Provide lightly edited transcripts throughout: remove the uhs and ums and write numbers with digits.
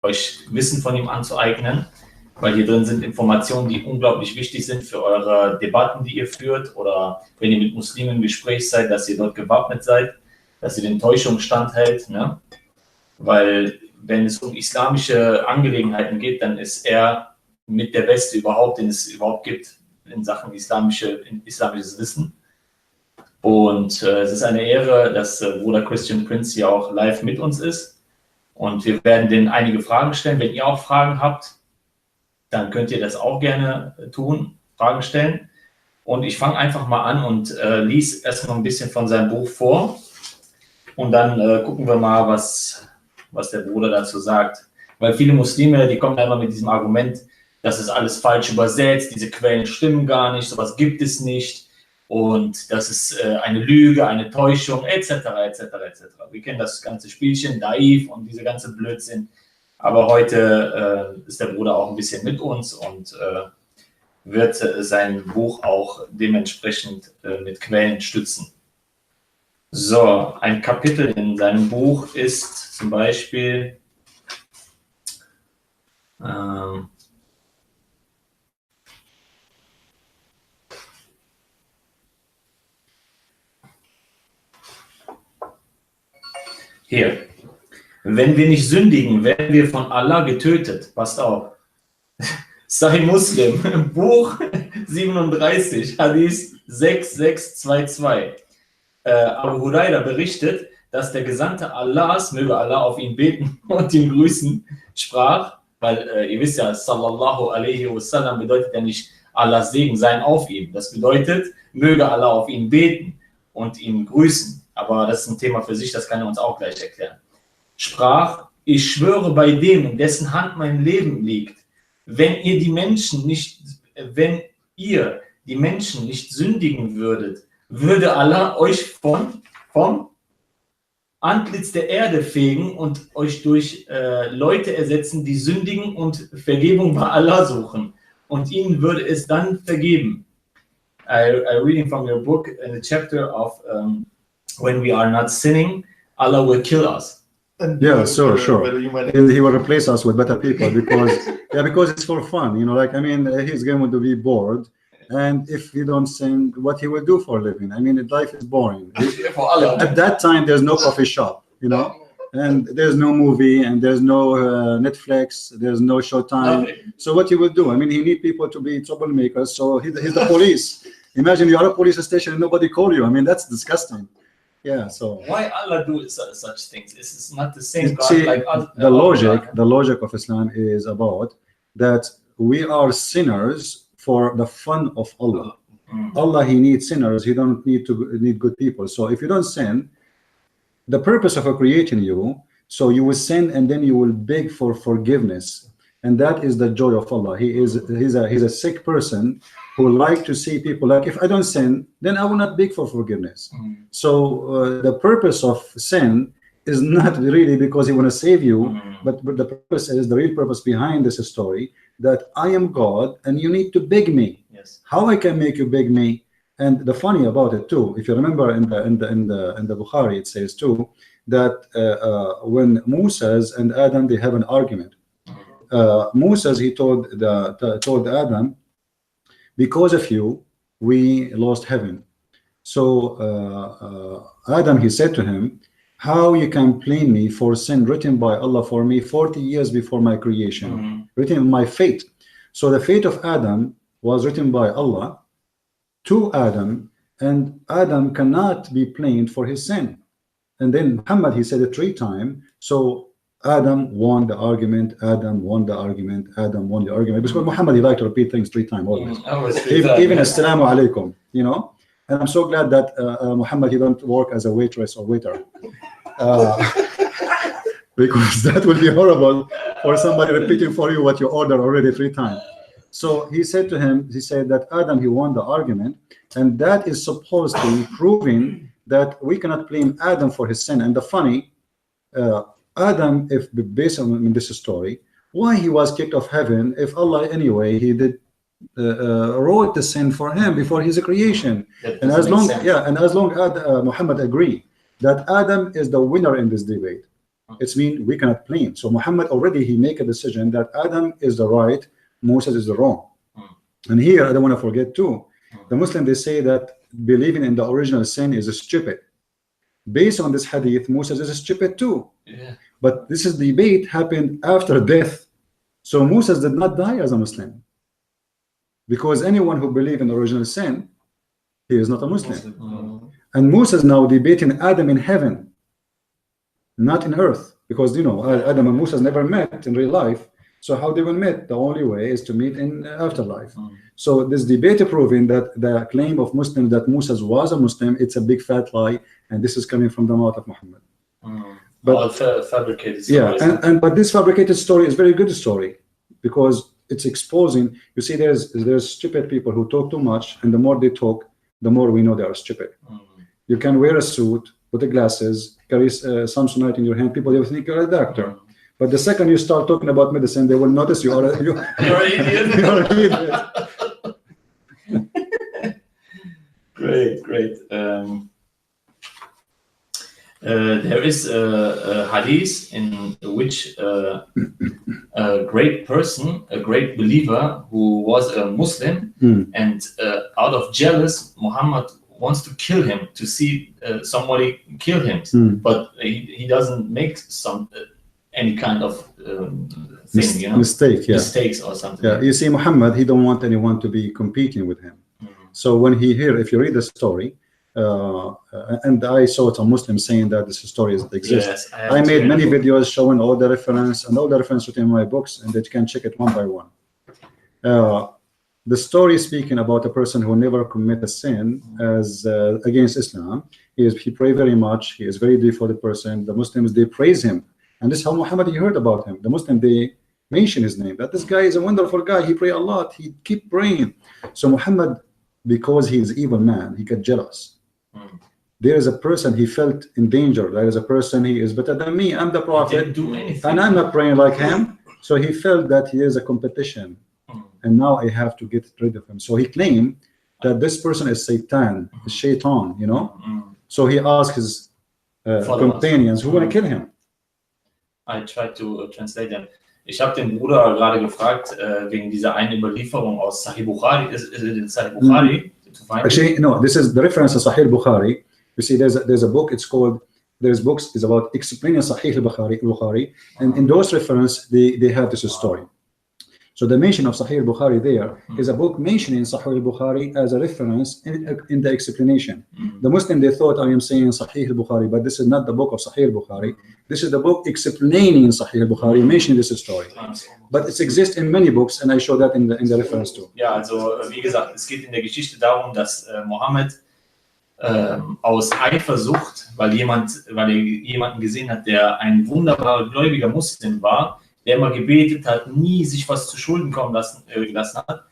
euch Wissen von ihm anzueignen, weil hier drin sind Informationen, die unglaublich wichtig sind für eure Debatten, die ihr führt, oder wenn ihr mit Muslimen im Gespräch seid, dass ihr dort gewappnet seid, dass ihr den Täuschungen standhält, ne? Weil wenn es um islamische Angelegenheiten geht, dann ist er mit der Beste überhaupt, den es überhaupt gibt in Sachen islamisches Wissen. Und es ist eine Ehre, dass Bruder Christian Prince hier auch live mit uns ist. Und wir werden denen einige Fragen stellen. Wenn ihr auch Fragen habt, dann könnt ihr das auch gerne tun, Fragen stellen. Und ich fange einfach mal an und lese erstmal ein bisschen von seinem Buch vor. Und dann gucken wir mal, was der Bruder dazu sagt. Weil viele Muslime, die kommen immer mit diesem Argument, das ist alles falsch übersetzt, diese Quellen stimmen gar nicht, sowas gibt es nicht. Und das ist eine Lüge, eine Täuschung, etc., etc., etc. Wir kennen das ganze Spielchen, Naiv und diese ganze Blödsinn. Aber heute ist der Bruder auch ein bisschen mit uns und wird sein Buch auch dementsprechend mit Quellen stützen. So, ein Kapitel in seinem Buch ist zum Beispiel hier. Wenn wir nicht sündigen, werden wir von Allah getötet. Passt auf. Sahih Muslim, Buch 37, Hadith 6622. Abu Huraira berichtet, dass der Gesandte Allahs, möge Allah auf ihn beten und ihn grüßen, sprach, weil ihr wisst ja, sallallahu alaihi wasallam bedeutet ja nicht Allahs Segen sein auf ihm. Das bedeutet, möge Allah auf ihn beten und ihn grüßen. Aber das ist ein Thema für sich, das kann er uns auch gleich erklären. Sprach, ich schwöre bei dem, in dessen Hand mein Leben liegt, wenn ihr die Menschen nicht sündigen würdet, würde Allah euch vom Antlitz der Erde fegen und euch durch Leute ersetzen, die sündigen und Vergebung bei Allah suchen. Und ihnen würde es dann vergeben. I reading from your book in the chapter of when we are not sinning, Allah will kill us. And yeah, sure. And he will replace us with better people because it's for fun, like, I mean, he's going to be bored. And if you don't sing, what he will do for a living? I mean, life is boring. At that time, there's no coffee shop, and there's no movie, and there's no Netflix, there's no Showtime. So what he will do? I mean, he need people to be troublemakers. So he's the police. Imagine you are a police station and nobody call you. I mean, that's disgusting. Yeah. So why Allah do such things? It's not the same God. See, like the logic of Islam is about that we are sinners for the fun of Allah. Allah, he needs sinners. He don't need good people. So if you don't sin, the purpose of creating you, so you will sin and then you will beg for forgiveness, and that is the joy of Allah. He's a sick person who like to see people like, if I don't sin, then I will not beg for forgiveness. So the purpose of sin is not really because he want to save you, but the purpose is, the real purpose behind this story, that I am God and you need to beg me. Yes. How I can make you beg me? And the funny about it too, if you remember in the Bukhari, it says too that when Moses and Adam, they have an argument. Moses, he told Adam, because of you we lost heaven. So Adam, he said to him, how you can blame me for sin written by Allah for me 40 years before my creation, written in my fate. So the fate of Adam was written by Allah to Adam, and Adam cannot be blamed for his sin. And then Muhammad, he said it 3 times. So Adam won the argument, Adam won the argument, Adam won the argument. Because Muhammad, he liked to repeat things 3 times always. Even Assalamu alaikum, And I'm so glad that Muhammad, he don't work as a waitress or waiter. Because that would be horrible for somebody repeating for you what you ordered already 3 times. So he said to him, he said that Adam, he won the argument, and that is supposed to be proving that we cannot blame Adam for his sin. And the funny, Adam, if based on this story, why he was kicked off heaven, if Allah anyway, he did wrote the sin for him before his creation. And as long as Muhammad agreed that Adam is the winner in this debate, It's mean we cannot blame. So Muhammad already he make a decision that Adam is the right, Moses is the wrong. And here I don't want to forget too, the Muslim they say that believing in the original sin is stupid. Based on this hadith, Moses is stupid too. Yeah. But this is debate happened after death. So Moses did not die as a Muslim. Because anyone who believes in the original sin, he is not a Muslim. And Moses now debating Adam in heaven, not in earth. Because Adam and Moses never met in real life. So how they will meet? The only way is to meet in afterlife. So this debate proving that the claim of Muslims that Moses was a Muslim, it's a big fat lie, and this is coming from the mouth of Muhammad. But fabricated stories. Yeah, but this fabricated story is very good story because it's exposing. You see, there's stupid people who talk too much, and the more they talk, the more we know they are stupid. You can wear a suit, put the glasses, carry Samsonite in your hand. People will think you're a doctor. But the second you start talking about medicine, they will notice you're an idiot. You're an idiot. Great. There is a hadith in which a great person, a great believer who was a Muslim, and out of jealous, Muhammad wants to kill him, to see somebody kill him, but he doesn't make any kind of thing, mistakes or something. Yeah, you see, Muhammad, he don't want anyone to be competing with him. So when if you read the story, and I saw some Muslims saying that this story exists. Yes, I made many videos showing all the reference and all the reference within my books, and that you can check it one by one. The story speaking about a person who never commit a sin as against Islam. He pray very much. He is very devoted person. The Muslims they praise him. And this is how Muhammad he heard about him. The Muslim they mention his name. That this guy is a wonderful guy. He pray a lot. He keep praying. So Muhammad, because he is evil man, he got jealous. There is a person he felt in danger. There is a person he is better than me. I'm the prophet, and I'm not praying like him. So he felt that he is a competition, and now I have to get rid of him. So he claimed that this person is Satan, Shaitan. So he asked his companions who want to kill him. I tried to translate them. Ich habe den Bruder gerade gefragt wegen dieser einen Überlieferung aus Sahih Bukhari. Is it in Sahih Bukhari? Actually, no. This is the reference to Sahih Bukhari. You see, there's a book. It's called. There's books. It's about explaining Sahih Bukhari, and in those reference, they have this story. So the mention of Sahih Bukhari there is a book mentioning Sahih Bukhari as a reference in the explanation. The Muslim they thought I am saying Sahih Bukhari, but this is not the book of Sahih Bukhari. This is the book explaining Sahih Bukhari, mentioning this story. But it exists in many books, and I show that in the reference too. Ja, also wie gesagt, es geht in der Geschichte darum, dass Mohammed aus Eifersucht, weil er jemanden gesehen hat, der ein wunderbarer gläubiger Muslim war, der immer gebetet hat, nie sich was zu Schulden kommen gelassen hat.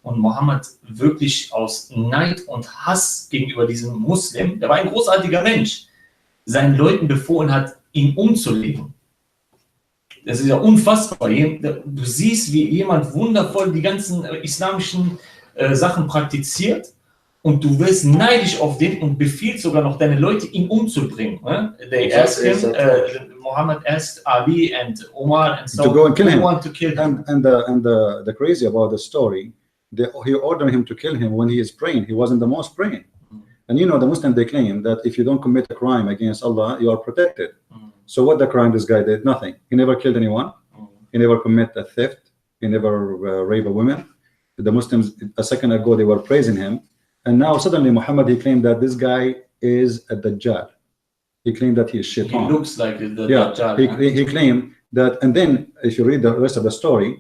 Und Mohammed wirklich aus Neid und Hass gegenüber diesem Muslim, der war ein großartiger Mensch, seinen Leuten befohlen hat, ihn umzulegen. Das ist ja unfassbar. Du siehst, wie jemand wundervoll die ganzen islamischen Sachen praktiziert und du wirst neidisch auf den und befiehlst sogar noch deine Leute, ihn umzubringen. They asked him, Muhammad asked Ali and Omar and so to go and kill him. Want to kill him. And the crazy about the story, he ordered him to kill him when he is praying. He wasn't the most praying. And the Muslims they claim that if you don't commit a crime against Allah, you are protected. So what the crime this guy did? Nothing. He never killed anyone. He never committed a theft. He never raped a woman. The Muslims a second ago they were praising him, and now suddenly Muhammad he claimed that this guy is a Dajjal. He claimed that he is Shaitan. He looks like the Dajjal. He claimed that, and then if you read the rest of the story,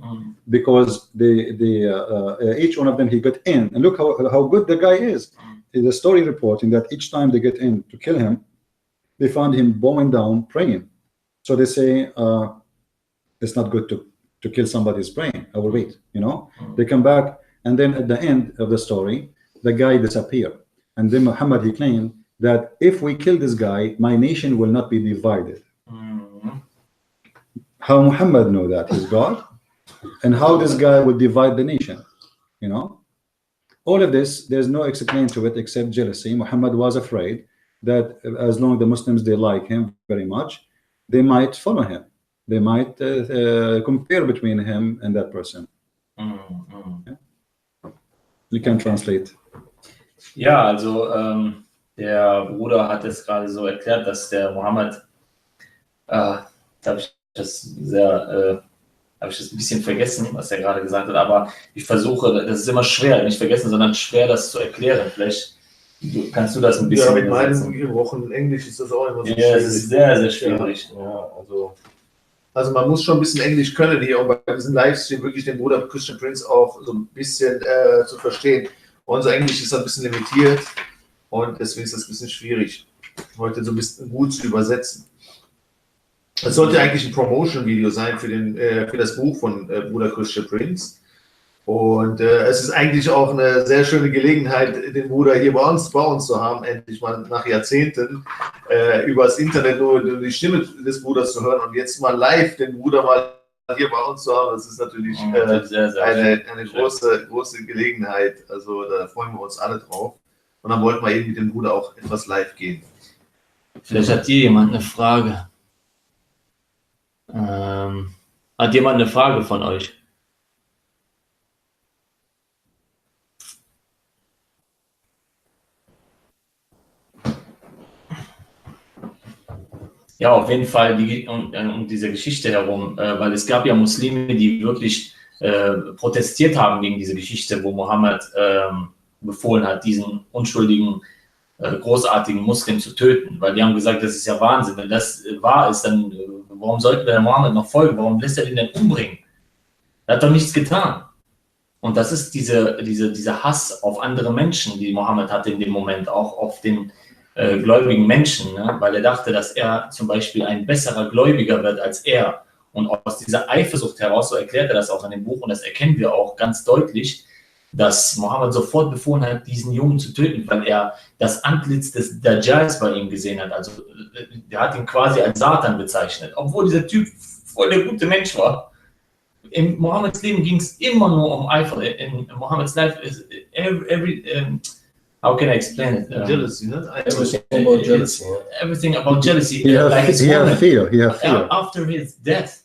because each one of them he got in, and look how good the guy is. The story reporting that each time they get in to kill him, they found him bowing down praying. So they say it's not good to kill somebody's praying. I will wait. They come back, and then at the end of the story, the guy disappeared. And then Muhammad he claimed that if we kill this guy, my nation will not be divided. How Muhammad know that? He's God, and how this guy would divide the nation? All of this, there's no explanation to it except jealousy. Muhammad was afraid that as long as the Muslims they like him very much, they might follow him. They might compare between him and that person. Yeah? You can translate. Ja, also der Bruder hat es gerade so erklärt, dass der Mohammed, da habe ich das ein bisschen vergessen, was er gerade gesagt hat, aber ich versuche, das ist immer schwer, nicht vergessen, sondern schwer, das zu erklären. Vielleicht kannst du das ein bisschen mit meinem gebrochenen Englisch ist das auch immer so schwierig. Ja, es ist sehr, sehr schwierig. Ja, also man muss schon ein bisschen Englisch können hier, um bei diesem Livestream wirklich den Bruder Christian Prince auch so ein bisschen zu verstehen. Unser Englisch ist ein bisschen limitiert und deswegen ist das ein bisschen schwierig, heute so ein bisschen gut zu übersetzen. Es sollte eigentlich ein Promotion-Video sein für das Buch von Bruder Christian Prince. Und es ist eigentlich auch eine sehr schöne Gelegenheit, den Bruder hier bei uns zu haben, endlich mal nach Jahrzehnten übers Internet nur die Stimme des Bruders zu hören und jetzt mal live den Bruder mal hier bei uns zu haben. Das ist natürlich eine große Gelegenheit. Also da freuen wir uns alle drauf. Und dann wollten wir eben mit dem Bruder auch etwas live gehen. Vielleicht hat hier jemand eine Frage. Hat jemand eine Frage von euch? Ja, auf jeden Fall um diese Geschichte herum, weil es gab ja Muslime, die wirklich protestiert haben gegen diese Geschichte, wo Mohammed befohlen hat, diesen unschuldigen, großartigen Muslim zu töten, weil die haben gesagt, das ist ja Wahnsinn. Wenn das wahr ist, dann warum sollten wir Mohammed noch folgen? Warum lässt er den denn umbringen? Er hat doch nichts getan. Und das ist dieser Hass auf andere Menschen, die Mohammed hatte in dem Moment, auch auf den gläubigen Menschen, ne? Weil er dachte, dass er zum Beispiel ein besserer Gläubiger wird als er. Und aus dieser Eifersucht heraus, so erklärt er das auch in dem Buch, und das erkennen wir auch ganz deutlich, dass Mohammed sofort befohlen hat, diesen Jungen zu töten, weil er das Antlitz des Dajjals bei ihm gesehen hat. Also der hat ihn quasi als Satan bezeichnet, obwohl dieser Typ voll der gute Mensch war. In Mohammeds Leben ging es immer nur um Eifer. In Mohammeds life is how can I explain it? Jealousy, ne? Everything about jealousy. Everything about jealousy. He had fear. After his death,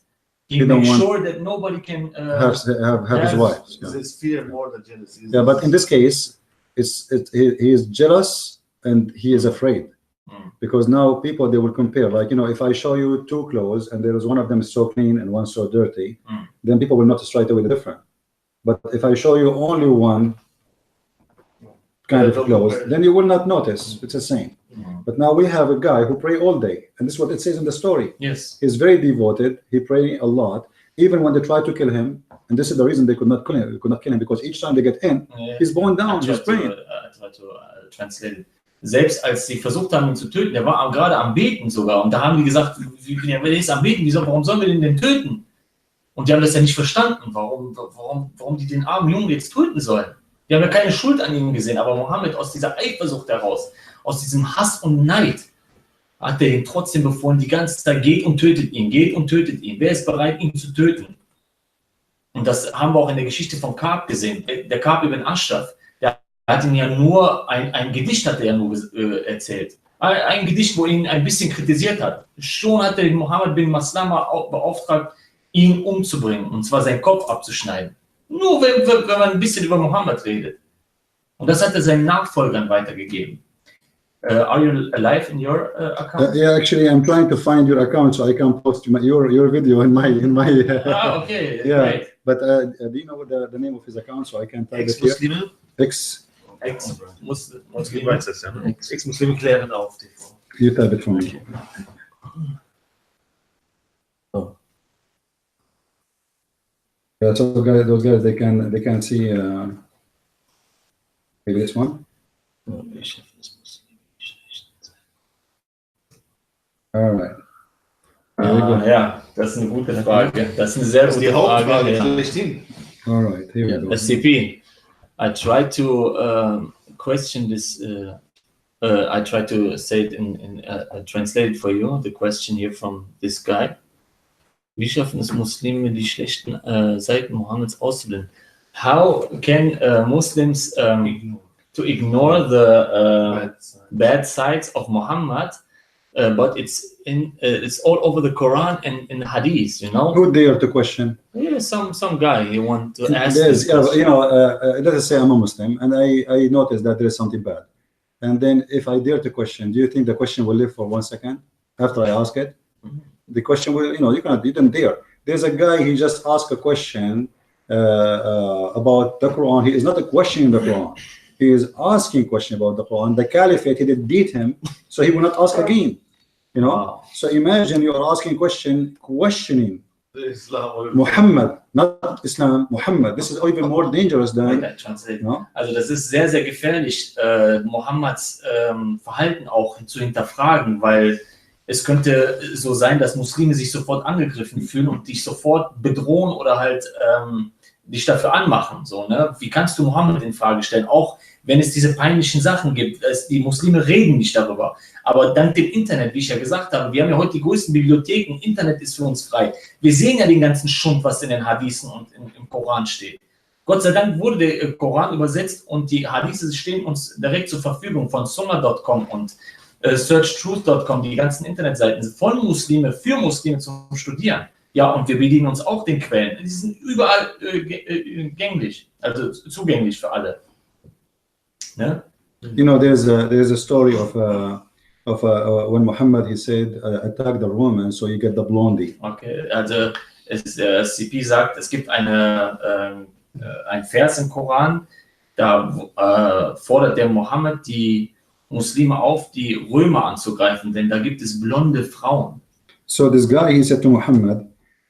he made sure that nobody can have his wife. Yeah. This fear more than jealousy. Yeah, but in this case, he is jealous and he is afraid. Because now people, they will compare, like, if I show you two clothes and there is one of them is so clean and one so dirty, then people will notice right away the difference. But if I show you only one kind of clothes, then you will not notice. It's the same. But now we have a guy who pray all day, and this is what it says in the story. Yes, he's very devoted. He pray a lot, even when they try to kill him. And this is the reason they could not kill him. They could not kill him because each time they get in, he's bowing down. He's praying. I try to translate it. Selbst als sie versucht haben, ihn zu töten, der war gerade am Beten sogar. Und da haben die gesagt, der ist am Beten, warum sollen wir den denn töten? Und die haben das ja nicht verstanden, warum die den armen Jungen jetzt töten sollen. Die haben ja keine Schuld an ihm gesehen, aber Mohammed aus dieser Eifersucht heraus, aus diesem Hass und Neid, hat er ihn trotzdem befohlen, die ganze Zeit geht und tötet ihn. Wer ist bereit, ihn zu töten? Und das haben wir auch in der Geschichte von Ka'b gesehen. Der Ka'b ibn Ashraf, der hat ihn ja nur, ein Gedicht hat er ja nur erzählt. Ein Gedicht, wo er ihn ein bisschen kritisiert hat. Schon hat er Mohammed bin Maslama beauftragt, ihn umzubringen, und zwar seinen Kopf abzuschneiden. Nur wenn man ein bisschen über Mohammed redet. Und das hat er seinen Nachfolgern weitergegeben. Are you alive in your account? Yeah, actually, I'm trying to find your account so I can post your video in my. Okay, yeah. Great. But do you know the name of his account so I can type it here? Ex-Muslime. Ex-Muslime klären auf. You type it for me. Oh. Yeah, so those guys, they can see maybe this one. All right. Ja, das ist eine gute Frage. Das ist eine sehr gute Frage. All right, here we go. SCP, I try to question this. I try to say it in translate it for you. The question here from this guy. Wie schaffen es Muslime, die schlechten Seiten Mohammeds auszublenden? How can Muslims to ignore the bad sides of Muhammad but it's all over the Quran and in the Hadith, you know. Who dare to question? Yeah, some guy he want to ask. Let us say I'm a Muslim, and I notice that there is something bad, and then if I dare to question, do you think the question will live for 1 second after I ask it? The question will, you didn't dare. There's a guy, he just asked a question about the Quran. He is not questioning the Quran. He is asking a question about the Quran. The Caliphate, he did beat him, so he will not ask again. Wow. So imagine you are asking a question, questioning Islam. Muhammad, not Islam, Muhammad. This is even more dangerous than. Also das ist sehr, sehr gefährlich, Mohammeds Verhalten auch zu hinterfragen, weil es könnte so sein, dass Muslime sich sofort angegriffen fühlen und dich sofort bedrohen oder halt dich dafür anmachen. So, ne? Wie kannst du Mohammed in Frage stellen? Auch wenn es diese peinlichen Sachen gibt, die Muslime reden nicht darüber. Aber dank dem Internet, wie ich ja gesagt habe, wir haben ja heute die größten Bibliotheken, Internet ist für uns frei. Wir sehen ja den ganzen Schund, was in den Hadithen und im Koran steht. Gott sei Dank wurde der Koran übersetzt und die Hadithe stehen uns direkt zur Verfügung von Sunnah.com und searchtruth.com, die ganzen Internetseiten von Muslime für Muslime zum Studieren. Ja, und wir bedienen uns auch den Quellen. Die sind überall gänglich, also zugänglich für alle. Ne? There's a story of when Muhammad, he said, attack the Romans, so you get the blondie. Okay, also CP sagt, es gibt ein Vers im Koran, da fordert der Mohammed die Muslime auf, die Römer anzugreifen, denn da gibt es blonde Frauen. So this guy, he said to Muhammad,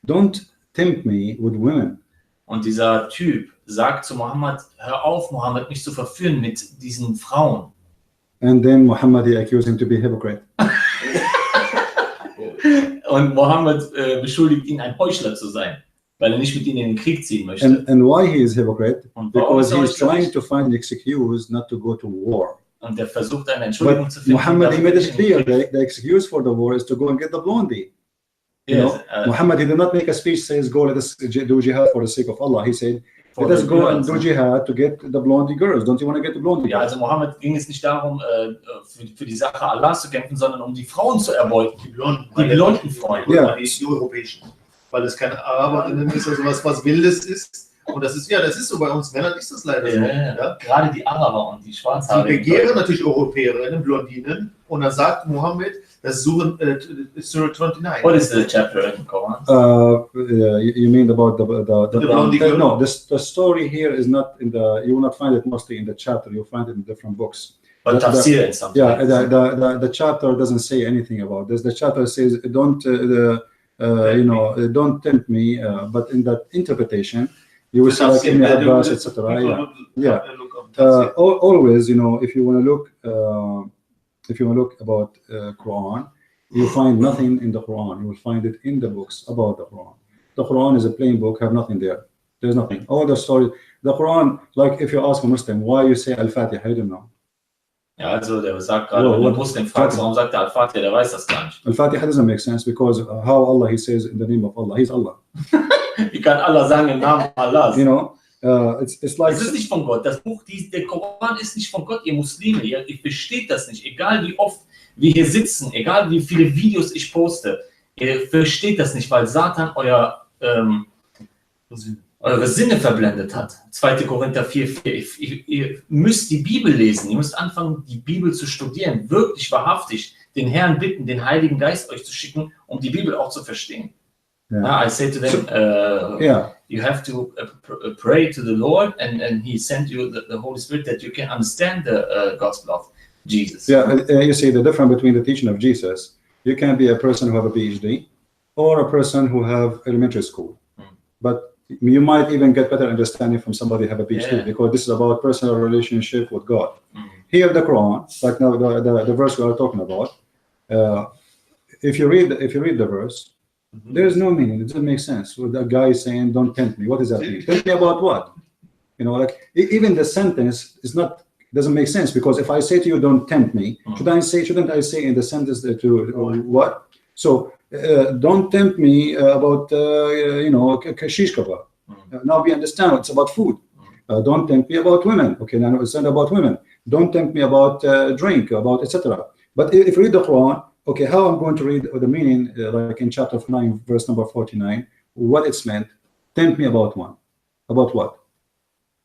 don't tempt me with women. Und dieser Typ sagt zu Mohammed, hör auf, Mohammed, mich zu verführen mit diesen Frauen. And then Muhammad, he accused him to be a hypocrite. Und Mohammed beschuldigt ihn, ein Heuchler zu sein, weil er nicht mit ihnen in den Krieg ziehen möchte. And why he is hypocrite? Because he is trying to find an excuse not to go to war. Und er versucht eine Entschuldigung zu finden. Muhammad, he made it clear the excuse for the war is to go and get the blondie. Yes, Muhammad, he did not make a speech says go let us do jihad for the sake of Allah. He said let us go and do jihad to get the blondie girls. Don't you want to get the blondie girls? Ja, also Mohammed ging es nicht darum, für die Sache Allahs zu kämpfen, sondern um die Frauen zu erbeuten. Die blonden Frauen. Ja, die europäischen. Weil es keine Araberinnen ist oder sowas, was Wildes ist. Und das ist so bei uns Männern ist das leider so. Ja. Gerade die Araber und die Schwarzhaarigen. Die begehren natürlich Europäerinnen, Blondinen. Und dann sagt Mohammed, das Surah 29. What is the chapter in Quran? You mean about the blondie girl? No, the story here is not in the. You will not find it mostly in the chapter. You'll find it in different books. But tafsir and something. Yeah, the chapter doesn't say anything about this. The chapter says don't don't tempt me. But in that interpretation, you will see like Ibn Abbas, etc. Yeah. Always, if you want to look about Quran, you find nothing in the Quran. You will find it in the books about the Quran. The Quran is a plain book, have nothing there. There's nothing. All the stories. The Quran, like if you ask a Muslim why you say Al-Fatiha, I don't know. Ja, also der sagt gerade, wenn du Muslim fragst, warum sagt er Al-Fatiha, der weiß das gar nicht. Al-Fatiha doesn't make sense because how Allah, he says in the name of Allah, he's Allah. Wie kann Allah sagen im Namen Allahs? It's like. Das ist nicht von Gott. Das Buch, der Koran ist nicht von Gott, ihr Muslime. Ihr versteht das nicht. Egal wie oft wir hier sitzen, egal wie viele Videos ich poste, ihr versteht das nicht, weil Satan eure Sinne verblendet hat. 2. Korinther 4,4. Ihr müsst die Bibel lesen. Ihr müsst anfangen, die Bibel zu studieren. Wirklich, wahrhaftig. Den Herrn bitten, den Heiligen Geist euch zu schicken, um die Bibel auch zu verstehen. Yeah. I say to them, you have to pray to the Lord, and He sent you the Holy Spirit that you can understand the gospel of Jesus. Yeah, you see the difference between the teaching of Jesus. You can be a person who have a PhD, or a person who have elementary school, but you might even get better understanding from somebody who have a PhD because this is about personal relationship with God. Here, the Quran, like now the verse we are talking about, if you read the verse. There is no meaning. It doesn't make sense. With a guy saying, "Don't tempt me." What does that mean? Tempt me about what? Like even the sentence doesn't make sense because if I say to you, "Don't tempt me," shouldn't I say in the sentence what? So don't tempt me about shish kebab. Now we understand it's about food. Don't tempt me about women. Okay, now it's not about women. Don't tempt me about drink, about etc. But if you read the Quran, okay, how I'm going to read the meaning, like in chapter 9, verse number 49, what it's meant. Tempt me about one. About what?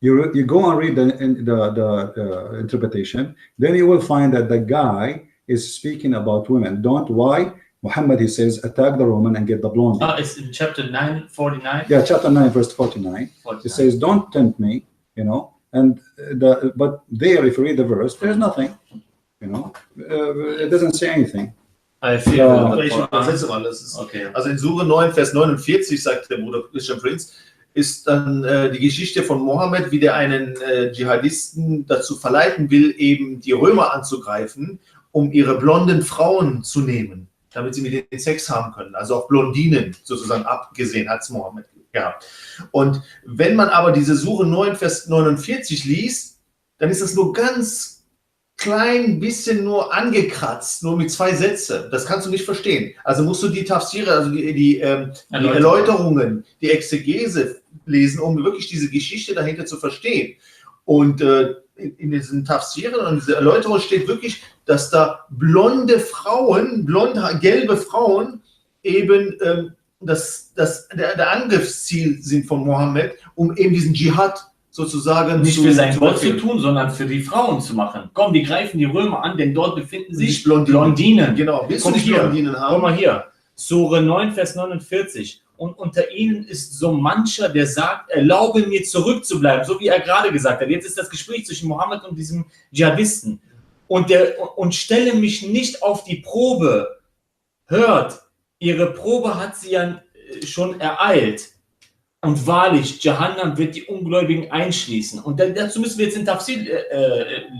You go and read the interpretation, then you will find that the guy is speaking about women. Why? Muhammad, he says, attack the Roman and get the blonde. It's in chapter 9, 49? Yeah, chapter 9, verse 49. It says, don't tempt me, you know. And but there, if you read the verse, there's nothing, you know. It doesn't say anything. Ich übersetze mal. Das ist, okay. Also in Sure 9, Vers 49, sagt der Bruder Christian Prinz, ist dann die Geschichte von Mohammed, wie der einen Dschihadisten dazu verleiten will, eben die Römer anzugreifen, um ihre blonden Frauen zu nehmen, damit sie mit denen Sex haben können. Also auch Blondinen sozusagen abgesehen hat es Mohammed gehabt. Und wenn man aber diese Sure 9, Vers 49 liest, dann ist das nur ganz klein bisschen nur angekratzt, nur mit 2 Sätzen. Das kannst du nicht verstehen. Also musst du die Tafsire, also die Erläuterungen, die Exegese lesen, um wirklich diese Geschichte dahinter zu verstehen. Und in diesen Tafsiren und dieser Erläuterung steht wirklich, dass da blonde Frauen, gelbe Frauen eben der Angriffsziel sind von Mohammed, um eben diesen Dschihad sozusagen nicht für sein Gott zu tun, sondern für die Frauen zu machen. Komm, die greifen die Römer an, denn dort befinden sich Blondinen. Genau, willst du nicht Blondinen haben? Komm mal hier, Sure 9, Vers 49. Und unter ihnen ist so mancher, der sagt, erlaube mir zurückzubleiben, so wie er gerade gesagt hat. Jetzt ist das Gespräch zwischen Mohammed und diesem Dschihadisten. Und stelle mich nicht auf die Probe. Hört, ihre Probe hat sie ja schon ereilt. Und wahrlich, Jahannam wird die Ungläubigen einschließen. Und dazu müssen wir jetzt den Tafsir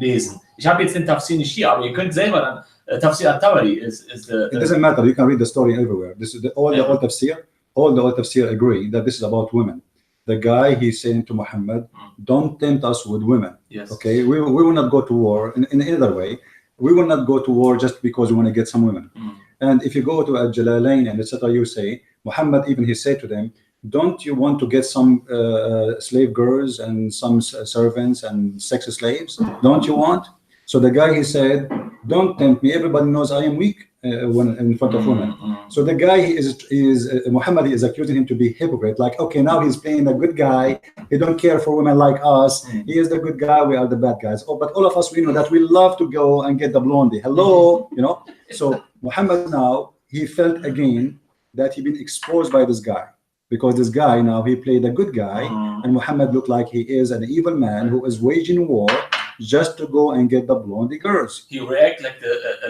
lesen. Ich habe jetzt den Tafsir nicht hier, aber ihr könnt selber dann, Tafsir al-Tabari ist... It doesn't matter, you can read the story everywhere. All the old Tafsir agree that this is about women. The guy, he's saying to Muhammad, don't tempt us with women. Yes. Okay, we will not go to war in either way. We will not go to war just because we want to get some women. And if you go to Al-Jalalain and etc., you say, Muhammad even he said to them, don't you want to get some slave girls and some servants and sex slaves? Don't you want? So the guy, he said, don't tempt me. Everybody knows I am weak when in front of women. So the guy Muhammad is accusing him to be hypocrite. Like, okay, now he's playing the good guy. He don't care for women like us. He is the good guy. We are the bad guys. Oh, but all of us, we know that we love to go and get the blondie. Hello, you know. So Muhammad now, he felt again that he'd been exposed by this guy. Because this guy now, he played a good guy, and Muhammad looked like he is an evil man who is waging war just to go and get the blondie girls. He reacted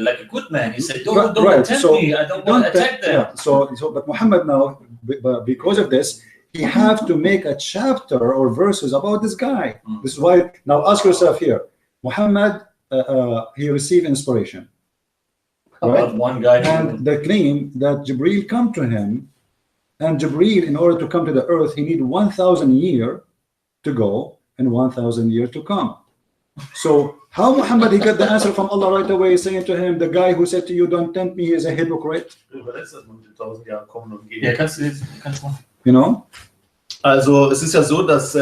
like a good man. He said, don't attempt me. I don't want to attack them. Yeah. But Muhammad now, because of this, he have to make a chapter or verses about this guy. This is why, now ask yourself here, Muhammad, he received inspiration. Right? About one guy. And the claim that Jibreel come to him, and Jibreel, in order to come to the earth, he need 1,000 years to go and 1,000 years to come. So how Muhammad, he got the answer from Allah right away, saying to him, the guy who said to you, don't tempt me, is a hypocrite. Ja, kannst du machen. You know? Also es ist ja so, dass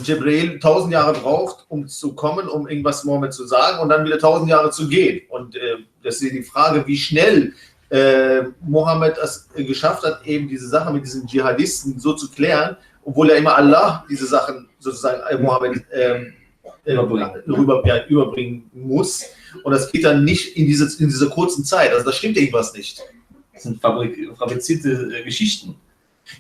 Jibreel 1000 Jahre braucht, um zu kommen, um irgendwas Mohammed zu sagen und dann wieder 1000 Jahre zu gehen. Und das ist die Frage, wie schnell Mohammed es geschafft hat, eben diese Sache mit diesen Dschihadisten so zu klären, obwohl ja immer Allah diese Sachen sozusagen Mohammed überbringen muss. Und das geht dann nicht in dieser kurzen Zeit. Also da stimmt irgendwas nicht. Das sind fabrizierte Geschichten.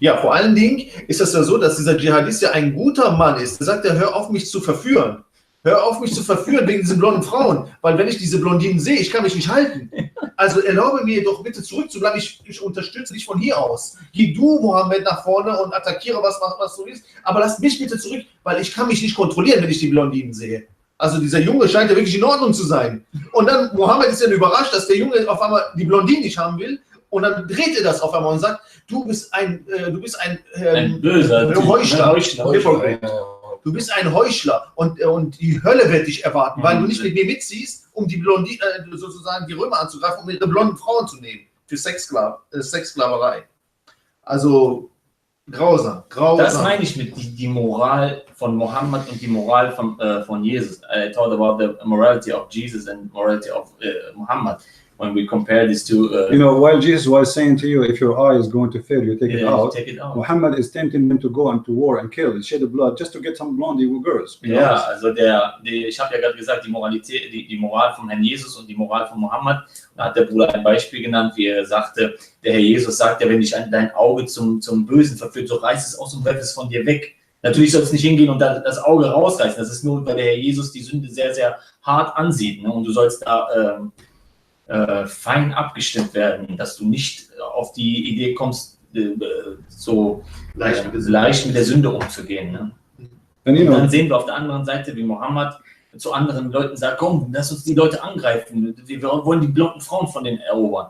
Ja, vor allen Dingen ist das ja so, dass dieser Dschihadist ja ein guter Mann ist. Er sagt ja, hör auf mich zu verführen. Hör auf mich zu verführen wegen diesen blonden Frauen, weil wenn ich diese Blondinen sehe, ich kann mich nicht halten. Also erlaube mir doch bitte zurückzubleiben, ich unterstütze dich von hier aus. Geh du, Mohammed, nach vorne und attackiere was du willst, aber lass mich bitte zurück, weil ich kann mich nicht kontrollieren, wenn ich die Blondinen sehe. Also dieser Junge scheint ja wirklich in Ordnung zu sein. Und dann, Mohammed ist ja überrascht, dass der Junge auf einmal die Blondinen nicht haben will und dann dreht er das auf einmal und sagt, du bist ein böser Heuchler. Du bist ein Heuchler und die Hölle wird dich erwarten, weil du nicht mit mir mitziehst, um die sozusagen die Römer anzugreifen, um ihre blonden Frauen zu nehmen für Sexsklaverei. Also grausam. Das meine ich mit die Moral von Mohammed und die Moral von Jesus. I talked about the morality of Jesus and morality of Muhammad. when we compare these two. You know, while Jesus was saying to you, if your eye is going to fail you, take it out. Take it out. Muhammad is tempting them to go into war and kill and shed the blood just to get some blondie girls. Ja, also ich habe ja gerade gesagt, die Moralität, die Moral von Herrn Jesus und die Moral von Mohammed. Da hat der Bruder ein Beispiel genannt, wie er sagte, der Herr Jesus sagt ja, wenn dich dein Auge zum Bösen verführt, so reiß es aus und werf es von dir weg. Natürlich soll es nicht hingehen und dann das Auge rausreißen. Das ist nur, weil der Herr Jesus die Sünde sehr, sehr hart ansieht. Ne? Und du sollst da fein abgestimmt werden, dass du nicht auf die Idee kommst, so leicht mit der Sünde umzugehen. Ne? Und dann sehen wir auf der anderen Seite, wie Mohammed zu anderen Leuten sagt, komm, lass uns die Leute angreifen. Wir wollen die blonden Frauen von denen erobern.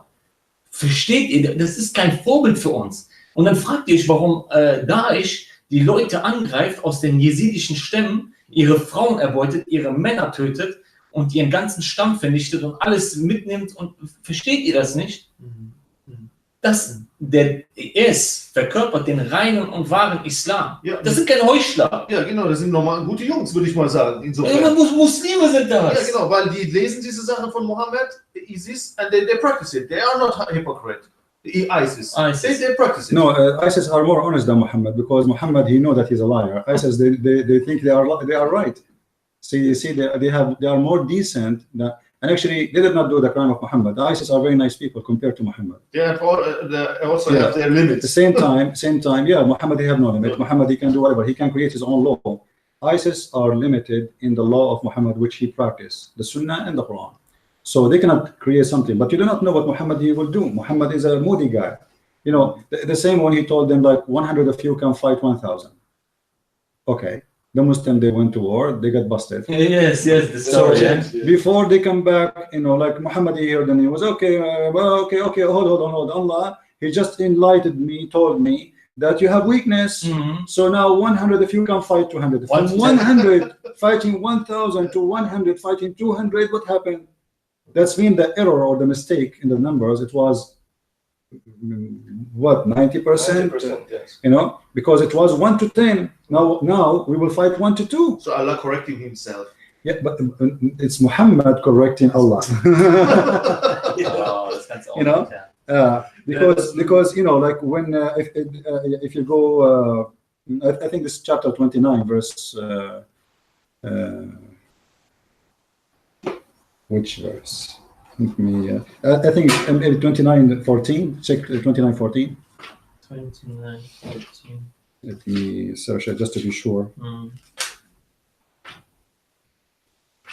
Versteht ihr? Das ist kein Vorbild für uns. Und dann fragt ihr euch, warum Daesh die Leute angreift aus den jesidischen Stämmen, ihre Frauen erbeutet, ihre Männer tötet und ihren ganzen Stamm vernichtet und alles mitnimmt. Und versteht ihr das nicht? Der IS verkörpert den reinen und wahren Islam. Ja, das sind keine Heuchler. Ja, genau, das sind normal gute Jungs, würde ich mal sagen. Ja, Muslime sind das. Ja, genau, weil die lesen diese Sachen von Mohammed, ISIS, and they practice it. They are not hypocrite. ISIS. They practice it. No, ISIS are more honest than Muhammad because Muhammad, he know that he's a liar. ISIS, they think they are right. See, you see, they are more decent than, and actually they did not do the crime of Muhammad. The ISIS are very nice people compared to Muhammad. They have also have their limits. At the same time, yeah, Muhammad, they have no limit. Muhammad, he can do whatever. He can create his own law. ISIS are limited in the law of Muhammad, which he practiced, the Sunnah and the Quran. So they cannot create something, but you do not know what Muhammad he will do. Muhammad is a moody guy. You know, the same one he told them, like 100 of you can fight 1,000. Okay. The Muslim, they went to war, they got busted. Yes, the story. So, before they come back, you know, like Muhammad here, then he was okay, okay, hold on. Allah, he just enlightened me, told me that you have weakness. So now 100 of you can fight 200. From 100 fighting 1,000 to 100 fighting 200, what happened? That's mean the error or the mistake in the numbers, it was what, 90%? 90%, yes. You know, because it was 1 to 10. Now we will fight 1 to 2. So Allah correcting himself. Yeah, but it's Muhammad correcting Allah. You know, because you know, like when if you go, I think this is chapter 29, verse. Which verse? Let me. I think maybe 29:14. Check 29:14. 29:14. Let me search it just to be sure.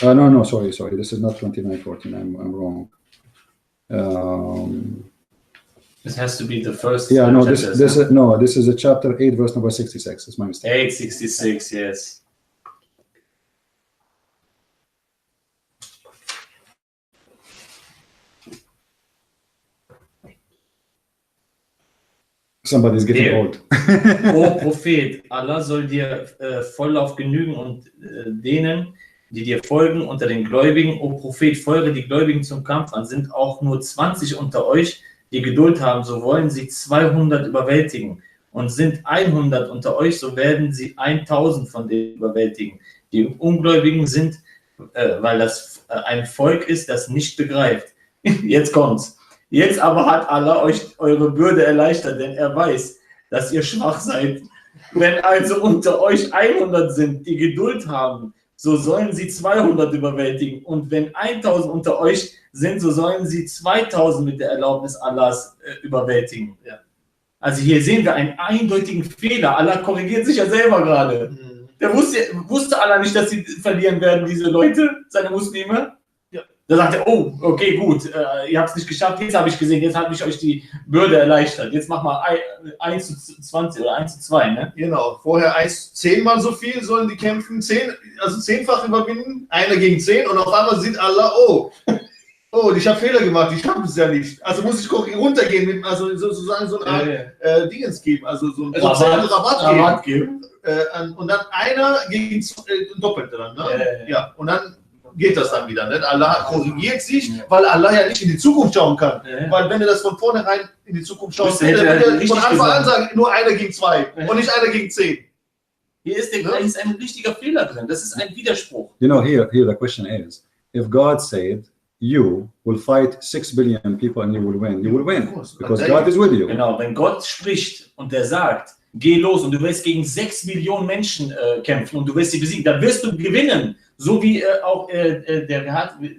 No, sorry. This is not 29:14. I'm wrong. This has to be the first. Yeah, no. This is a chapter 8, verse number 66. That's my mistake. 8:66. Yes. Somebody's getting old. O Prophet, Allah soll dir Volllauf genügen und denen, die dir folgen, unter den Gläubigen. O Prophet, feuere die Gläubigen zum Kampf an. Sind auch nur 20 unter euch, die Geduld haben, so wollen sie 200 überwältigen. Und sind 100 unter euch, so werden sie 1000 von denen überwältigen. Die Ungläubigen sind, weil das ein Volk ist, das nicht begreift. Jetzt kommt's. Jetzt aber hat Allah euch eure Bürde erleichtert, denn er weiß, dass ihr schwach seid. Wenn also unter euch 100 sind, die Geduld haben, so sollen sie 200 überwältigen. Und wenn 1000 unter euch sind, so sollen sie 2000 mit der Erlaubnis Allahs überwältigen. Ja. Also hier sehen wir einen eindeutigen Fehler. Allah korrigiert sich ja selber gerade. Der wusste Allah nicht, dass sie verlieren werden, diese Leute, seine Muslime. Da sagt er, oh, okay, gut, ihr habt es nicht geschafft, jetzt habe ich gesehen, jetzt habe ich euch die Bürde erleichtert. Jetzt mach mal 1 zu 20 oder 1 zu 2, ne? Genau, vorher 10-mal so viel sollen die kämpfen, 10-fach überwinden, einer gegen 10 und auf einmal sieht Allah, oh, ich habe Fehler gemacht, ich schaffe es ja nicht. Also muss ich runtergehen, also sozusagen so eine Art Dingens geben, also so einen Rabatt geben. Und dann einer gegen doppelt dann, ne? Ja, und dann geht das dann wieder. Ne? Allah korrigiert sich, weil Allah ja nicht in die Zukunft schauen kann. Weil wenn er das von vornherein in die Zukunft schaut, dann würde er von Anfang an sagen, nur einer gegen 2 und nicht einer gegen 10. Hier ist ein richtiger Fehler drin. Das ist ein Widerspruch. You know, here the question is, if God said you will fight 6 billion people and you will win. You will win course. because God is with you. Genau, wenn Gott spricht und der sagt, geh los und du wirst gegen 6 Millionen Menschen kämpfen und du wirst sie besiegen, dann wirst du gewinnen. So wie auch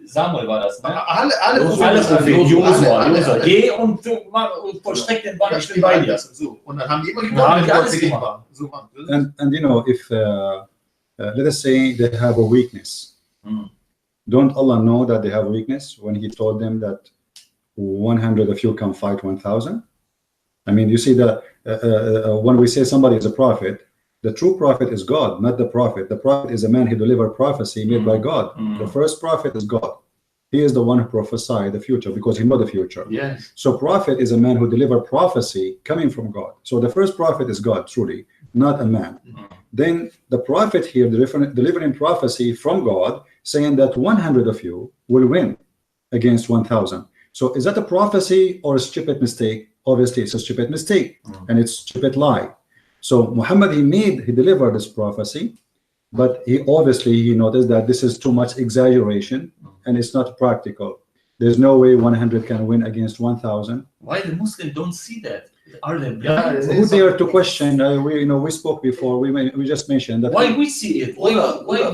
Samuel war das, ne? Alle Propheten, Josua, geh und vollstreck den Bann, ich bin bei dir. So. Und dann haben die immer gewonnen, wenn Gott dagegen war. So, And you know, if let us say they have a weakness, don't Allah know that they have a weakness when He told them that 100 of you can fight 1,000? I mean, you see that when we say somebody is a prophet, the true prophet is God, not the prophet. The prophet is a man who delivered prophecy made by God. The first prophet is God. He is the one who prophesied the future because he knows the future. Yes. So prophet is a man who delivered prophecy coming from God. So the first prophet is God, truly, not a man. Then the prophet here delivering prophecy from God, saying that 100 of you will win against 1,000. So is that a prophecy or a stupid mistake? Obviously, it's a stupid mistake and it's a stupid lie. So Muhammad, he delivered this prophecy, but he noticed that this is too much exaggeration and it's not practical. There's no way 100 can win against 1,000. Why the Muslims don't see that? Are they blind? Who dare to question? We spoke before. We just mentioned that. Why we see it? Why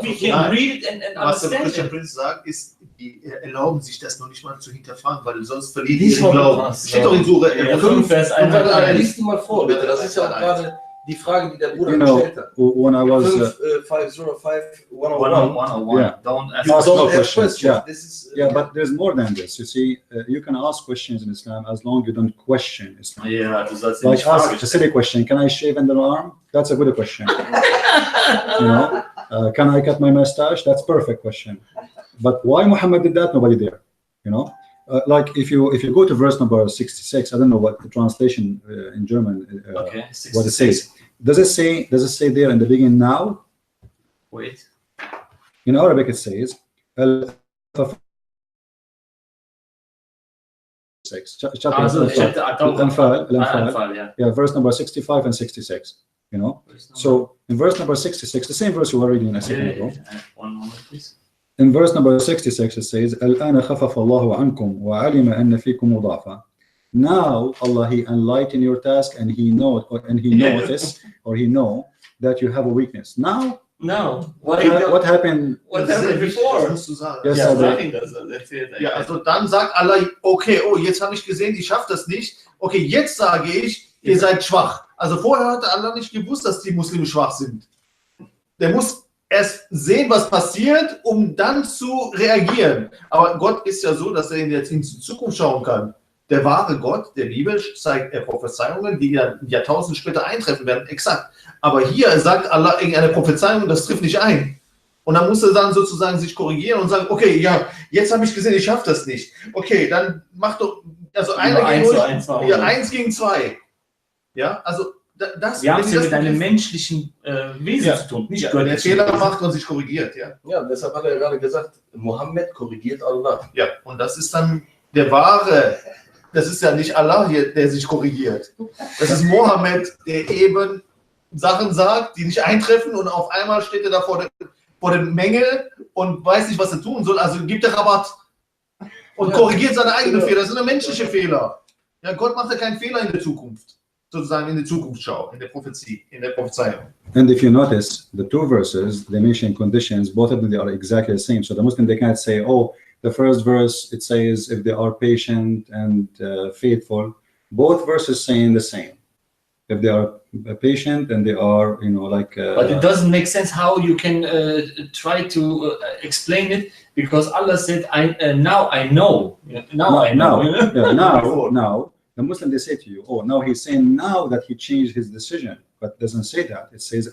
we can read it and Was der understand Christian it? Prince sagt, ist, die erlauben sich das noch nicht mal zu hinterfragen, weil sonst verlieren die ihren Glauben. Steht doch in Sure Ja, 5 Vers 1. Lies die mal vor, bitte. Das ist ja auch gerade die Frage, die der Bruder You know, gestellt hat. when I was 505 101. Yeah. Don't ask. You Ask don't no have questions, questions. yeah. This is, yeah, but there's more than this. You see, you can ask questions in Islam as long as you don't question Islam. Ja, du sollst Like nicht Frage ask a silly question: Can I shave in the arm? That's a good question. You know, can I cut my mustache? That's perfect question. But why Muhammad did that? Nobody there. You know, like if you go to verse number 66, I don't know what the translation in German. Okay, What it 66. says. Does it say there in the beginning now? Wait. In Arabic it says Also, Al-Anfal, yeah. yeah, verse number 65 and 66. You know, so in verse number 66, the same verse we were reading a second ago. One moment, please. In verse number 66 it says الآن خفف الله عنكم وعلم أن فيكم ضعفا. Now Allah, He enlightened your task and He know that you have a weakness. Now, No. what happened? What happened before? musst du sagen. Yes, Yeah, I did. nothing does that. Ja, also dann sagt Allah, okay, oh, jetzt habe ich gesehen, die schafft das nicht. Okay, jetzt sage ich, ihr seid schwach. Also vorher hatte Allah nicht gewusst, dass die Muslime schwach sind. Der muss erst sehen, was passiert, um dann zu reagieren. Aber Gott ist ja so, dass er jetzt in die Zukunft schauen kann. Der wahre Gott der Bibel zeigt Prophezeiungen, die ja Jahrtausende später eintreffen werden, exakt. Aber hier sagt Allah irgendeine Prophezeiung, das trifft nicht ein. Und dann muss er dann sozusagen sich korrigieren und sagen, okay, ja, jetzt habe ich gesehen, ich schaffe das nicht. Okay, dann mach doch, also einer gegen 1 gegen 2. Ja, also das. Wir haben es ja mit einem menschlichen Wesen zu tun, nicht der Fehler macht und sich korrigiert, ja. ja, deshalb hat er gerade gesagt, Mohammed korrigiert Allah. Ja, und das ist dann der wahre, das ist ja nicht Allah hier, der sich korrigiert. Das ist Mohammed, der eben Sachen sagt, die nicht eintreffen und auf einmal steht er da vor der Menge und weiß nicht, was er tun soll. Also gibt er Rabatt und korrigiert seine eigenen Fehler. Das sind menschliche Fehler. Ja, Gott macht ja keinen Fehler in der Zukunft. Sozusagen in der Zukunftsschau, in der Prophezie, in der Prophezeiung. And if you notice, the two verses, they mention conditions, both of them, they are exactly the same. So the Muslim, they can't say, oh, the first verse, it says if they are patient and faithful. Both verses saying the same. If they are patient and they are, But it doesn't make sense how you can try to explain it, because Allah said, now I know. Now I know. Now, the Muslim, they say to you, oh, now he's saying now that he changed his decision, but doesn't say that. It says,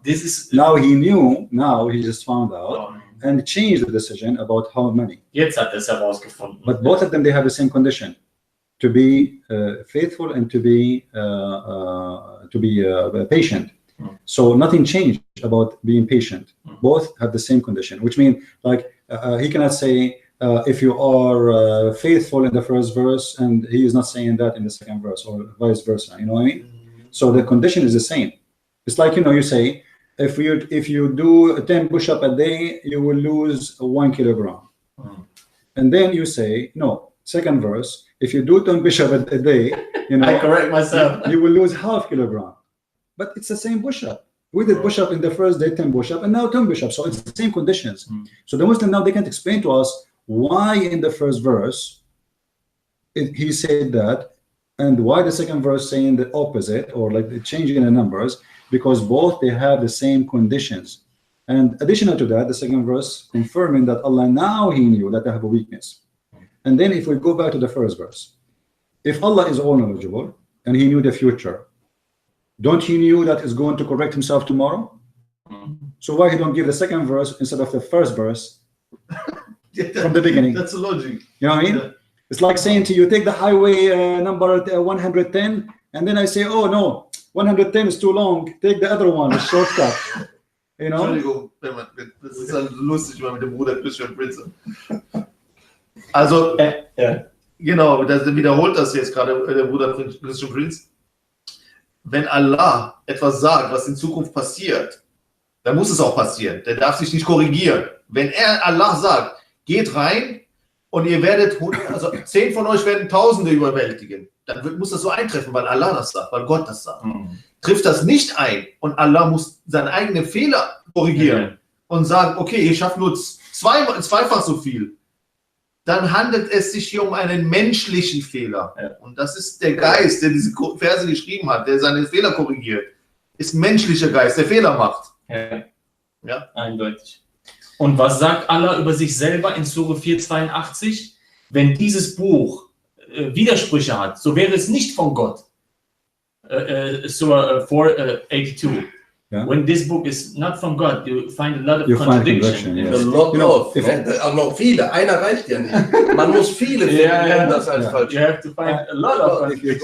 This is now he knew, now he just found out and changed the decision about how many. Jetzt hat er es herausgefunden. But both of them, they have the same condition. To be faithful and to be patient. So nothing changed about being patient. Both have the same condition, which means like he cannot say if you are faithful in the first verse and he is not saying that in the second verse or vice versa. You know what I mean? So the condition is the same. It's like, you say, if you do 10 push-up a day, you will lose 1 kilogram. And then you say, no, second verse, if you do 10 push-up a day, you know, I correct myself. you will lose half kilogram. But it's the same push-up. We did push-up in the first day, 10 push-up, and now 10 push-up. So it's the same conditions. So the Muslim now, they can't explain to us why in the first verse he said that, and why the second verse saying the opposite, or like the changing in the numbers, because both they have the same conditions. And additional to that, the second verse confirming that Allah now he knew that they have a weakness. And then if we go back to the first verse, if Allah is all knowledgeable and he knew the future, don't he knew that is going to correct himself tomorrow? So why he don't give the second verse instead of the first verse from the beginning? That's the logic. You know what I mean? Yeah. It's like saying to you, take the highway number 110, and then I say, oh no, 110 is too long, take the other one, a shortcut. You know? Entschuldigung, das ist halt lustig, mal mit dem Bruder Christian Prince. Also, genau, das wiederholt das jetzt gerade der Bruder Christian Prince. Wenn Allah etwas sagt, was in Zukunft passiert, dann muss es auch passieren. Der darf sich nicht korrigieren. Wenn Allah sagt, geht rein und ihr werdet, also 10 von euch werden Tausende überwältigen, dann muss das so eintreffen, weil Allah das sagt, weil Gott das sagt. Trifft das nicht ein und Allah muss seine eigenen Fehler korrigieren und sagen, okay, ich schaffe nur zweifach so viel, dann handelt es sich hier um einen menschlichen Fehler. Und das ist der Geist, der diese Verse geschrieben hat, der seine Fehler korrigiert. Ist ein menschlicher Geist, der Fehler macht. Ja, eindeutig. Und was sagt Allah über sich selber in Sure 4,82? Wenn dieses Buch Widersprüche hat, so wäre es nicht von Gott. Surah 4:82. Yeah. When this book is not from God, you find a lot of contradiction. Yes. A lot You know, of. Noch viele. Einer reicht ja nicht. Man muss viele finden, um das als falsch. You have to find a lot of if you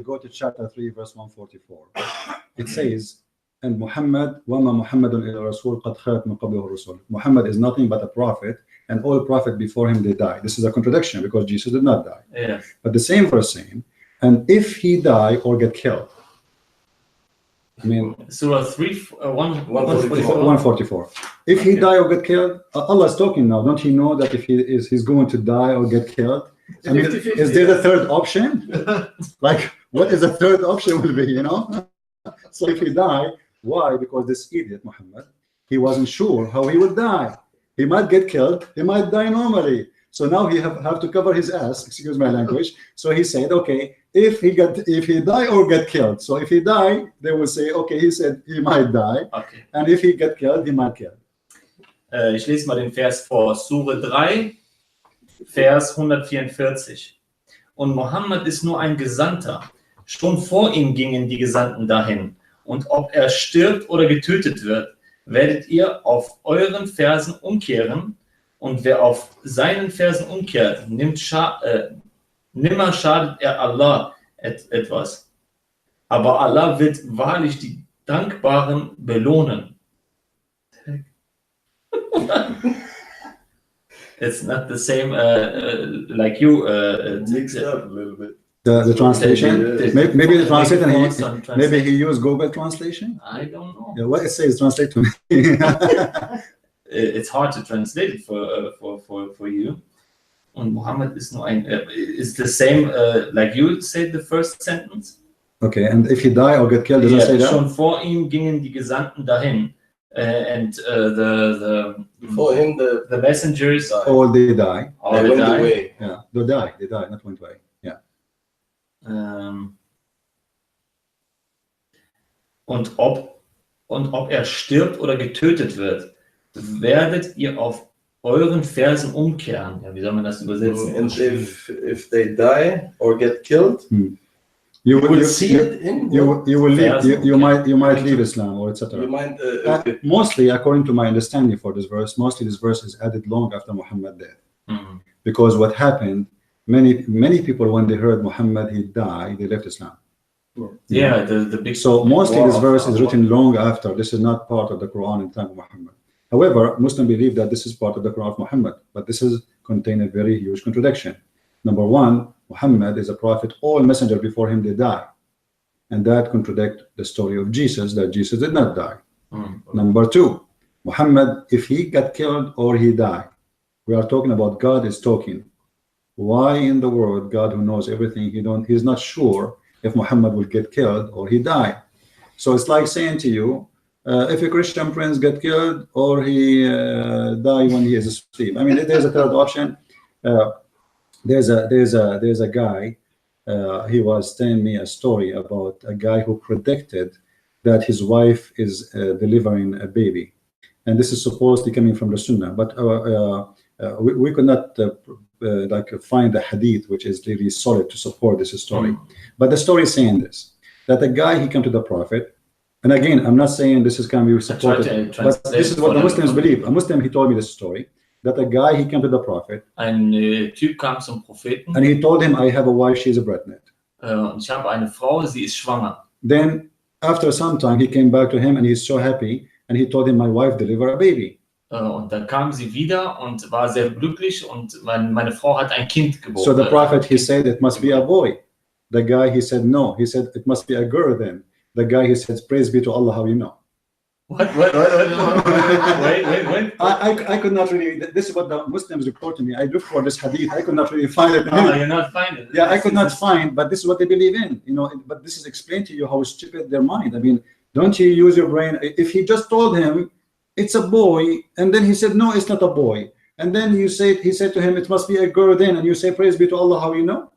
go to chapter 3, verse 144, it says, and Muhammad, وَمَا مُحَمَّدٌ إِلَّا رَسُولٌ قَدْ خَلَتْ مِنْ قَبْلِهِ الرُّسُلُ. Muhammad is nothing but a prophet, and all prophets before him they die. This is a contradiction because Jesus did not die. Yeah. But the same verse saying, and if he die or get killed, I mean, Surah 144. If he die or get killed, Allah is talking now. Don't he know that if he's going to die or get killed? I mean, is there a third option? Like, what is the third option will be, you know? So if he die, why? Because this idiot, Muhammad, he wasn't sure how he would die. He might get killed, he might die normally. So now he have to cover his ass, excuse my language. So he said, okay, if he die or get killed. So if he die, they will say, okay, he said he might die. Okay. And if he get killed, he might kill. Ich lese mal den Vers vor. Sure 3, Vers 144. Und Mohammed ist nur ein Gesandter. Schon vor ihm gingen die Gesandten dahin. Und ob er stirbt oder getötet wird, werdet ihr auf euren Fersen umkehren. Und wer auf seinen Fersen umkehrt, nimmer schadet er Allah etwas. Aber Allah wird wahrlich die Dankbaren belohnen. It's not the same like you Mixed up a little bit. The translation, maybe the translation, maybe he used Google translation. I don't know. Yeah, what it says, translate to me. It's hard to translate it for you. Und Muhammad is no is the same like you said the first sentence. Okay, and if he die or get killed, does it say that? Schon vor ihm gingen die Gesandten dahin, and For him, the messengers All they die. all they went died. away. Yeah, they die, not went away. Yeah. Und ob er stirbt oder getötet wird, werdet ihr auf euren Fersen umkehren. Ja, wie soll man das übersetzen? And if they die or get killed, You will see it in. You will leave. You might leave Islam or etc. You mind? Mostly, according to my understanding for this verse, this verse is added long after Muhammad death, because what happened, many people when they heard Muhammad he died, they left Islam. Yeah, the big. So mostly this verse is written long after. This is not part of the Quran in time of Muhammad. However, Muslims believe that this is part of the Quran of Muhammad, but this is contain a very huge contradiction. Number one, Muhammad is a prophet. All messengers before him they die, and that contradicts the story of Jesus, that Jesus did not die. Number two, Muhammad, if he got killed or he died, we are talking about God is talking. Why in the world, God who knows everything, he's not sure if Muhammad will get killed or he die? So it's like saying to you, if a Christian prince get killed or he die when he is asleep. I mean, there's a third option. There's a guy. He was telling me a story about a guy who predicted that his wife is delivering a baby, and this is supposedly coming from the Sunnah, but we could not like find a hadith which is really solid to support this story. But the story is saying this, that a guy, he came to the Prophet, and again, I'm not saying this is can be supported, but this is what the Muslims believe. A Muslim, he told me this story, that a guy, he came to the Prophet, Ein Typ kam zum Propheten, and he told him, I have a wife, she's a pregnant. Und ich habe eine Frau, sie ist schwanger. Then after some time, he came back to him and he's so happy, and he told him, my wife delivered a baby. Und dann kam sie wieder und war sehr glücklich und meine Frau hat ein Kind geboren. So the Prophet, he said, it must be a boy. The guy, he said, no. He said, it must be a girl then. The guy, he said, praise be to Allah, how you know? What? Wait. I could not really, this is what the Muslims report to me. I look for this hadith. I could not really find it. Oh, you're not finding it. Yeah, I could not find, but this is what they believe in, you know, but this is explained to you how stupid their mind. I mean, don't you use your brain? If he just told him it's a boy, and then he said, no, it's not a boy. And then he said to him, it must be a girl then. And you say, praise be to Allah, how you know?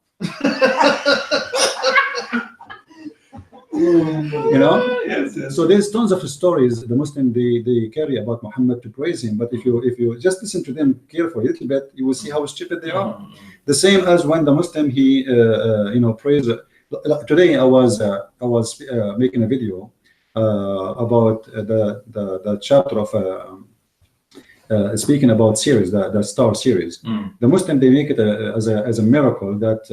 You know? Yes. So there's tons of stories the Muslim they carry about Muhammad to praise him, but if you just listen to them carefully a little bit, you will see how stupid they are. The same as when the Muslim he praise. Today I was making a video about the chapter of speaking about series, the star series. The Muslim, they make it as a miracle that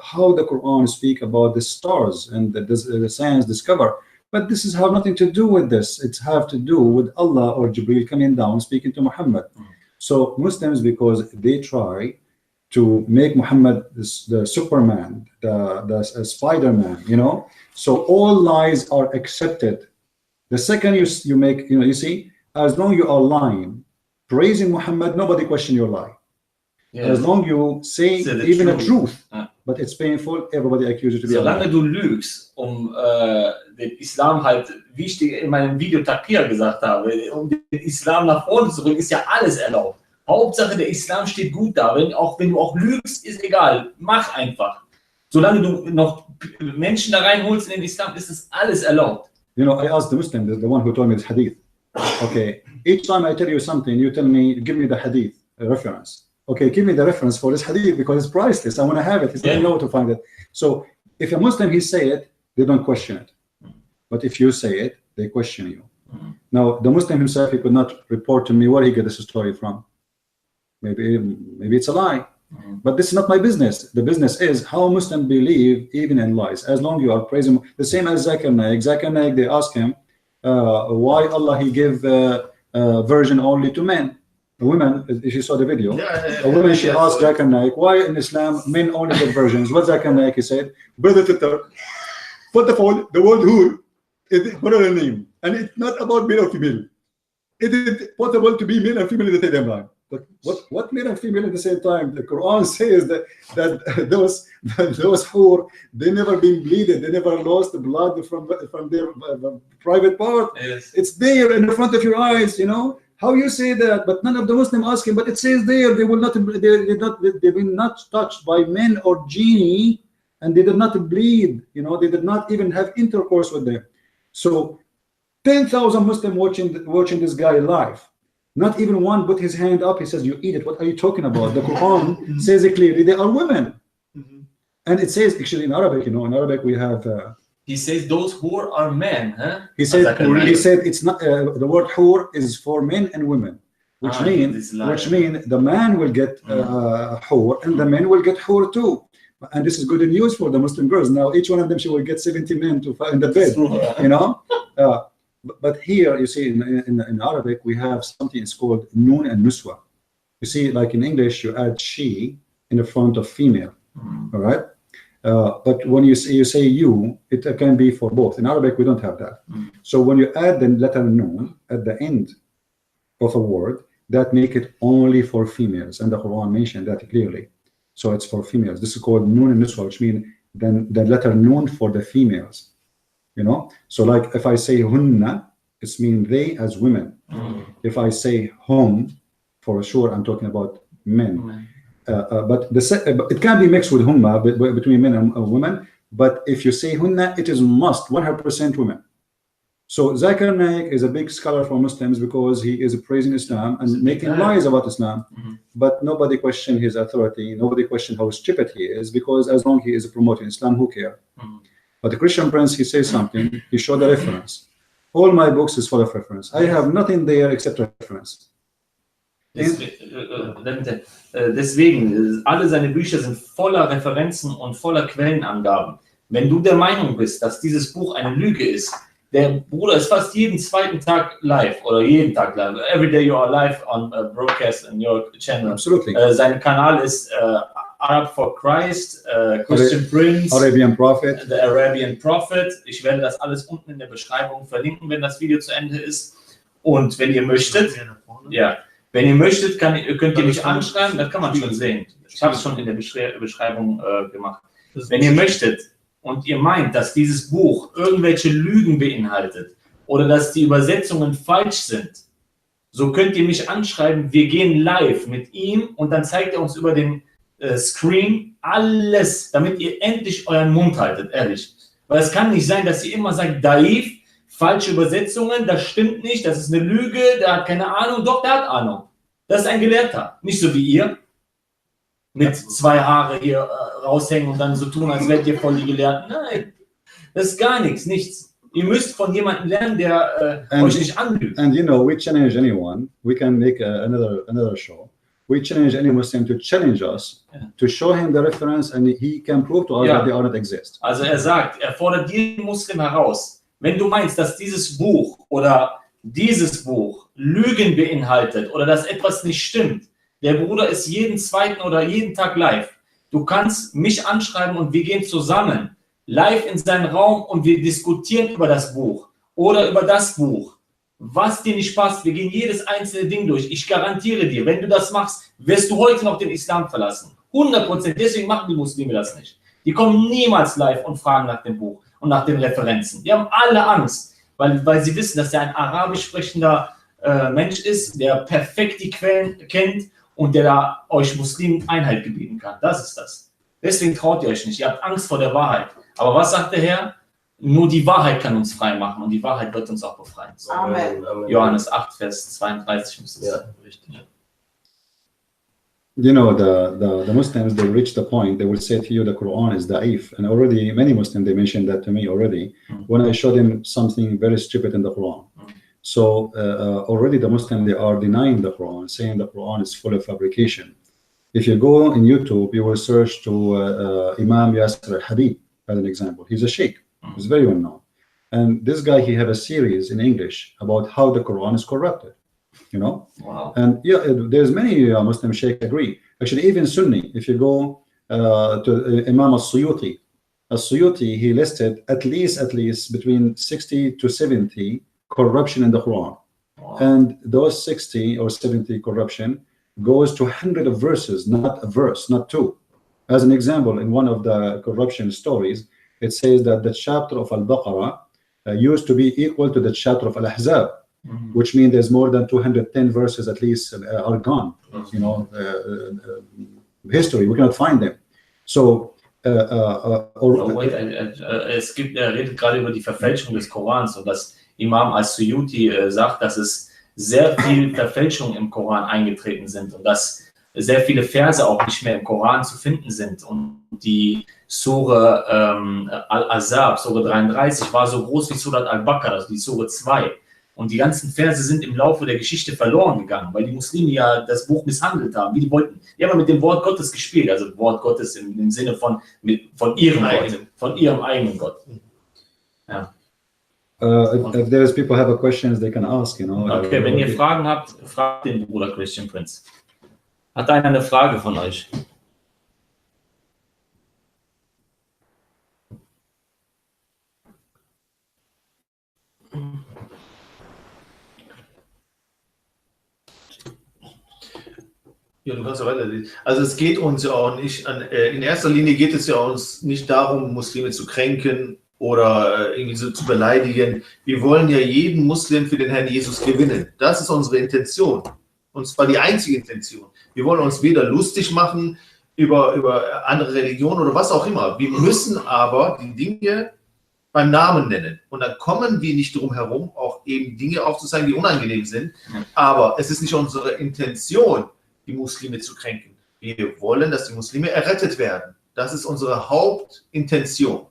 how the Quran speak about the stars and the science discover, but this is have nothing to do with this. It's have to do with Allah or Jibreel coming down speaking to Muhammad. So Muslims, because they try to make Muhammad the Superman, the Spider-Man, you know, so all lies are accepted. The second you make, you see, as long you are lying, praising Muhammad, nobody question your lie. Yes. As long you say even a truth, but it's painful, everybody accuses you to be a liar. Solange du lügst, den Islam halt, wie ich dir in meinem Video Takir gesagt habe, den Islam nach vorne zu bringen, ist ja alles erlaubt. Hauptsache der Islam steht gut da, auch wenn du auch lügst, ist egal, mach einfach. Solange du noch Menschen da reinholst in den Islam, ist das alles erlaubt. You know, I asked the Muslim, the one who told me this hadith. Okay, each time I tell you something, you tell me, give me the hadith reference. Okay, give me the reference for this hadith because it's priceless. I want to have it. He's not know to find it. So if a Muslim he say it, they don't question it. But if you say it, they question you. Now the Muslim himself, he could not report to me where he get this story from. Maybe it's a lie. But this is not my business. The business is how Muslims believe even in lies. As long you are praising, the same as Zakir Naik. Zakir Naik, they ask him why Allah he give virgin only to men. A woman, if you saw the video, a woman, she asked Zakir Naik, why in Islam men only get virgins? What Zakir Naik, he said, brother Titter, first of all, the word hur is a plural name, and it's not about male or female. It is possible to be male and female at the same time. But what male and female at the same time? The Quran says that those hur, they never been bleeded, they never lost the blood from their private part. Yes. It's there in the front of your eyes, you know. How you say that? But none of the Muslim ask him. But it says there they will not touched by men or genie, and they did not bleed. You know, they did not even have intercourse with them. So 10,000 Muslims watching this guy live. Not even one put his hand up. He says, "You eat it." What are you talking about? The Quran says it clearly. They are women, and it says actually in Arabic. You know, in Arabic we have. He says those who are men, huh? He said it's not the word hur is for men and women, which means the man will get hur and the men will get hur too. And this is good news for the Muslim girls. Now each one of them, she will get 70 men to in the bed, you know. But here you see in Arabic we have something it's called nun and nuswa. You see, like in English you add she in the front of female, all right. But when you say you, it can be for both. In Arabic, we don't have that. So when you add the letter nun at the end of a word, that make it only for females, and the Quran mentioned that clearly. So it's for females. This is called nun and niswa, which means then the letter nun for the females. So like if I say hunna, it's mean they as women. If I say hum, for sure I'm talking about men. But it can be mixed with humma between men and women. But if you say hunna, it is must 100% women. So Zakir Naik is a big scholar for Muslims because he is praising Islam and making lies about Islam. But nobody questioned his authority. Nobody questioned how stupid he is, because as long as he is promoting Islam, who cares? But the Christian Prince, he says something, he showed the reference. All my books is full of reference. I have nothing there except reference. Deswegen, alle seine Bücher sind voller Referenzen und voller Quellenangaben. Wenn du der Meinung bist, dass dieses Buch eine Lüge ist, der Bruder ist fast jeden zweiten Tag live oder jeden Tag live. Every day you are live on a broadcast on your channel. Absolutely. Sein Kanal ist Arab for Christ, Christian Prince, Arabian Prophet. The Arabian Prophet. Ich werde das alles unten in der Beschreibung verlinken, wenn das Video zu Ende ist. Und wenn ihr möchtet, wenn ihr möchtet, könnt ihr mich anschreiben, das kann man schon sehen. Ich habe es schon in der Beschreibung gemacht. Wenn ihr möchtet und ihr meint, dass dieses Buch irgendwelche Lügen beinhaltet oder dass die Übersetzungen falsch sind, so könnt ihr mich anschreiben. Wir gehen live mit ihm und dann zeigt er uns über den Screen alles, damit ihr endlich euren Mund haltet, ehrlich. Weil es kann nicht sein, dass ihr immer sagt, Daif, falsche Übersetzungen, das stimmt nicht, das ist eine Lüge, der hat keine Ahnung. Doch, der hat Ahnung. Das ist ein Gelehrter, nicht so wie ihr. Mit 2 Haare hier raushängen und dann so tun, als wärt ihr voll die Gelehrten. Nein, das ist gar nichts, nichts. Ihr müsst von jemandem lernen, der euch nicht anlügt. And we challenge anyone. We can make another show. We challenge any Muslim to challenge us, to show him the reference, and he can prove to us that they are not exist. Also er sagt, er fordert jeden Muslim heraus, wenn du meinst, dass dieses Buch oder dieses Buch Lügen beinhaltet oder dass etwas nicht stimmt, der Bruder ist jeden zweiten oder jeden Tag live. Du kannst mich anschreiben und wir gehen zusammen live in seinen Raum und wir diskutieren über das Buch oder über das Buch. Was dir nicht passt, wir gehen jedes einzelne Ding durch. Ich garantiere dir, wenn du das machst, wirst du heute noch den Islam verlassen. 100%. Deswegen machen die Muslime das nicht. Die kommen niemals live und fragen nach dem Buch und nach den Referenzen. Die haben alle Angst, weil sie wissen, dass er ein arabisch sprechender Mensch ist, der perfekt die Quellen kennt und der da euch Muslimen Einheit gebieten kann. Das ist das. Deswegen traut ihr euch nicht. Ihr habt Angst vor der Wahrheit. Aber was sagt der Herr? Nur die Wahrheit kann uns frei machen und die Wahrheit wird uns auch befreien. Amen. Johannes 8, Vers 32 müsste es sein. Richtig. The Muslims, they reach the point, they will say to you the Quran is da'if. And already many Muslims, they mentioned that to me already when I showed them something very stupid in the Quran. So already the Muslims, they are denying the Quran, saying the Quran is full of fabrication. If you go in YouTube, you will search to Imam Yasir Habib as an example. He's a sheikh. He's very well known. And this guy, he had a series in English about how the Quran is corrupted. Wow. And there's many Muslim sheikh agree. Actually, even Sunni, if you go to Imam al-Suyuti, he listed at least between 60 to 70 corruption in the Quran. Wow. And those 60 or 70 corruption goes to 100 of verses, not a verse, not 2. As an example, in one of the corruption stories, it says that the chapter of Al-Baqarah used to be equal to the chapter of Al-Ahzab, which means there's more than 210 verses at least are gone. History, we cannot find them. So, er redet gerade über die Verfälschung des Korans und dass Imam al-Suyuti sagt, dass es sehr viel Verfälschung im Koran eingetreten sind und dass sehr viele Verse auch nicht mehr im Koran zu finden sind. Und die Sure Al-Ahzab, Sure 33, war so groß wie Surat Al-Baqarah, also die Sure 2. Und die ganzen Verse sind im Laufe der Geschichte verloren gegangen, weil die Muslime ja das Buch misshandelt haben, wie die wollten. Die haben mit dem Wort Gottes gespielt, also Wort Gottes im Sinne von ihrem Gott, von ihrem eigenen Gott. Ja. If there's people have a questions, they can ask, Okay, wenn ihr Fragen habt, fragt den Bruder Christian Prince. Hat einer eine Frage von euch? Ja, du kannst ja weiterlesen. Also es geht uns ja auch nicht, in erster Linie geht es ja uns nicht darum, Muslime zu kränken oder irgendwie so zu beleidigen. Wir wollen ja jeden Muslim für den Herrn Jesus gewinnen. Das ist unsere Intention. Und zwar die einzige Intention. Wir wollen uns weder lustig machen über andere Religionen oder was auch immer. Wir müssen aber die Dinge beim Namen nennen. Und dann kommen wir nicht drum herum, auch eben Dinge aufzuzeigen, die unangenehm sind. Aber es ist nicht unsere Intention, die Muslime zu kränken. Wir wollen, dass die Muslime errettet werden. Das ist unsere Hauptintention.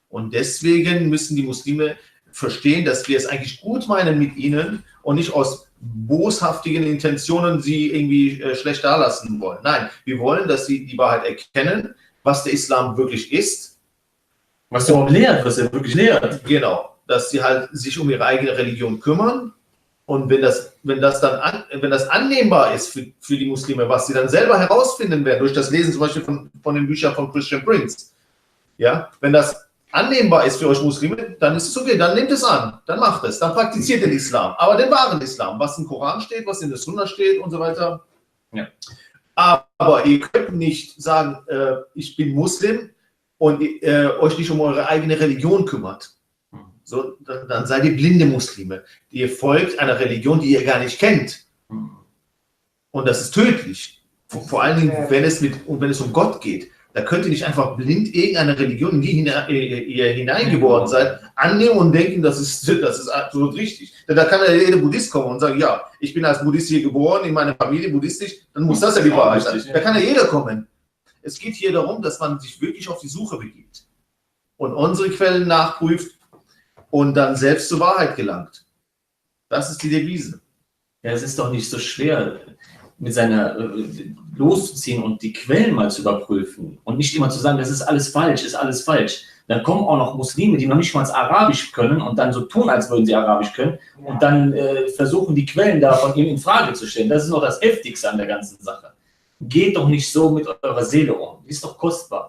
Und deswegen müssen die Muslime verstehen, dass wir es eigentlich gut meinen mit ihnen und nicht aus boshaftigen Intentionen sie irgendwie schlecht dalassen wollen. Nein, wir wollen, dass sie die Wahrheit erkennen, was der Islam wirklich ist. Was er überhaupt lehrt, was er wirklich lehrt. Genau, dass sie halt sich um ihre eigene Religion kümmern. Und wenn das annehmbar ist für die Muslime, was sie dann selber herausfinden werden, durch das Lesen zum Beispiel von den Büchern von Christian Prince, ja, wenn das annehmbar ist für euch Muslime, dann ist es okay, dann nehmt es an, dann macht es, dann praktiziert den Islam, aber den wahren Islam, was im Koran steht, was in der Sunna steht und so weiter. Ja. Aber ihr könnt nicht sagen, ich bin Muslim und euch nicht um eure eigene Religion kümmert. So, dann seid ihr blinde Muslime. Ihr folgt einer Religion, die ihr gar nicht kennt. Und das ist tödlich. Vor allen Dingen, wenn es um Gott geht. Da könnt ihr nicht einfach blind irgendeine Religion, in die ihr hineingeboren seid, annehmen und denken, das ist absolut richtig. Denn da kann ja jeder Buddhist kommen und sagen, ja, ich bin als Buddhist hier geboren, in meiner Familie buddhistisch, dann muss das ja die Wahrheit sein. Da kann ja jeder kommen. Es geht hier darum, dass man sich wirklich auf die Suche begibt und unsere Quellen nachprüft und dann selbst zur Wahrheit gelangt. Das ist die Devise. Ja, es ist doch nicht so schwer, mit seiner loszuziehen und die Quellen mal zu überprüfen und nicht immer zu sagen, das ist alles falsch, ist alles falsch. Dann kommen auch noch Muslime, die noch nicht mal Arabisch können und dann so tun, als würden sie Arabisch können und dann versuchen, die Quellen davon ihm in Frage zu stellen. Das ist noch das Heftigste an der ganzen Sache. Geht doch nicht so mit eurer Seele um. Die ist doch kostbar.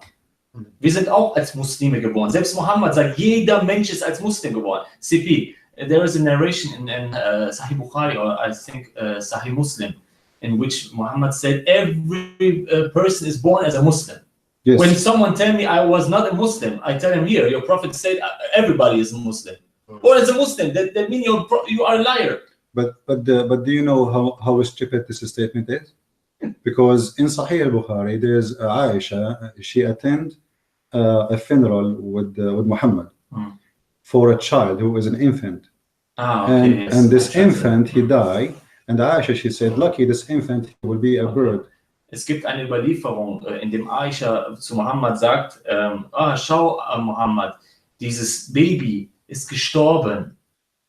Wir sind auch als Muslime geboren. Selbst Mohammed sagt, jeder Mensch ist als Muslim geboren. CP, there is a narration in Sahih Bukhari or I think Sahih Muslim in which Muhammad said every person is born as a Muslim. Yes. When someone tell me I was not a Muslim, I tell him here, your prophet said everybody is a Muslim. Or as a Muslim, that means you are a liar. But do you know how stupid this statement is? Because in Sahih al-Bukhari, there's Aisha, she attended a funeral with Muhammad for a child who is an infant. Okay, and this infant, he died, and Aisha, she said, lucky this infant will be a bird. Es gibt eine Überlieferung, in dem Aisha zu Muhammad sagt, schau Muhammad, dieses Baby ist gestorben,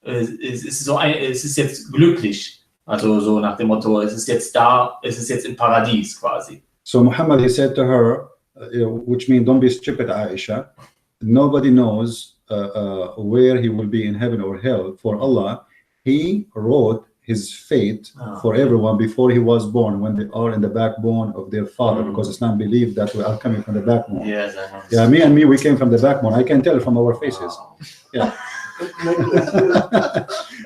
es ist jetzt glücklich. Also so nach dem Motto, es ist jetzt da, es ist jetzt im Paradies quasi. So Muhammad, he said to her, which means don't be stupid, Aisha. Nobody knows where he will be in heaven or hell. For Allah, he wrote his fate for everyone before he was born, when they are in the backbone of their father, because Islam believed that we are coming from the backbone. Yes, I know. Yeah, me, we came from the backbone. I can tell from our faces. Yeah.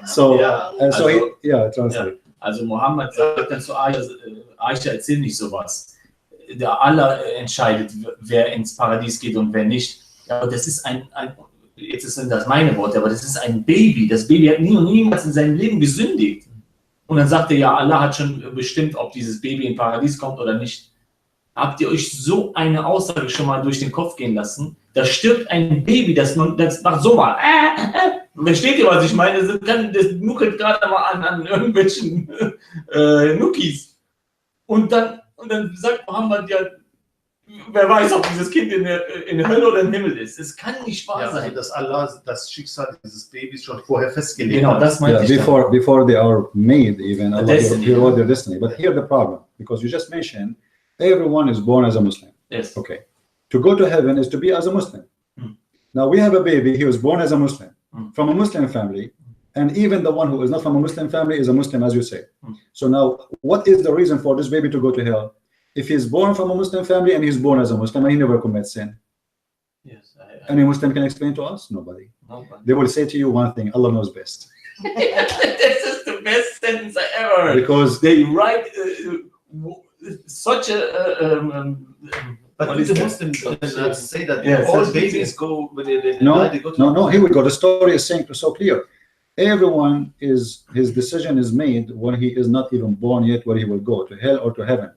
So, translate. Also Mohammed sagt dann zu Aisha, erzähl nicht sowas. Der Allah entscheidet, wer ins Paradies geht und wer nicht. Aber das ist jetzt sind das meine Worte, aber das ist ein Baby. Das Baby hat nie und niemals in seinem Leben gesündigt. Und dann sagt er, ja, Allah hat schon bestimmt, ob dieses Baby in Paradies kommt oder nicht. Habt ihr euch so eine Aussage schon mal durch den Kopf gehen lassen? Da stirbt ein Baby, das macht so mal. Versteht ihr, was ich meine? Das nuckelt gerade mal an irgendwelchen Nuckis. Und dann sagt Mohammed, ja, wer weiß, ob dieses Kind in der Hölle oder im Himmel ist. Es kann nicht wahr sein. Also, dass Allah das Schicksal dieses Babys schon vorher festgelegt hat. Genau, das meinte ich. Before they are made, even Allah wrote their destiny. But here the problem, because you just mentioned, everyone is born as a Muslim. Yes. Okay. To go to heaven is to be as a Muslim. Now we have a baby, he was born as a Muslim, from a Muslim family, and even the one who is not from a Muslim family is a Muslim, as you say. So now, what is the reason for this baby to go to hell? If he's born from a Muslim family and he's born as a Muslim and he never commits sin. Yes, Any Muslim can explain to us? Nobody. They will say to you one thing, Allah knows best. This is the best sentence I ever heard. Because they write such a But what with is the that? Muslims, not to say that Yes, all that's babies go when they No, die, they go to no. Here we go. The story is saying so clear. Everyone is his decision is made when he is not even born yet, where he will go to hell or to heaven.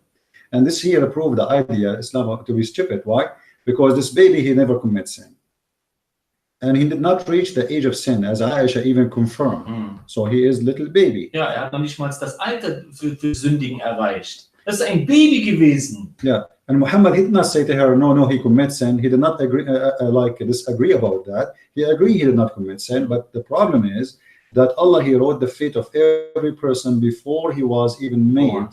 And this here proved the idea Islam to be stupid. Why? Because this baby he never commits sin, and he did not reach the age of sin, as Aisha even confirmed. So he is little baby. Ja, hat noch nicht mal das Alter für Sündigen erreicht. Das ist ein Baby gewesen. Yeah, and Muhammad he did not say to her, no, he commits sin. He did not agree, disagree about that. He agreed he did not commit sin, but the problem is that Allah he wrote the fate of every person before he was even made.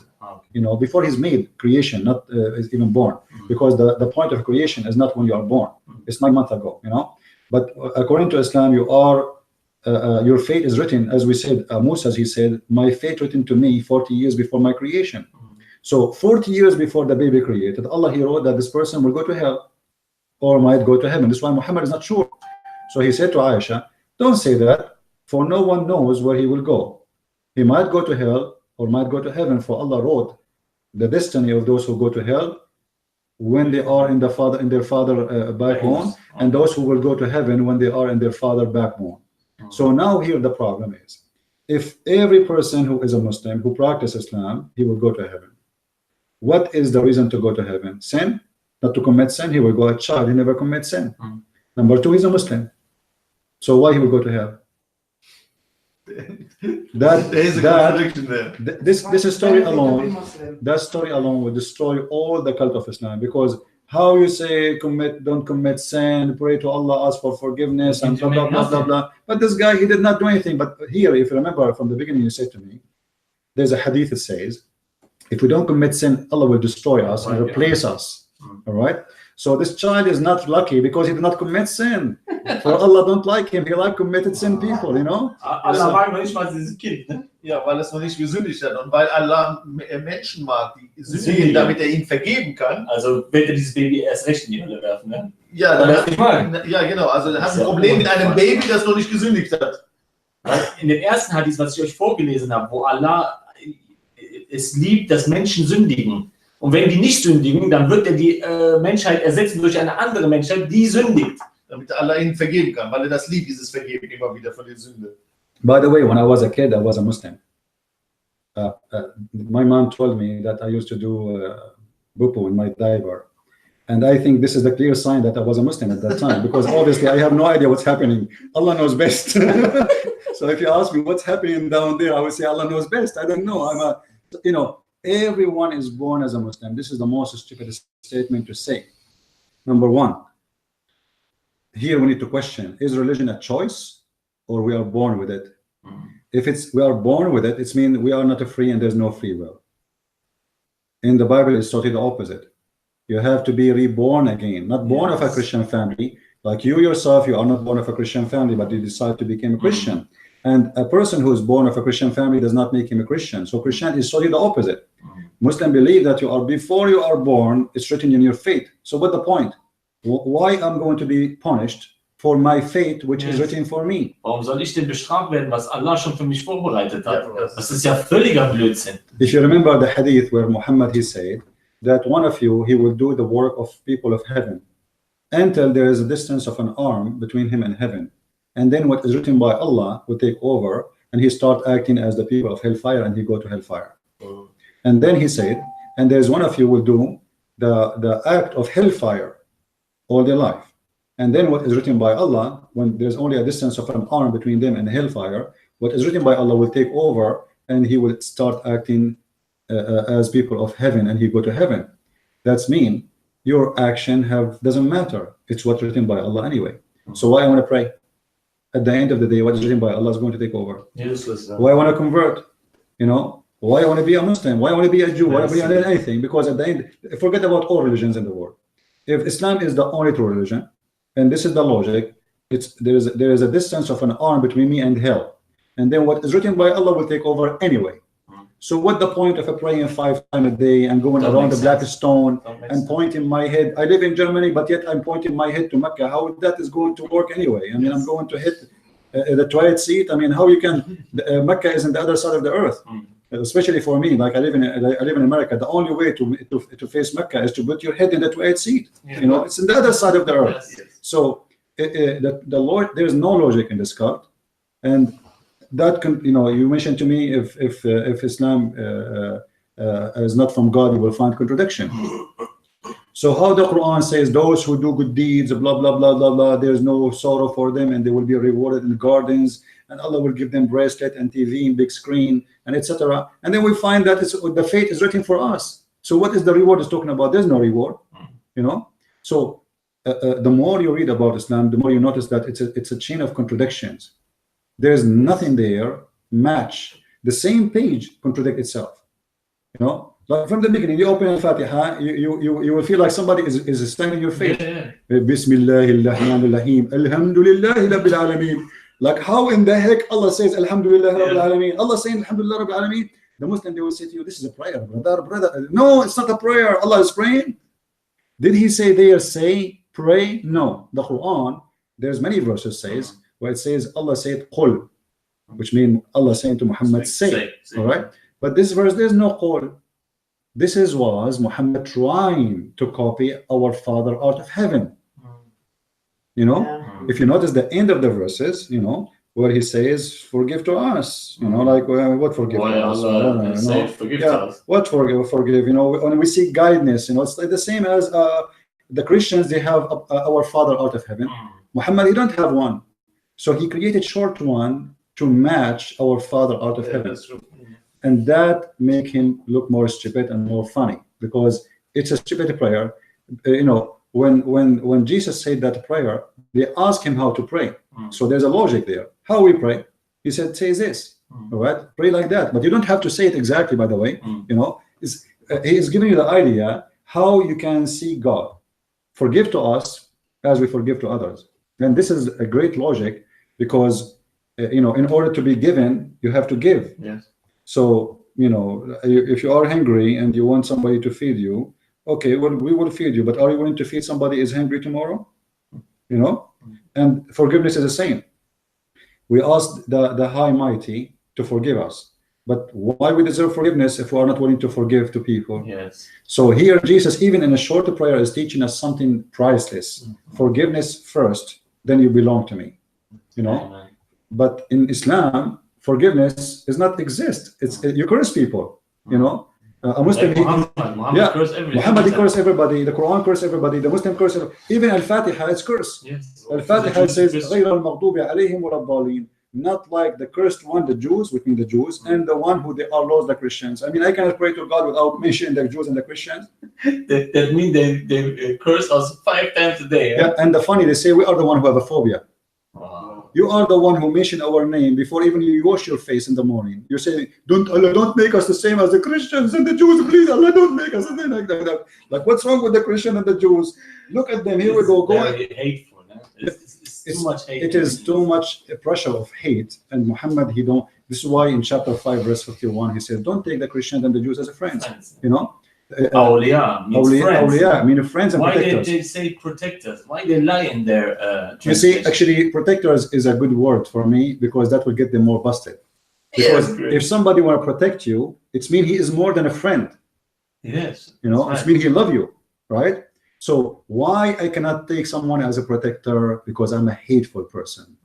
You know, before he's made creation, not is even born, because the point of creation is not when you are born. It's 9 months ago, you know. But according to Islam, you are your fate is written, as we said. Musa, he said, my fate written to me 40 years before my creation. So 40 years before the baby created, Allah he wrote that this person will go to hell or might go to heaven. That's why Muhammad is not sure. So he said to Aisha, don't say that, for no one knows where he will go. He might go to hell or might go to heaven, for Allah wrote the destiny of those who go to hell when they are in their father backbone, and those who will go to heaven when they are in their father backbone. So now here the problem is, if every person who is a Muslim who practices Islam, he will go to heaven. What is the reason to go to heaven? Sin? Not to commit sin. He will go a child, he never commits sin. Number two, he's a Muslim. So why he will go to hell? There is a contradiction there. This story alone, that story alone will destroy all the cult of Islam, because how you say don't commit sin, pray to Allah, ask for forgiveness, and blah blah blah blah blah. But this guy, he did not do anything. But here, if you remember from the beginning, you said to me, there's a hadith that says, if we don't commit sin, Allah will destroy us and replace us. All right. So this child is not lucky because he did not commit sin. For Allah don't like him. He like committed sin people, you know. Allah mag manchmal dieses Kind, ne? Ja, weil es noch nicht gesündigt hat und weil Allah Menschen mag, die sündigen, damit ihn vergeben kann. Also wird er dieses Baby erst recht in die Hölle werfen, ne? Ja, ja, genau. Also er hat ein Problem mit einem Baby, das noch nicht gesündigt hat. In dem ersten Hadith, was ich euch vorgelesen habe, wo Allah es liebt, dass Menschen sündigen. Und wenn die nicht sündigen, dann wird er die Menschheit ersetzen durch eine andere Menschheit, die sündigt. Damit Allah ihnen vergeben kann, weil er das liebt, dieses Vergeben immer wieder von der Sünde. By the way, when I was a kid, I was a Muslim. My mom told me that I used to do bupu in my diaper. And I think this is the clear sign that I was a Muslim at that time, because obviously I have no idea what's happening. Allah knows best. So if you ask me what's happening down there, I would say Allah knows best. I don't know. Everyone is born as a Muslim. This is the most stupid statement to say. Number one, here we need to question, is religion a choice or we are born with it? If we are born with it, it means we are not free and there's no free will. In the Bible, it's totally the opposite. You have to be reborn again, not born of a Christian family. Like you yourself, you are not born of a Christian family, but you decide to become a Christian. And a person who is born of a Christian family does not make him a Christian. So Christian is totally the opposite. Muslims believe that before you are born, it's written in your fate. So what's the point? Why I'm going to be punished for my fate, which is written for me? Warum soll ich denn bestraft werden, was Allah schon für mich vorbereitet hat? Das ist ja völliger Blödsinn. If you remember the hadith where Muhammad he said that one of you, he will do the work of people of heaven until there is a distance of an arm between him and heaven. And then what is written by Allah will take over, and he start acting as the people of hellfire, and he go to hellfire. And then he said, and there's one of you will do the act of hellfire all their life. And then what is written by Allah, when there's only a distance of an arm between them and hellfire, what is written by Allah will take over, and he will start acting as people of heaven, and he go to heaven. That's mean your action doesn't matter. It's what's written by Allah anyway. So why I want to pray? At the end of the day, what is written by Allah is going to take over. Useless. Why I want to convert? Why I want to be a Muslim? Why I want to be a Jew? Why I want to be anything? Because at the end, forget about all religions in the world. If Islam is the only true religion, and this is the logic, there is a distance of an arm between me and hell, and then what is written by Allah will take over anyway. So what the point of praying 5 times a day and going around the black stone and pointing my head? I live in Germany, but yet I'm pointing my head to Mecca. How that is going to work anyway? I mean, I'm going to hit the toilet seat. I mean, how you can? Mecca is on the other side of the earth. especially for me, like I live in America. The only way to face Mecca is to put your head in the 28th seat. Yeah. You know, it's on the other side of the earth. Yes. So the Lord, there's no logic in this cult, and that can, you know, you mentioned to me if Islam is not from God, you will find contradiction. So how the Quran says those who do good deeds, blah blah blah blah blah, there's no sorrow for them, and they will be rewarded in gardens, and Allah will give them bracelet and TV and big screen and etc. And then we find that the fate is written for us. So what is the reward is talking about? There's no reward, you know. So the more you read about Islam, the more you notice that it's a chain of contradictions. There's nothing there match. The same page contradict itself, you know. Like from the beginning, you open Al-Fatiha, you will feel like somebody is standing in your face. Bismillahirrahmanirrahim. Alhamdulillahi Rabbil Alameen. Like how in the heck Allah says Alhamdulillah Rabbil Alameen? Allah saying Alhamdulillah Rabbil Alameen. The Muslim, they will say to you, this is a prayer, brother. No, it's not a prayer. Allah is praying. Did he say there say pray? No. The Quran, there's many verses says where it says Allah said Qul, which means Allah saying to Muhammad say. All right. But this verse, there's no Qul. This was Muhammad trying to copy our Father out of heaven. You know, if you notice the end of the verses, you know, where he says, forgive to us, you know, like what forgive to us? Forgive to us. What forgive, you know, when we seek guidance, you know, it's like the same as the Christians, they have our Father out of heaven. Muhammad, he don't have one. So he created short one to match our Father out of heaven. And that make him look more stupid and more funny, because it's a stupid prayer. You know, when Jesus said that prayer, they asked him how to pray. So there's a logic there. How we pray? He said, say this. All right, pray like that. But you don't have to say it exactly, by the way. You know, he is giving you the idea how you can see God. Forgive to us as we forgive to others. And this is a great logic, because you know, in order to be given, you have to give. Yes. So, you know, if you are hungry and you want somebody to feed you, okay, well, we will feed you, but are you willing to feed somebody who is hungry tomorrow? You know, and forgiveness is the same. We ask the High Mighty to forgive us, but why we deserve forgiveness if we are not willing to forgive to people? Yes. So here, Jesus, even in a shorter prayer, is teaching us something priceless. Forgiveness first, then you belong to me. You know, but in Islam, forgiveness does not exist. It's you curse people, you know. A Muslim, Muhammad curse everybody. Muhammad curse everybody. The Quran curse everybody. The Muslim curse everybody. Even Al-Fatiha, it's curse. Yes. Al-Fatiha says غير المغضوب عليهم ولا الضالين. Not like the cursed one, the Jews, which mean the Jews, and the one who they are lost, the Christians. I mean, I cannot pray to God without mentioning the Jews and the Christians. That means they curse us 5 times a day. Yeah, and the funny, they say we are the one who have a phobia. You are the one who mentioned our name before even you wash your face in the morning. You say, Allah, don't make us the same as the Christians and the Jews, please. Allah, don't make us something like that. Like, what's wrong with the Christian and the Jews? Look at them. Here we go. Very hateful. No? It's too much hate. It is too much pressure of hate. And Muhammad, he don't. This is why in chapter 5, verse 51, he said, don't take the Christians and the Jews as a friends. You know. Awliya means friends. Awliya mean friends and why protectors. Why did they say protectors? Why they lie in their you see, actually, protectors is a good word for me, because that will get them more busted. Because if somebody want to protect you, it's mean he is more than a friend. Yes. You know, it's mean he love you, right? So why I cannot take someone as a protector? Because I'm a hateful person.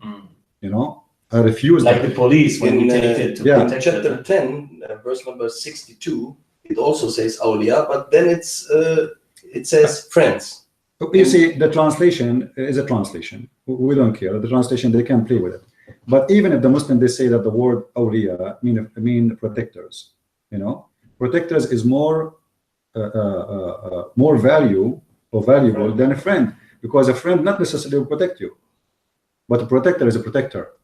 You know, I refuse. Like the police when we take it to protect chapter 10, verse number 62. It also says awliya, but then it says friends. You see, the translation is a translation. We don't care. The translation, they can play with it. But even if the Muslim, they say that the word awliya mean protectors. You know, protectors is more valuable than a friend, because a friend not necessarily will protect you, but a protector is a protector.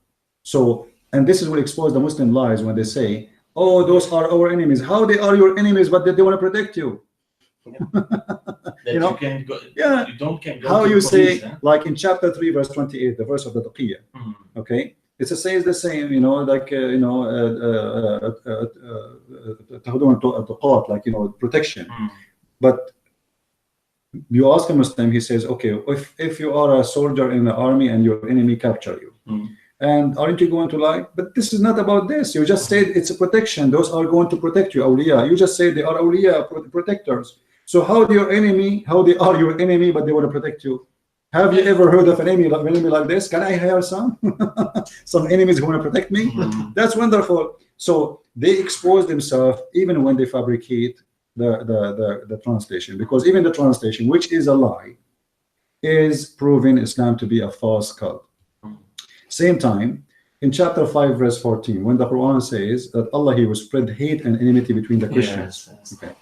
So, and this is what expose the Muslim lies when they say, oh, those are our enemies. How they are your enemies, but they want to protect you? You know, you don't can go how to you police, say, like in chapter 3, verse 28, the verse of the Taqiyya. Okay, it says the same. You know, like you know, like, you know, protection. But you ask a Muslim, he says, okay, if you are a soldier in the army and your enemy capture you, And aren't you going to lie? But this is not about this. You just said it's a protection. Those are going to protect you, awliya. You just say they are awliya, protectors. So how they are your enemy, but they want to protect you? Have you ever heard of an enemy like this? Can I hire some? Some enemies who want to protect me? That's wonderful. So they expose themselves even when they fabricate the translation, because even the translation, which is a lie, is proving Islam to be a false cult. Same time, in chapter 5, verse 14, when the Quran says that Allah, He will spread hate and enmity between the Christians. Yes. Okay.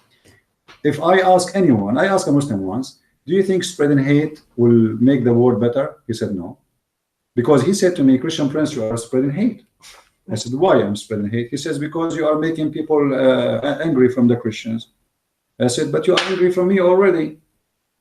If I ask anyone, I asked a Muslim once, do you think spreading hate will make the world better? He said no. Because he said to me, Christian Prince, you are spreading hate. I said, why I'm spreading hate? He says, because you are making people angry from the Christians. I said, but you are angry from me already.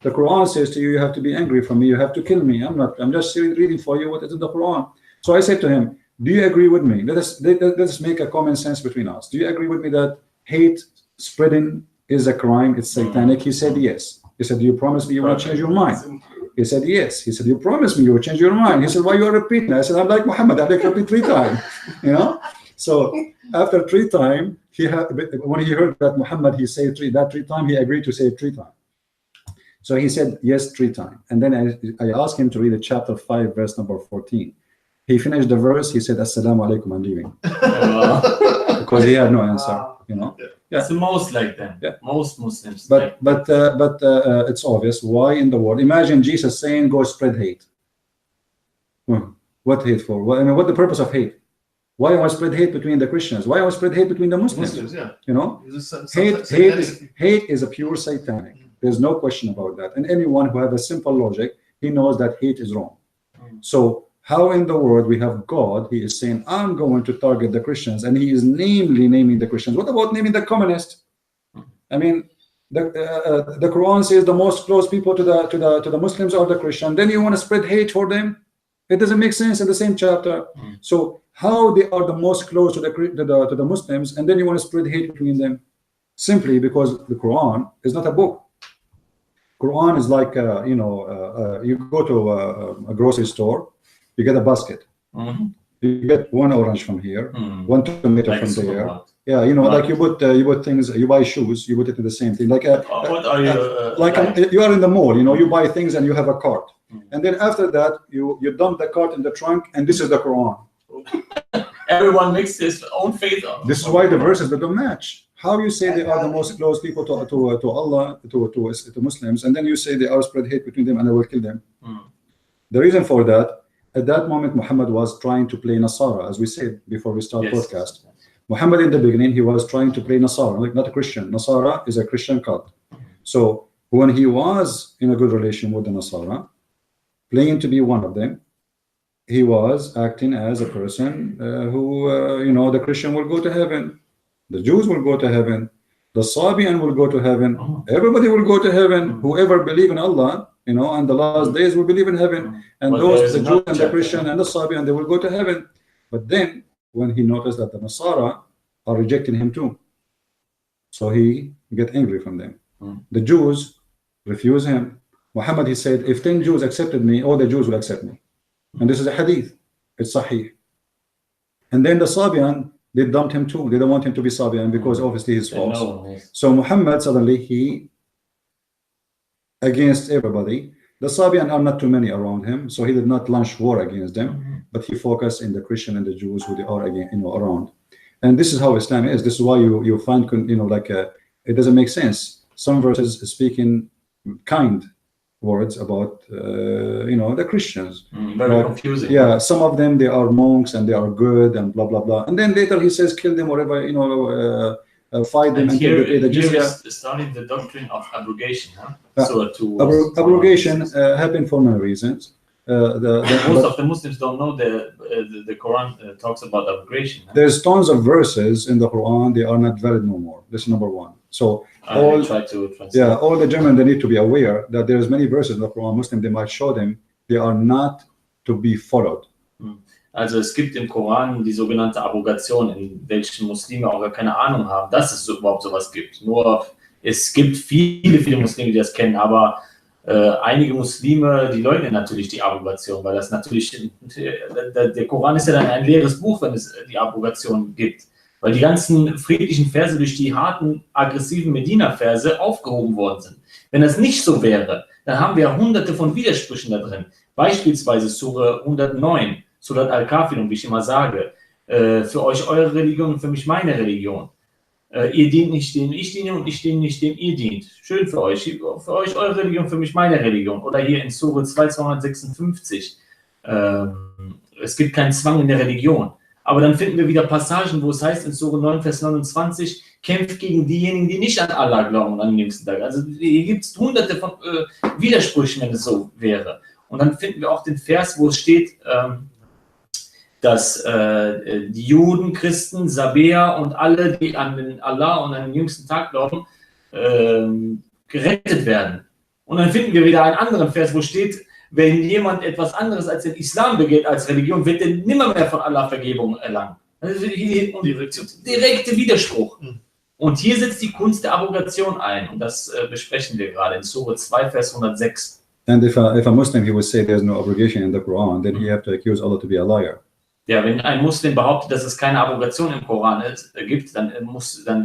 The Quran says to you, you have to be angry from me, you have to kill me. I'm just reading for you what is in the Quran. So I said to him, do you agree with me? Let us make a common sense between us. Do you agree with me that hate spreading is a crime, it's satanic? He said yes. He said, do you promise me you will change your mind? He said yes. He said, you promise me you will change your mind? He said, why you are repeating? I said, I'm like Muhammad, I repeat 3 times. You know? So after 3 times, when he heard that Muhammad, he said 3 times, he agreed to say it 3 times. So he said yes 3 times. And then I asked him to read chapter 5, verse number 14. He finished the verse, he said, Assalamu alaikum, I'm leaving. Because he had no answer, you know. Yeah. It's most like them. Yeah. Most Muslims. But it's obvious. Why in the world? Imagine Jesus saying, go spread hate. What hate for? What, I mean, what the purpose of hate? Why I spread hate between the Christians? Why I spread hate between the Muslims? Yeah. You know, hate is a pure satanic. There's no question about that. And anyone who has a simple logic, he knows that hate is wrong. So how in the world we have God, he is saying, I'm going to target the Christians, and he is naming the Christians. What about naming the communists? I mean, the Quran says the most close people to the Muslims are the Christians. Then you want to spread hate for them? It doesn't make sense in the same chapter. So how they are the most close to the Muslims, and then you want to spread hate between them? Simply because the Quran is not a book. Quran is like you go to a grocery store, you get a basket. You get 1 orange from here, 1 tomato like from there. Yeah, you know, like you put things. You buy shoes, you put it in the same thing. Like what are you? You are in the mall. You know, you buy things and you have a cart, and then after that you dump the cart in the trunk, and this is the Quran. Everyone makes his own faith. This is why the verses don't match. How you say they are the most close people to Allah, to Muslims, and then you say they are spread hate between them and I will kill them. The reason for that, at that moment, Muhammad was trying to play Nasara, as we said before we start podcast. Muhammad in the beginning, he was trying to play Nasara, like not a Christian. Nasara is a Christian cult. So when he was in a good relation with the Nasara, playing to be one of them, he was acting as a person who, you know, the Christian will go to heaven. The Jews will go to heaven. The Sabian will go to heaven. Everybody will go to heaven. Whoever believe in Allah, you know, and the last days will believe in heaven. And those, the Jews and the Christian and the Sabian, they will go to heaven. But then, when he noticed that the Nasara are rejecting him too, so he get angry from them. The Jews refuse him. Muhammad, he said, if 10 Jews accepted me, all the Jews will accept me. And this is a hadith. It's sahih. And then the Sabian, they dumped him too. They don't want him to be Sabian because obviously he's false. So Muhammad suddenly, he, against everybody, the Sabian are not too many around him, so he did not launch war against them, but he focused in the Christian and the Jews who they are again, you know, around. And this is how Islam is. This is why you find, you know, like it doesn't make sense. Some verses speaking kind words about you know, the Christians. Very confusing. Yeah, some of them, they are monks and they are good and blah blah blah, and then later he says kill them, whatever, you know, fight them until they pay the jizya. Here is starting the doctrine of abrogation, so abrogation happened for many reasons. Most of the Muslims don't know the Quran talks about abrogation. There's tons of verses in the Quran, they are not valid no more. This is number one. So all the German, they need to be aware that there's many verses in the Quran, Muslim, they might show them, they are not to be followed. Also es gibt im Koran die sogenannte Abrogation, in welchen Muslime auch gar keine Ahnung haben, dass es überhaupt sowas gibt. Nur es gibt viele Muslime, die das kennen, aber Einige Muslime, die leugnen natürlich die Abrogation, weil das natürlich, der Koran ist ja dann ein leeres Buch, wenn es die Abrogation gibt. Weil die ganzen friedlichen Verse durch die harten, aggressiven Medina-Verse aufgehoben worden sind. Wenn das nicht so wäre, dann haben wir hunderte von Widersprüchen da drin. Beispielsweise Sure 109, Surat Al-Kafirun, wie ich immer sage, für euch eure Religion, für mich meine Religion. Ihr dient nicht dem ich diene und ich diene nicht dem ihr dient. Schön für euch eure Religion, für mich meine Religion. Oder hier in Sure 256, es gibt keinen Zwang in der Religion. Aber dann finden wir wieder Passagen, wo es heißt in Sure 9, Vers 29, kämpft gegen diejenigen, die nicht an Allah glauben und an den jüngsten Tag. Also hier gibt es hunderte von Widersprüchen, wenn es so wäre. Und dann finden wir auch den Vers, wo es steht, dass die Juden, Christen, Sabäer und alle, die an den Allah und an den jüngsten Tag glauben, gerettet werden. Und dann finden wir wieder einen anderen Vers, wo steht, wenn jemand etwas anderes als den Islam begeht als Religion, wird er nimmer mehr von Allah Vergebung erlangen. Das ist direkte Widerspruch. Und hier setzt die Kunst der Abrogation ein. Und das besprechen wir gerade in Sure 2, Vers 106. And if a Muslim, he would say there's no abrogation in the Quran, then he have to accuse Allah to be a liar. Ja, wenn ein Muslim behauptet, dass es keine Abrogation im Koran gibt, dann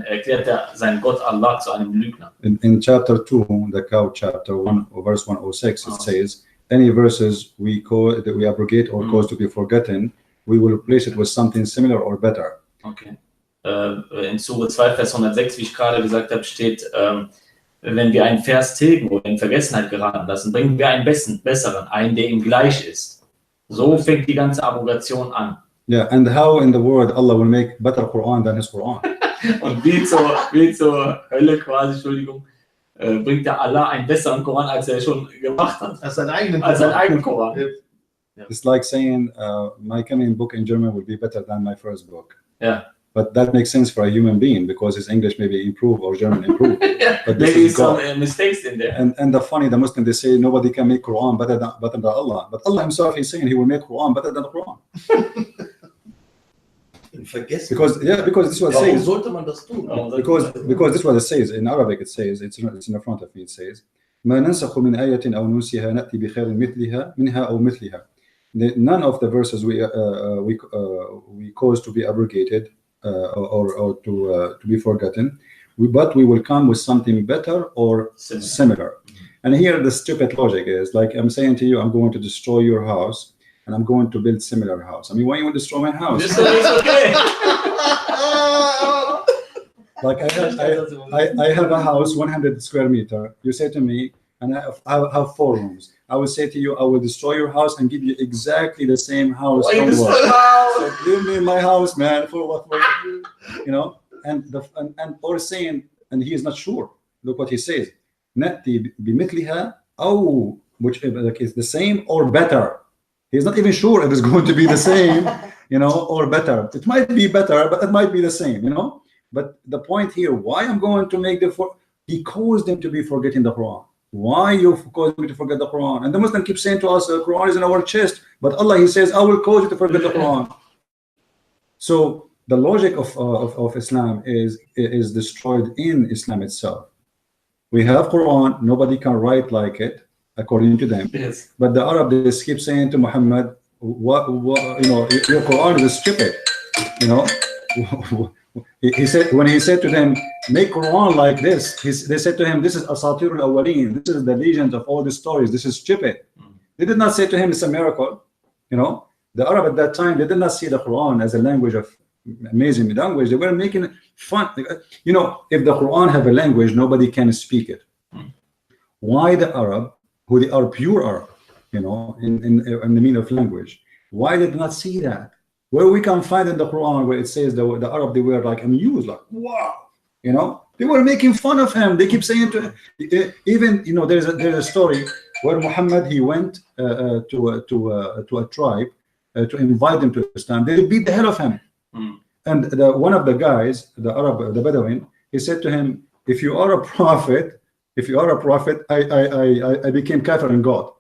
erklärt er seinen Gott Allah zu einem Lügner. In chapter 2, the cow chapter 1, verse 106, it says, any verses that we abrogate or cause to be forgotten, we will replace it with something similar or better. Okay. In Sure 2, Vers 106, wie ich gerade gesagt habe, steht, wenn wir einen Vers tilgen oder in Vergessenheit geraten lassen, bringen wir einen besseren, einen, der ihm gleich ist. So fängt die ganze Abrogation an. Yeah, and how in the world Allah will make better Quran than his Quran? Und wie zur Hölle quasi, Entschuldigung, bringt der Allah einen besseren Koran, als er schon gemacht hat. Als seinen eigenen Koran. Yeah. It's like saying my coming book in German will be better than my first book. Yeah. But that makes sense for a human being because his English maybe improve or German improve. But maybe some mistakes in there. And the Muslim, they say nobody can make Quran better than Allah. But Allah himself is saying he will make Quran better than the Quran. Because this is what it says. Sollte man das tun? Because this is what it says. In Arabic it says, it's in the front of me, it says, ما ننسخ من آية أو ننسها نأتي بخير منها أو مثلها. None of the verses we cause to be abrogated or to be forgotten, but we will come with something better or similar. And here the stupid logic is like I'm saying to you, I'm going to destroy your house and I'm going to build similar house. I mean, why you want to destroy my house? This is okay. Like I have a house 100 square meter. You say to me, and I have 4 rooms. I will say to you, I will destroy your house and give you exactly the same house. So leave me in my house, man. For what? You know, and or saying, and he is not sure. Look what he says. نأتي بمثلها أو which is the same or better. He's not even sure if it's going to be the same, you know, or better. It might be better, but it might be the same, you know. But the point here, why I'm going to make he caused them to be forgetting the Quran. Why you caused me to forget the Quran? And the Muslim keeps saying to us, the Quran is in our chest, but Allah, he says, I will cause you to forget the Quran. So the logic of Islam is destroyed in Islam itself. We have Quran, nobody can write like it, according to them. Yes. But the Arab, they keep saying to Muhammad, what you know, your Quran is stupid, you know. He said, when he said to them, make Quran like this, they said to him, this is Asatir al-Awwaleen, this is the legends of all the stories, this is stupid. They did not say to him, it's a miracle. You know, the Arab at that time, they did not see the Quran as a language of amazing language. They were making fun. You know, if the Quran have a language, nobody can speak it. Why the Arab, who they are pure Arab, you know, in the meaning of language, why did not see that? Where we can find in the Quran where it says the Arab, they were like amused, like, wow, you know, they were making fun of him. They keep saying to even, you know, there's a story where Muhammad, he went to a tribe to invite them to Islam. They beat the hell of him. And one of the guys, the Arab, the Bedouin, he said to him, if you are a prophet, I became kafir in God.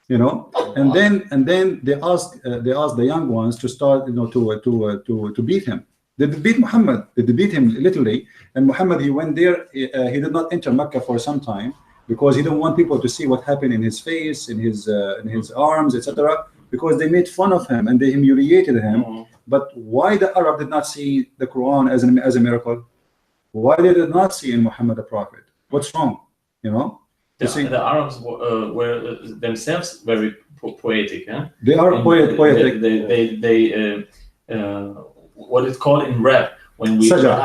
You know, and then they asked the young ones to start, you know, to beat him. They beat Muhammad. They beat him literally. And Muhammad, he went there. He did not enter Mecca for some time because he don't want people to see what happened in his face, in his arms, etc., because they made fun of him and they humiliated him. But why the Arab did not see the Quran as a miracle? Why they did not see in Muhammad a prophet? What's wrong? You know, the Arabs were themselves very poetic. Huh? They are poetic. They what it's called in rap. When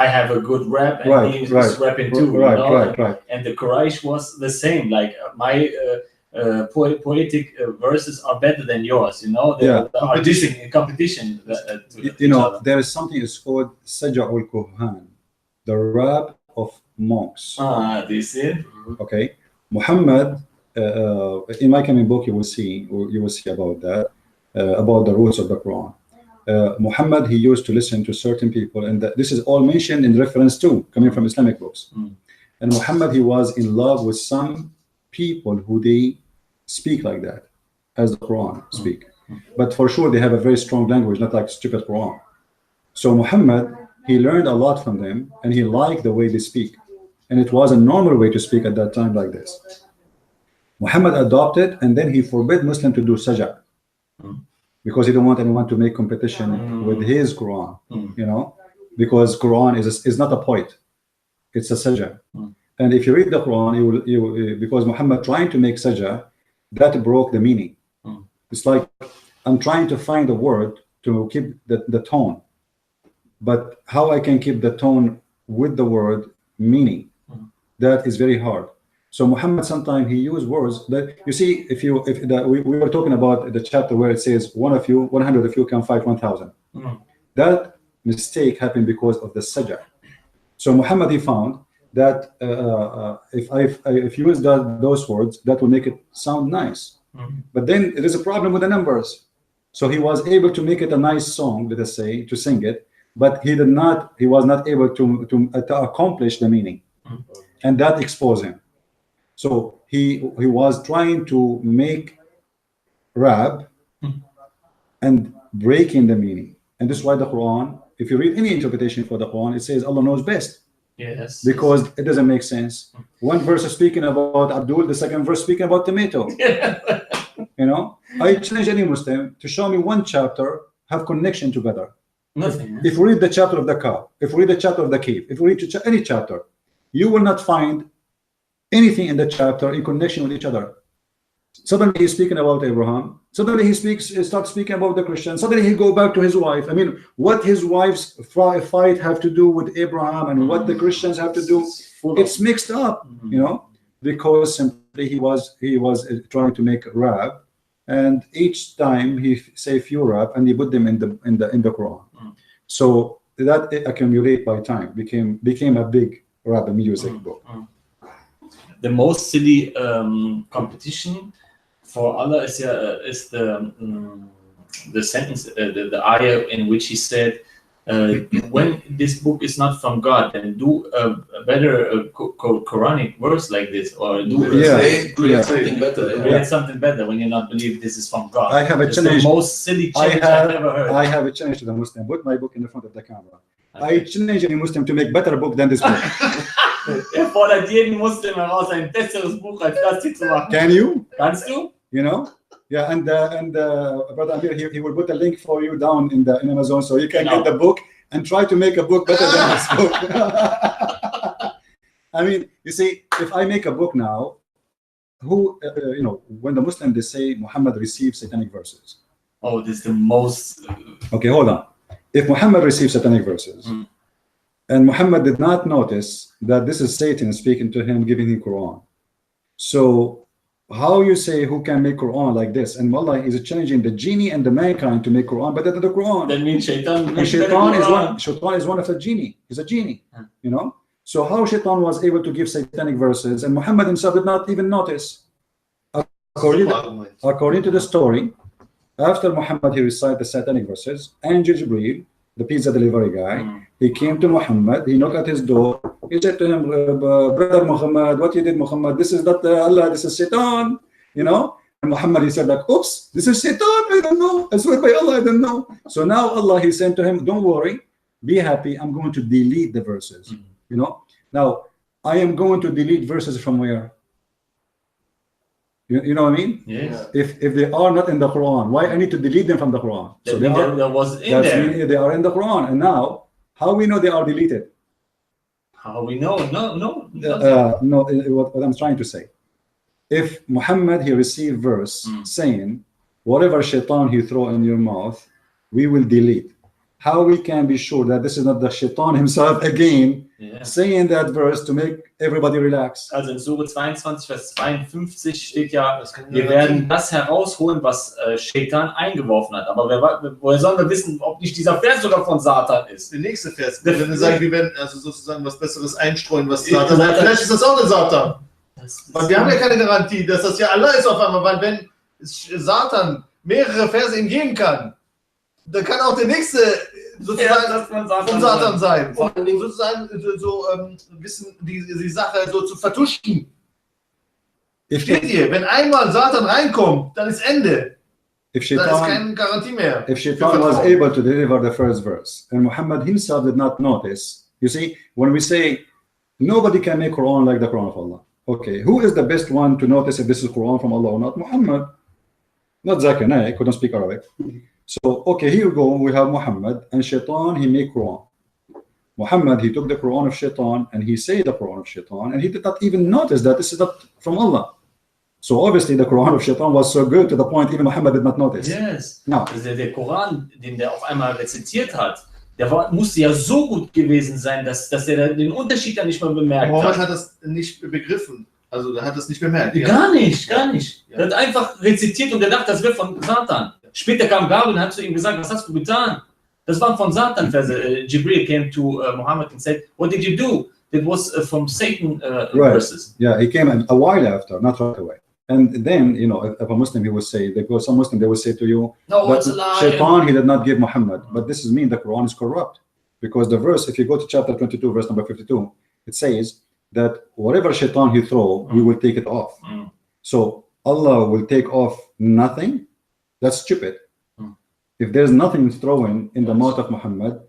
I have a good rap and he's rapping too, right. And the Quraysh was the same. Like my poetic verses are better than yours. You know, they are in competition. There is something is called Saja'ul Kuhan, the rap of monks. Do you see it? Okay, Muhammad. In my coming book, you will see about that, about the rules of the Quran. Muhammad, he used to listen to certain people, and this is all mentioned in reference to coming from Islamic books. And Muhammad, he was in love with some people who they speak like that, as the Quran speak. But for sure, they have a very strong language, not like stupid Quran. So Muhammad, he learned a lot from them, and he liked the way they speak, and it was a normal way to speak at that time like this. Muhammad adopted, and then he forbid Muslim to do sajah. Because he don't want anyone to make competition with his Quran, because Quran is not a poet, it's a sajah. And if you read the Quran, because Muhammad trying to make sajah, that broke the meaning. It's like I'm trying to find a word to keep the tone, but how I can keep the tone with the word meaning, that is very hard. So Muhammad sometimes he used words that you see. We were talking about the chapter where it says 100 of you can fight 1,000. That mistake happened because of the sajah. So Muhammad he found that if you use those words, that will make it sound nice. But then there is a problem with the numbers. So he was able to make it a nice song, let us say, to sing it, but he was not able to accomplish the meaning, and that exposed him. So he was trying to make rap and breaking the meaning, and this is why the Quran, if you read any interpretation for the Quran, it says Allah knows best. Yes. Because it doesn't make sense. One verse is speaking about Abdul, the second verse speaking about tomato. I challenge any Muslim to show me one chapter have connection together. Nothing. If we read the chapter of the cow, if we read the chapter of the cave, if we read any chapter, you will not find anything in the chapter in connection with each other. Suddenly he's speaking about Abraham. Suddenly he starts speaking about the Christians. Suddenly he go back to his wife. I mean, what his wife's fight have to do with Abraham and what the Christians have to do? It's mixed up, because simply he was trying to make rap, and each time he say few rap and he put them in the Quran. So that accumulate by time became a big rap music book. The most silly competition for Allah is the sentence, the ayah in which he said, when this book is not from God, then do a better Quranic verse like this, or something better. Create something better when you not believe this is from God. I have a challenge. The most silly challenge I've ever heard. I have a challenge to the Muslim. Put my book in the front of the camera. I challenge any Muslim to make better book than this book. Fordert jeden Muslim heraus, ein besseres Buch als das hier zu machen. Can you? Kannst du? Yeah, and Brother Amir, he will put a link for you down in Amazon, so you can get the book and try to make a book better than this book. I mean, you see, if I make a book now, when the Muslim they say Muhammad received satanic verses. Oh, this is the most. Okay, hold on. If Muhammad received satanic verses, and Muhammad did not notice that this is Satan speaking to him, giving him Quran. So how you say who can make Quran like this? And Wallah is challenging the genie and the mankind to make Quran better than the Quran. That means Shaitan. And Shaitan is one of the genie. He's a genie. So how Shaitan was able to give satanic verses, and Muhammad himself did not even notice. According to the story, after Muhammad he recited the satanic verses, Angel Jibreel, the pizza delivery guy, he came to Muhammad, he knocked at his door, he said to him, Brother Muhammad, what you did, Muhammad, this is not Allah, this is Satan, and Muhammad he said like, oops, this is Satan, I don't know, I swear by Allah, I don't know. So now Allah he sent to him, don't worry, be happy, I'm going to delete the verses. Now I am going to delete verses from where? You know what I mean? Yes. If they are not in the Quran, why I need to delete them from the Quran? So they are, that was in that's there. meaning they are in the Quran, and now how we know they are deleted? How we know? No. No, what I'm trying to say, if Muhammad he received verse saying whatever shaitan he throw in your mouth, we will delete. How we can be sure that this is not the shaitan himself again saying that verse to make everybody relax? Also in Sure 22, Vers 52 steht ja, wir werden das herausholen, was Shaitan eingeworfen hat. Aber woher sollen wir wissen, ob nicht dieser Vers sogar von Satan ist? Der nächste Vers. Wenn wir sagen, wir werden also sozusagen was Besseres einstreuen, was Satan hat, vielleicht ist das auch eine Satan. Weil wir haben ja keine Garantie, dass das ja Allah ist auf einmal, weil wenn Satan mehrere Verse ihm geben kann, dann kann auch der nächste sozusagen von Satan sein. Und sozusagen so wissen die Sache so zu vertuschen. Steht hier, wenn einmal Satan reinkommt, dann ist Ende. Da ist keine Garantie mehr. If Shaitan was able to deliver the first verse, and Muhammad himself did not notice, you see, when we say nobody can make Quran like the Quran of Allah. Okay, who is the best one to notice if this is Quran from Allah or not? Muhammad. Not Zakir Naik, who don't speak Arabic. So, okay, here we go. We have Muhammad and Shaitan, he made Quran. Muhammad, he took the Quran of Shaitan and he said the Quran of Shaitan, and he did not even notice that this is not from Allah. So obviously the Quran of Shaitan was so good to the point even Muhammad did not notice. Yes. No. Also der Koran, den der auf einmal rezitiert hat, musste ja so gut gewesen sein, dass er den Unterschied ja nicht mal bemerkt Muhammad hat das nicht begriffen. Also er hat das nicht bemerkt. Gar nicht. Er hat einfach rezitiert und gedacht, das wird von Satan. Später kam Gabriel und hat zu ihm gesagt, was hast du getan? Das waren von Satan Verse. Jibril came to Muhammad and said, what did you do? That was from Satan verses. Yeah, he came a while after, not right away. And then, you know, if a Muslim, he will say, some Muslim, they will say to you, no, it's a lie. Shaitan, he did not give Muhammad. But this is mean the Quran is corrupt. Because the verse, if you go to chapter 22, verse number 52, it says that whatever Shaitan he throw, we will take it off. So Allah will take off nothing. That's stupid. If there's nothing thrown in the mouth of Muhammad,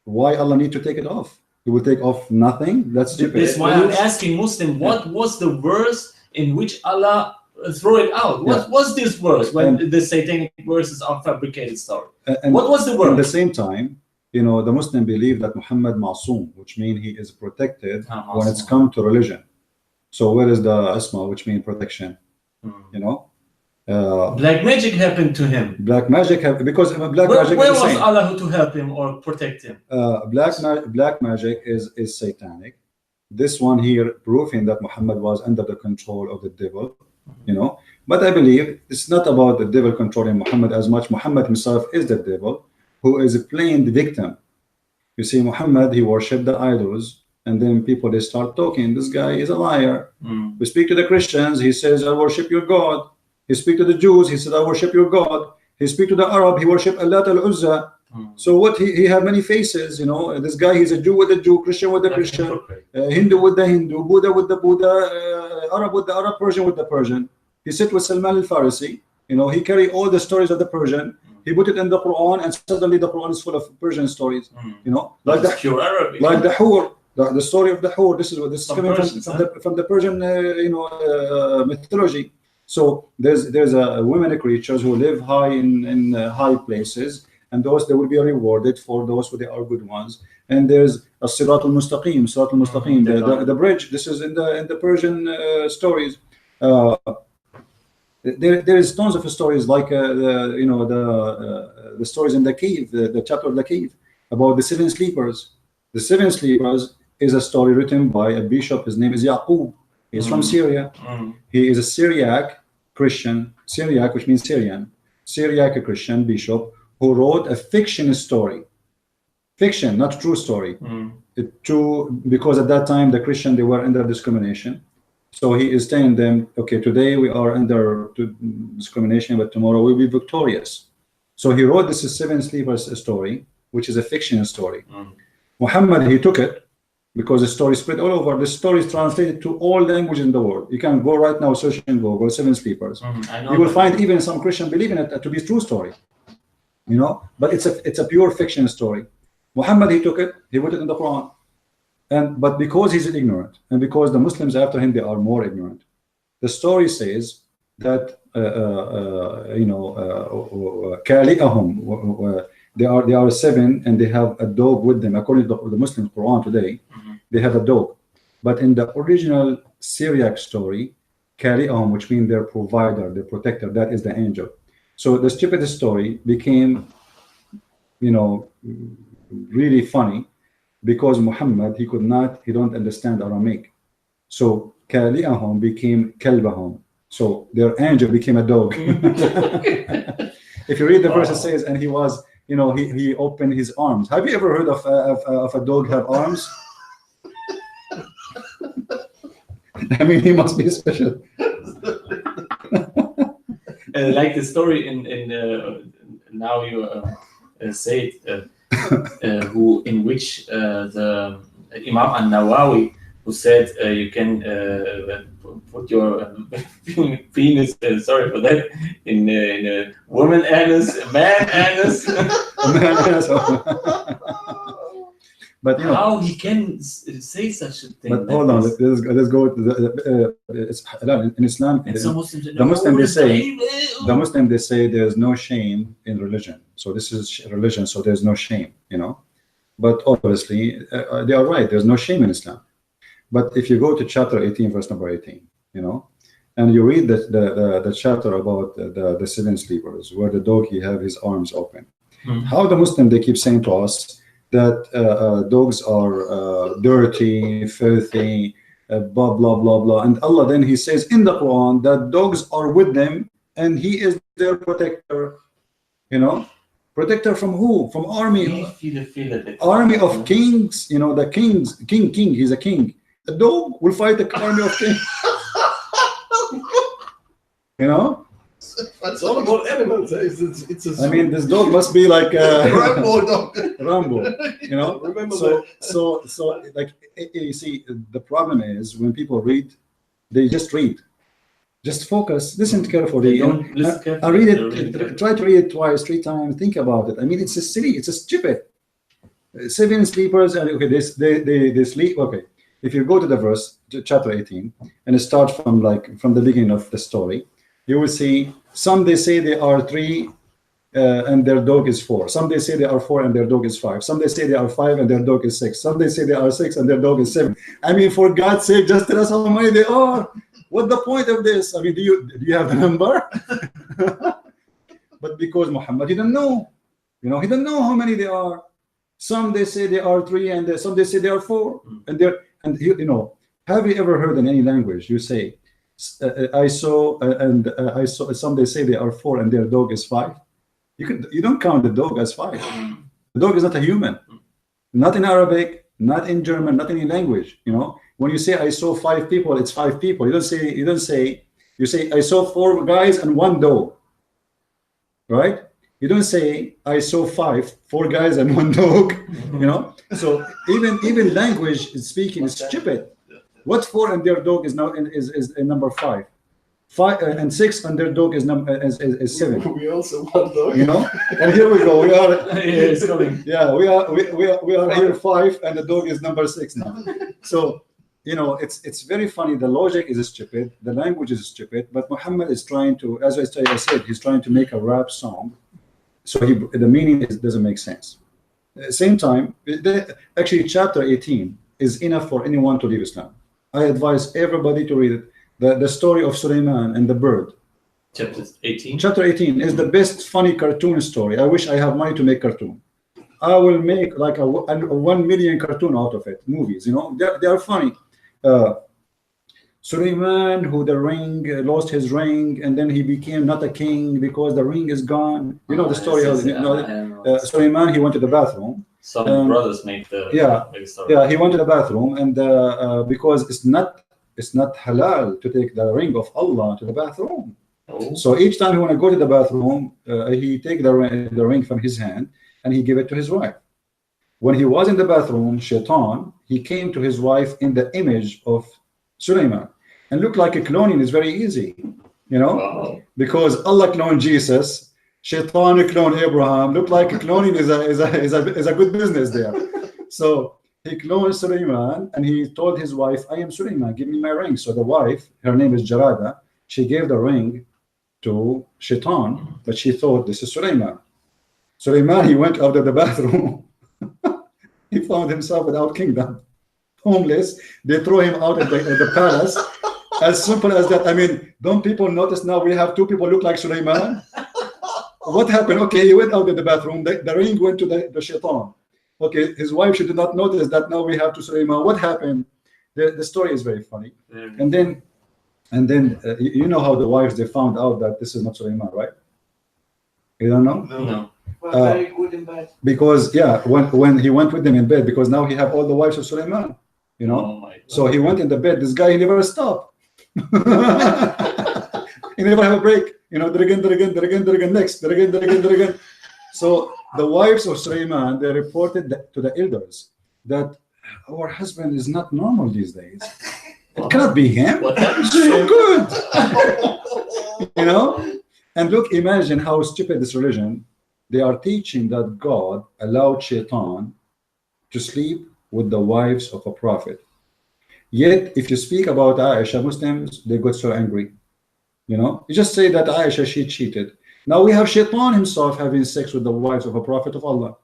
why Allah need to take it off? He will take off nothing. That's stupid. That's why I'm asking Muslim, what was the verse in which Allah throw it out? What was this verse when the satanic verses are fabricated story? What was the verse? At the same time, you know, the Muslim believe that Muhammad Ma'soom, which means he is protected when it's come to religion. So where is the Asma, which means protection? You know? Black magic happened to him. Black magic because black magic. Where was Allah to help him or protect him? Black magic is satanic. This one here proving that Muhammad was under the control of the devil, you know. But I believe it's not about the devil controlling Muhammad as much. Muhammad himself is the devil who is playing the victim. You see, Muhammad, he worshipped the idols, and then people, they start talking, this guy is a liar. We speak to the Christians, he says, I worship your God. He speak to the Jews, he said, I worship your God. He speak to the Arab, he worship Allah al-Uzza. So what, he have many faces, you know. This guy, he's a Jew with the Jew, Christian with the Christian, Hindu with the Hindu, Buddha with the Buddha, Arab with the Arab, Persian with the Persian. He sit with Salman al-Farisi, you know, he carry all the stories of the Persian. He put it in the Quran, and suddenly the Quran is full of Persian stories, you know, like the pure Arabic. Like the Hur, the story of the Hur. This is what this is coming from the Persian, you know, mythology. So there's women creatures who live high in high places, and those they will be rewarded for those who they are good ones. And there's a Sirat al-Mustaqim, the bridge. This is in the Persian stories. There is tons of stories like you know, the stories in the cave, the chapter of the cave about the 7 sleepers. The 7 sleepers is a story written by a bishop. His name is Yaqub. He's from Syria. He is a Syriac Christian, Syriac, which means Syrian, Syriac Christian bishop who wrote a fiction story. Fiction, not true story. True, because at that time the Christian, they were under discrimination. So he is telling them, okay, today we are under discrimination, but tomorrow we'll be victorious. So he wrote this 7 sleepers story, which is a fiction story. Muhammad, he took it because the story spread all over. The story is translated to all languages in the world. You can go right now, search and Google 7 sleepers. You will find even some Christian believe in it to be a true story, you know. But it's a pure fiction story. Muhammad, he took it, he put it in the Quran. But because he's ignorant, and because the Muslims after him, they are more ignorant, the story says that كالئهم, they are 7 and they have a dog with them. According to the Muslim Quran today, they have a dog. But in the original Syriac story, كالئهم, which means their provider, their protector, that is the angel. So the stupid story became, really funny because Muhammad, he don't understand Aramaic. So كالئهم became كلبهم. So their angel became a dog. If you read the verse, it says, and he was, he opened his arms. Have you ever heard of a dog have arms? I mean, he must be special. Like the story in now you say it, in which the Imam An-Nawawi, who said you can put your penis, sorry for that, in a woman anus, a man anus. But how he can say such a thing? But hold on, let's go to it's in Islam. And some Muslims, the Muslim they say there's no shame in religion. So this is religion, so there's no shame, But obviously they are right. There's no shame in Islam. But if you go to chapter 18, verse number 18, and you read the chapter about the 7 sleepers, where the dog, he have his arms open. How the Muslim, they keep saying to us that dogs are dirty, filthy, blah, blah, blah, blah. And Allah then, he says in the Quran that dogs are with them and he is their protector. Protector from who? From army. Army of kings, the king, he's a king. A dog will fight the army of kings. It's all about animals. I mean, this dog must be like Rambo dog. Rambo, Remember so like, you see, the problem is when people read, they just read. Just focus, listen carefully. I read it, try to read it twice, 3 times, think about it. I mean, it's a silly, it's a stupid. 7 sleepers, and okay, they sleep. Okay, if you go to the verse, to chapter 18, and start from the beginning of the story, you will see some they say they are 3 and their dog is 4. Some they say they are 4 and their dog is 5. Some they say they are 5 and their dog is 6. Some they say they are 6 and their dog is 7. I mean, for God's sake, just tell us how many they are. What's the point of this? I mean, do you have the number? But because Muhammad, he didn't know. He didn't know how many they are. Some they say they are 3 and some they say they are 4. And have you ever heard in any language you say, I saw some they say they are 4 and their dog is 5? You don't count the dog as 5. The dog is not a human. Not in Arabic, not in German, not in any language. When you say I saw 5 people, it's 5 people. You say I saw 4 guys and 1 dog. Right? You don't say I saw 4 guys and 1 dog. So even language speaking is stupid. What 4 and their dog is now is number 5. 5 and 6 and their dog is 7. We also want dog. And here we go. We are it's coming. Yeah, we are here 5 and the dog is number 6 now. So it's very funny. The logic is stupid, the language is stupid, but Muhammad is trying to, as I said, he's trying to make a rap song. So the meaning doesn't make sense. At the same time, actually chapter 18 is enough for anyone to leave Islam. I advise everybody to read it. The story of Sulaiman and the bird. Chapter 18? Chapter 18 is the best funny cartoon story. I wish I have money to make cartoon. I will make like a 1 million cartoon out of it, movies, they are funny. Sulaiman, who the ring, lost his ring, and then he became not a king because the ring is gone. The story. Sulaiman, he went to the bathroom. Some brothers make the story. Yeah, he went to the bathroom, and because it's not halal to take the ring of Allah to the bathroom. Oh. So each time he want to go to the bathroom, he take the ring from his hand and he give it to his wife. When he was in the bathroom, Shaitan, he came to his wife in the image of Sulaiman. And look like a cloning is very easy, Wow. Because Allah cloned Jesus, Shaitan cloned Abraham. Look like cloning is a good business there. So he cloned Sulaiman and he told his wife, I am Sulaiman, give me my ring. So the wife, her name is Jarada, she gave the ring to Shaitan, but she thought this is Sulaiman. Sulaiman, he went out of the bathroom. He found himself without kingdom, homeless. They throw him out of the palace. As simple as that. I mean, don't people notice now we have two people look like Sulaiman? What happened? Okay, he went out of the bathroom. The ring went to the Shaitan. Okay, his wife, she did not notice that now we have to Sulaiman. What happened? The story is very funny. And then you know how the wives, they found out that this is not Sulaiman, right? You don't know? No. Well, very good in bed. Because when he went with them in bed, because now he have all the wives of Sulaiman, you know. Oh my God. So he went in the bed. This guy, he never stopped. He never have a break. You know, next. So the wives of Sulaiman, they reported to the elders that our husband is not normal these days. It cannot be him. What happened to So him? good. You know. And look, imagine how stupid this religion. They are teaching that God allowed Shaitan to sleep with the wives of a prophet. Yet, if you speak about Aisha, Muslims, they got so angry. You know, you just say that Aisha, she cheated. Now we have Shaitan himself having sex with the wives of a prophet of Allah.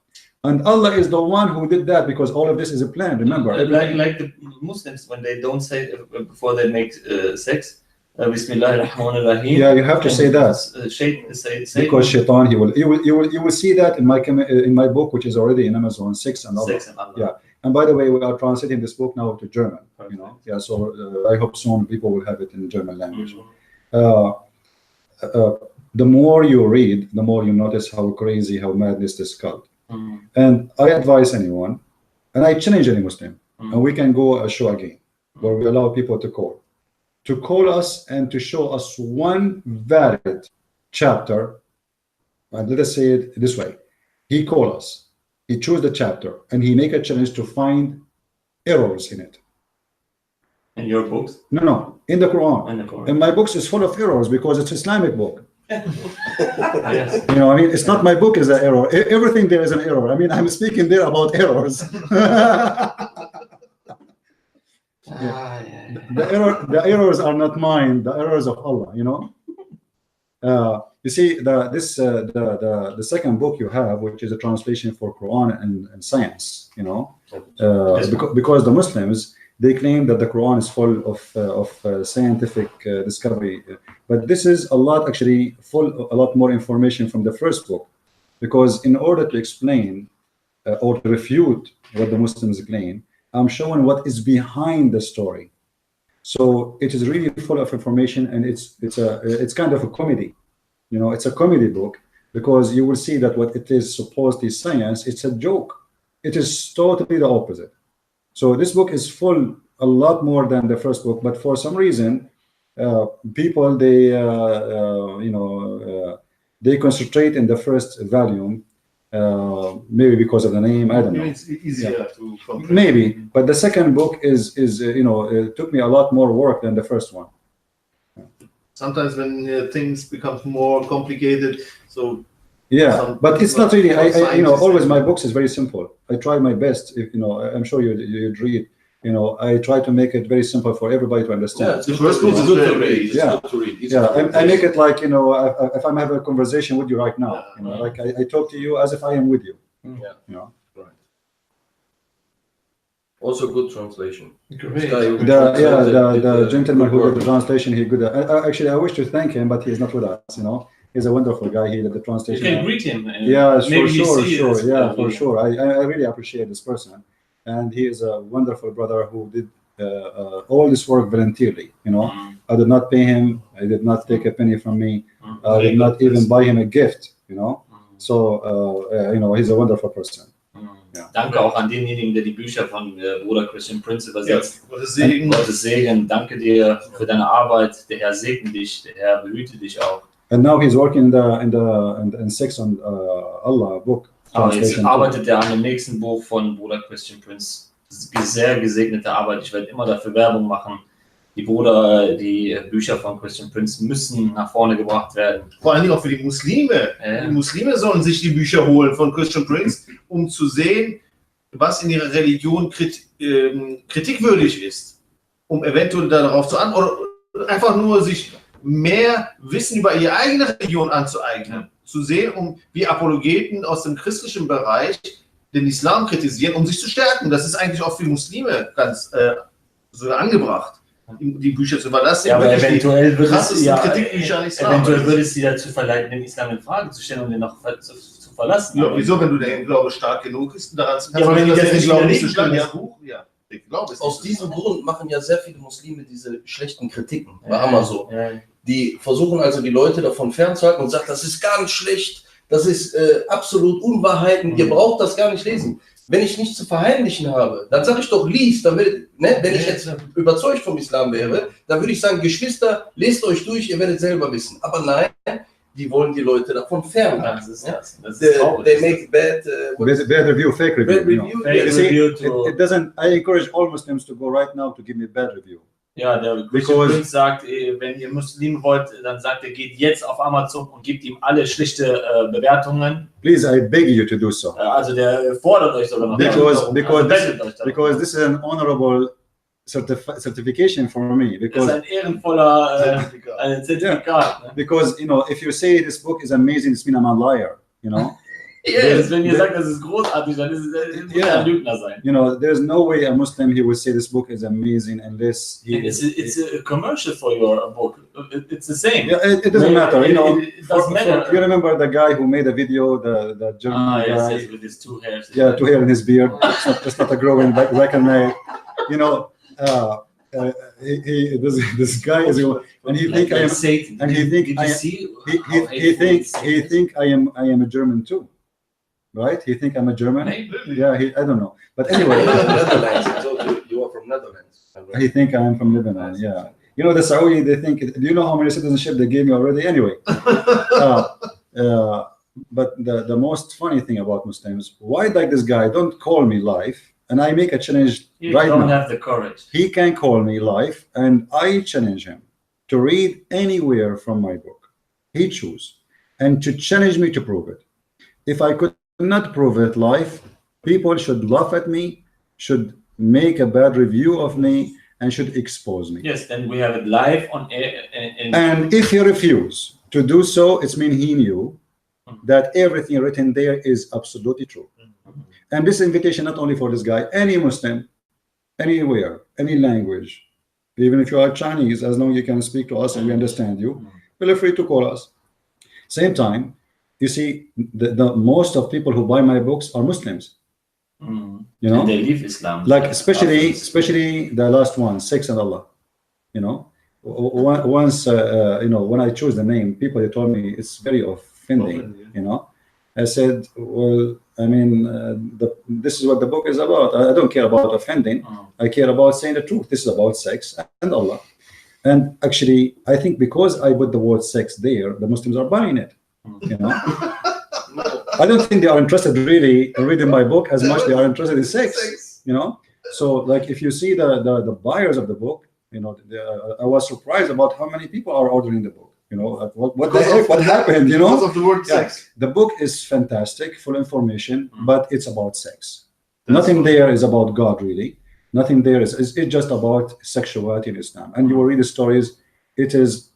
And Allah is the one who did that because all of this is a plan, remember. Like the Muslims, when they don't say before they make sex, Bismillah ar-Rahman ar-Rahim. Yeah, you have to say that. Say Because Shaitan, you will see that in my book, which is already in Amazon, Sex and Allah. Yeah. And by the way, we are translating this book now to German. You know, yeah. So I hope soon people will have it in German language. The more you read, the more you notice how crazy, how madness this cult. And I advise anyone, and I challenge any Muslim, and we can go a show again where we allow people to call us and to show us one valid chapter. And let us say it this way: he call us, he chose the chapter, and he make a challenge to find errors in it. in your books. No, in the Quran. In the Quran. And my books is full of errors because it's Islamic book. Yes. You know, I mean, it's not my book is an error. Everything there is an error. I mean, I'm speaking there about errors. The errors are not mine. The errors of Allah. You know. You see, the second book you have, which is a translation for Quran and science. You know, because the Muslims, they claim that the Quran is full of scientific discovery, but this is a lot actually a lot more information from the first book, because in order to explain or to refute what the Muslims claim, I'm showing what is behind the story. So it is really full of information, and it's kind of a comedy, you know, it's a comedy book, because you will see that what it is supposedly science, it's a joke. It is totally the opposite. So this book is full a lot more than the first book, but for some reason, people they concentrate in the first volume, maybe because of the name. I don't know. It's easier to comprehend. Maybe, but the second book is it took me a lot more work than the first one. Sometimes when things become more complicated, so. Yeah, but it's not really. I always my books is very simple. I try my best. If, I'm sure you'd read. I try to make it very simple for everybody to understand. Yeah, the first book is good to read. It's Yeah. good to read. It's Yeah, good to I read. make it like if I'm having a conversation with you right now. Like I talk to you as if I am with you. Yeah. You know. Also good translation. Great. This guy who The gentleman good who work. did the translation, he good. Actually, I wish to thank him, but he's not with us. He's a wonderful guy. He did the You translation. can greet him. And Yeah, maybe for he sure, see sure. this Yeah, for video. sure. I really appreciate this person, and he is a wonderful brother who did all this work voluntarily. I did not pay him. I did not take a penny from me. I did not even buy him a gift. So he's a wonderful person. Ja. Danke auch an denjenigen, der die Bücher von Bruder Christian Prince übersetzt. Gottes Segen. Gottes Segen, danke dir für deine Arbeit. Der Herr segne dich, der Herr behüte dich auch. And now he's working in Sex and Allah book. Aber jetzt translation. arbeitet er an dem nächsten Buch von Bruder Christian Prince. Das ist sehr gesegnete Arbeit. Ich werde immer dafür Werbung machen. Die Bücher von Christian Prince müssen nach vorne gebracht werden. Vor allen Dingen auch für die Muslime. Ja. Die Muslime sollen sich die Bücher holen von Christian Prince, um zu sehen, was in ihrer Religion kritikwürdig ist. Um eventuell darauf zu antworten oder einfach nur sich mehr Wissen über ihre eigene Religion anzueignen, zu sehen, wie Apologeten aus dem christlichen Bereich den Islam kritisieren, um sich zu stärken. Das ist eigentlich auch für Muslime ganz so angebracht, die Bücher zu verlassen. Ja, aber eventuell würde es sie dazu verleiten, den Islam in Frage zu stellen und den noch zu verlassen. Ja, wieso, wenn du der Glaube stark genug ist, daran kannst ja, aber wenn die das nicht glauben, nicht so ja, ja. Aus diesem Grund machen ja sehr viele Muslime diese schlechten Kritiken bei Amazon. Ja. Die versuchen also die Leute davon fernzuhalten und sagen, das ist ganz schlecht, das ist absolut Unwahrheiten, ihr braucht das gar nicht lesen. Wenn ich nichts zu verheimlichen habe, dann sage ich doch, lies, dann wenn ich jetzt überzeugt vom Islam wäre, dann würde ich sagen, Geschwister, lest euch durch, ihr werdet selber wissen. Aber nein, die wollen die Leute davon fernhalten. Das ist traurig. They make bad review, fake review. Bad review. You see, it doesn't. I encourage all Muslims to go right now to give me bad review. Ja, der Christian Prince sagt, wenn ihr Muslim wollt, dann sagt er, geht jetzt auf Amazon und gebt ihm alle schlichte Bewertungen. Please, I beg you to do so. Also der fordert euch sogar noch. Because this is an honorable certification for me. Because das ist ein ehrenvoller Zertifikat. Yeah. Because if you say this book is amazing, it's mean I'm a liar. Yes, wenn ihr sagt, das ist großartig, dann ist es ein Lügner sein. There's no way a Muslim he would say this book is amazing unless it's a commercial for your book. It's the same. Yeah, it doesn't matter. It doesn't matter. You remember the guy who made a video, the German guy? Yes, with his 2 hairs. Yeah, 2 hair in his beard. It's not a growing back and nail. This guy is, and he think I am Satan. And he think he think I am a German too. Right? He think I'm a German? Maybe. Yeah, I don't know. But anyway. Netherlands. You are from Netherlands. He think I am from Lebanon, yeah. The Saudi, they think, do you know how many citizenship they gave me already? Anyway. But the most funny thing about Muslims, why like this guy don't call me live and I make a challenge right now. You don't have the courage. He can call me live and I challenge him to read anywhere from my book. He choose. And to challenge me to prove it. If I could not prove it live, people should laugh at me, should make a bad review of me, and should expose me. Yes, then we have it live on air. And if he refuse to do so, it's mean he knew that everything written there is absolutely true. And this invitation not only for this guy, any Muslim, anywhere, any language, even if you are Chinese, as long as you can speak to us and we understand you, feel free to call us. Same time, you see, the most of people who buy my books are Muslims. And they leave Islam. Like especially the last one, Sex and Allah. Once when I chose the name, people they told me it's very offending. I said, well, I mean, this is what the book is about. I don't care about offending. I care about saying the truth. This is about sex and Allah. And actually, I think because I put the word sex there, the Muslims are buying it. I don't think they are interested really in reading my book as much they are interested in sex. So like if you see the buyers of the book, I was surprised about how many people are ordering the book. What happened? Because of the word sex. The book is fantastic, full information, but it's about sex. Nothing there is about God really. Nothing there is. It's just about sexuality in Islam. And you will read the stories. It is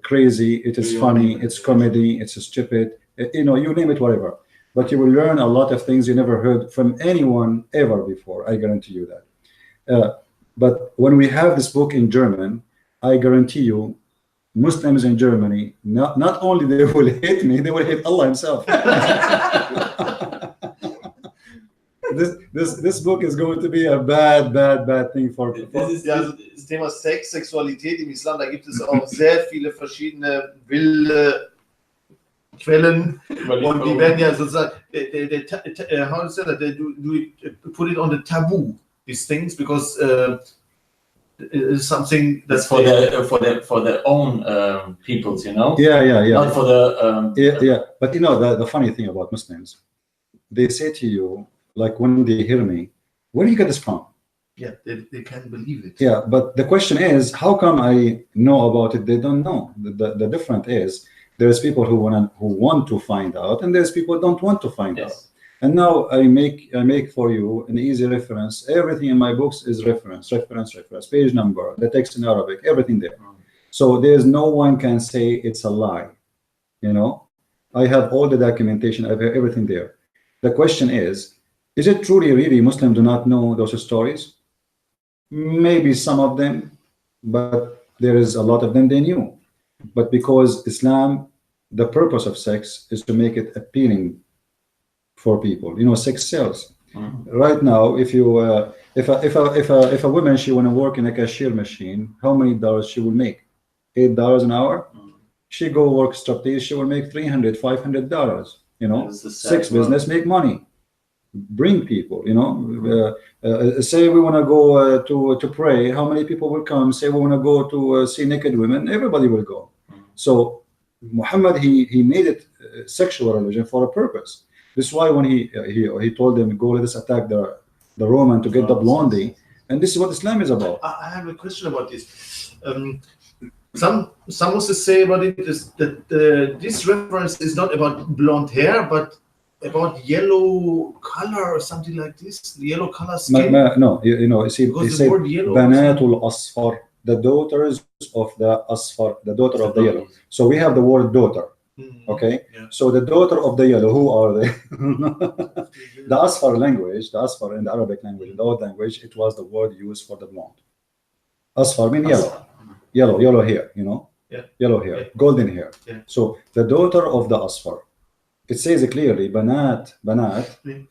crazy. It is funny. It's comedy. It's stupid. You name it, whatever. But you will learn a lot of things you never heard from anyone ever before. I guarantee you that. But when we have this book in German, I guarantee you, Muslims in Germany, not only they will hate me, they will hate Allah Himself. This book is going to be a bad thing for people. Das Thema Sex, Sexualität im Islam, da gibt es auch sehr viele verschiedene wilde Quellen und die werden ja sozusagen, how to say that, do put it on the taboo, these things, because it's something that's for their own peoples, Yeah. Not for the But the funny thing about Muslims, they say to you, like when they hear me, where do you get this from? Yeah, they can't believe it. Yeah, but the question is, how come I know about it? They don't know. The difference is there's people who want to find out, and there's people who don't want to find out. And now I make for you an easy reference. Everything in my books is reference, page number, the text in Arabic, everything there. So there's no one can say it's a lie. You know, I have all the documentation, I have everything there. The question is it truly really Muslims do not know those stories? Maybe some of them, but there is a lot of them they knew. But because Islam, the purpose of sex is to make it appealing for people. You know, sex sells. Right now, if you if a woman she want to work in a cashier machine, how many dollars she will make? $8 an hour. She go work striptease, she will make $300, $500. You know, sex business make money. Bring people. You know, say we want to go to pray. How many people will come? Say we want to go to see naked women. Everybody will go. So Muhammad he made it sexual religion for a purpose. This is why when he told them, go let us attack the Roman to get the blondie, and this is what Islam is about. I have a question about this. Some Muslims say about it is that this reference is not about blonde hair, but about yellow color or something like this. Yellow color skin. No, you know, see, they say Banatul Asfar, the daughters of the Asfar, the daughter of the yellow. So we have the word daughter. Okay, so the daughter of the yellow, who are they? The Asfar language, the Asfar in the Arabic language, in the old language, it was the word used for the blonde. Asfar means yellow hair, you know, yellow hair, golden hair. So the daughter of the Asfar, it says clearly, banat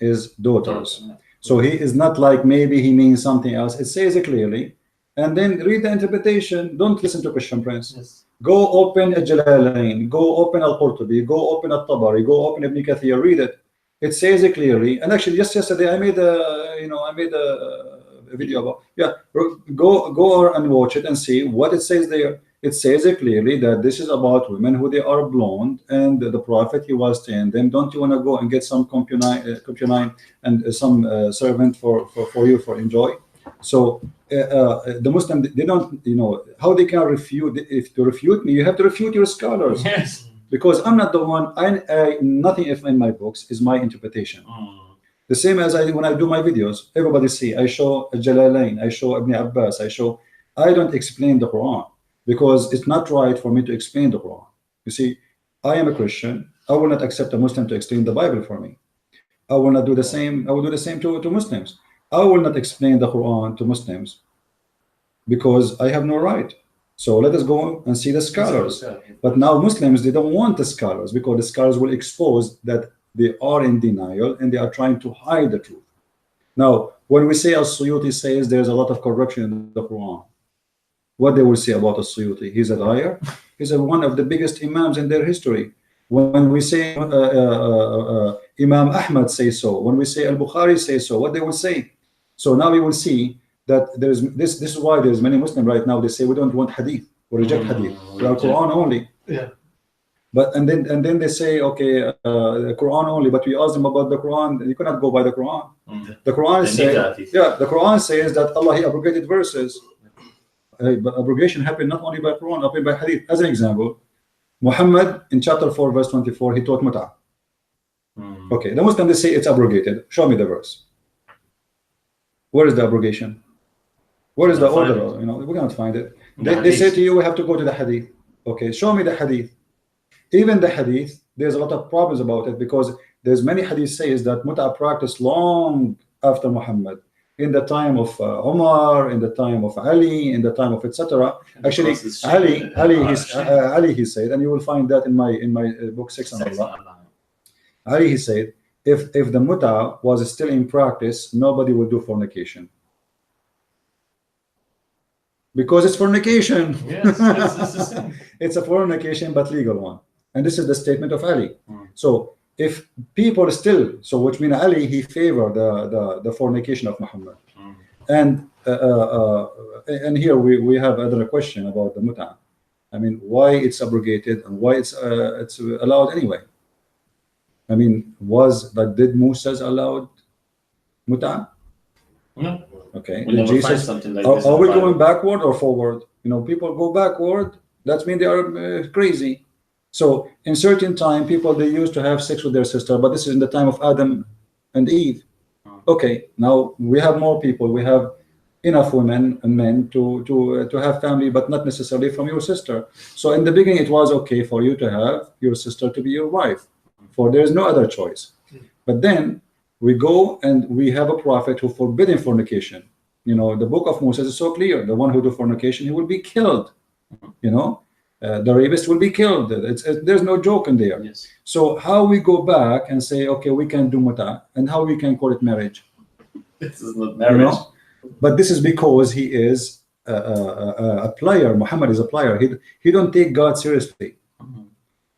is daughters. So he is not like maybe he means something else. It says it clearly, and then read the interpretation. Don't listen to Christian Prince. Go open Jalalain, go open Al-Qurtubi, go open Al-Tabari, go open Ibn Kathir, read it. It says it clearly. And actually, just yesterday, I made a video about, go and watch it and see what it says there. It says it clearly that this is about women who they are blonde, and the Prophet, he was telling them, don't you want to go and get some concubine and some servant for you for enjoy? So the Muslim, they don't, you know, how they can refute. If to refute me, you have to refute your scholars. Yes. Because I'm not the one. Nothing in my books is my interpretation. The same as when I do my videos, everybody see I show Jalalain, I show Ibn Abbas, I don't explain the Quran because it's not right for me to explain the Quran. You see, I am a Christian. I will not accept a Muslim to explain the Bible for me. I will not do the same. I will do the same to Muslims. I will not explain the Quran to Muslims because I have no right. So let us go and see the scholars. But now Muslims, they don't want the scholars because the scholars will expose that they are in denial and they are trying to hide the truth. Now, when we say As-Suyuti says there's a lot of corruption in the Quran, what they will say about As-Suyuti? He's a liar. He's one of the biggest imams in their history. When we say Imam Ahmad says so, when we say Al-Bukhari says so, what they will say? So now we will see that there's this is why there's many Muslims right now, they say we don't want hadith, we reject hadith, we are Quran only. But and then they say, okay, Quran only, but we ask them about the Quran, you cannot go by the Quran. The Quran says, the Quran says that Allah, he abrogated verses. But abrogation happened not only by Quran, happened by hadith. As an example, Muhammad in chapter 4 verse 24, he taught mut'ah. Okay, the Muslims, they say it's abrogated. Show me the verse. Where is the abrogation? Where is the order? You know, we cannot find it. They say to you, we have to go to the hadith. Okay, show me the hadith. Even the hadith, there's a lot of problems about it because there's many hadith says that mut'ah practiced long after Muhammad, in the time of Umar, in the time of Ali, in the time of etc. Actually, Ali he said, and you will find that in my book 6 on Allah. Ali he said, if the mut'ah was still in practice, nobody would do fornication. Because it's fornication. Yes, it's a fornication, but legal one. And this is the statement of Ali. So if people still, so which means Ali, he favored the fornication of Muhammad. And here we have another question about the mut'ah. I mean, why it's abrogated and why it's allowed anyway? I mean, did Moses allowed mut'ah? No. Okay. We never find something like this. Are we going backward or forward? You know, people go backward. That means they are crazy. So in certain time, people, they used to have sex with their sister, but this is in the time of Adam and Eve. Okay, now we have more people. We have enough women and men to have family, but not necessarily from your sister. So in the beginning, it was okay for you to have your sister to be your wife, for there is no other choice. But then we go and we have a prophet who forbidden fornication. You know, the book of Moses is so clear: the one who do fornication, he will be killed. You know, the rapist will be killed. There's no joke in there. Yes. So how we go back and say, okay, we can do muta, and how we can call it marriage? This is not marriage. You know? But this is because he is a player. Muhammad is a player. He don't take God seriously.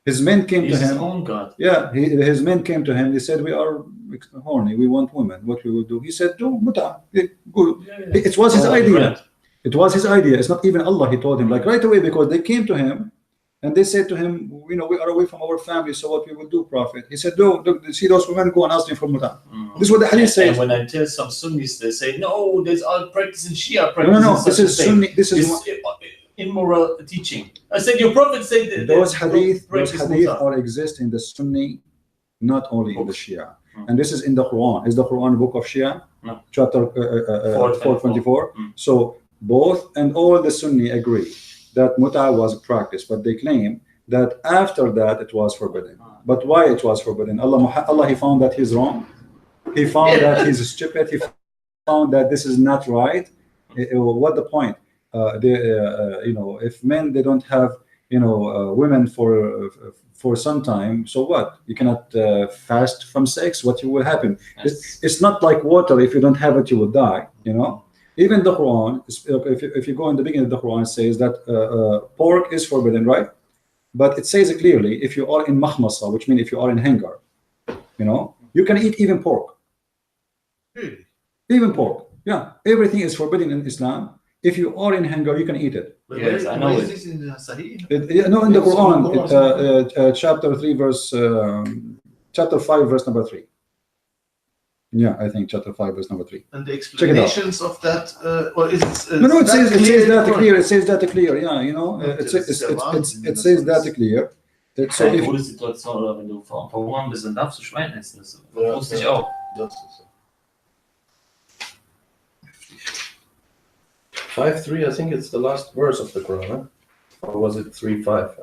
His men came He's to him. his own God. Yeah, his men came to him. They said, "We are horny. We want women. What we will do?" He said, "Do muta." Good. It was his idea. It was his idea. It's not even Allah. He told him like right away, because they came to him and they said to him, "You know, we are away from our family. So what we will do, Prophet?" He said, "No, see those women, go and ask them for muta." This is what the hadith says. And when I tell some Sunnis, they say, "No, there's all practicing Shia practice." No. This is Sunni. This is immoral teaching. I said your prophet said that those hadith are exist in the Sunni, not only in the Shia. And this is in the Quran. Is the Quran a book of Shia? No. Chapter 424. So both and all the Sunni agree that muta was practiced, but they claim that after that it was forbidden. But why it was forbidden? Allah, he found that he's wrong. He found that he's stupid. He found that this is not right. What the point? You know, if men they don't have, you know, women for some time, so what? You cannot fast from sex. What will happen? Yes. It's not like water. If you don't have it, you will die. You know. Even the Quran, if you go in the beginning of the Quran, it says that pork is forbidden, right? But it says it clearly, if you are in mahmasa, which means if you are in hunger, you know, you can eat even pork. Really? Even pork. Yeah, everything is forbidden in Islam. If you are in hunger, you can eat it. But Yes, where- I know where it. is this in the Sahih? No, in the It's in Quran, the Quran. chapter 3, verse, chapter 5, verse number 3. Yeah, I think chapter 5, verse number 3. And the explanations of that, or is it? No, it says that or- clear. It says that clear. Yeah, you know, it says that clear. So Keine if, gute Situation, oder wenn du verhungern bist, dann darfst du Schwein essen. Das Ja, wusste ich ja. auch. Das ist so. 5:3, I think it's the last verse of the Quran, huh? Or was it 3:5?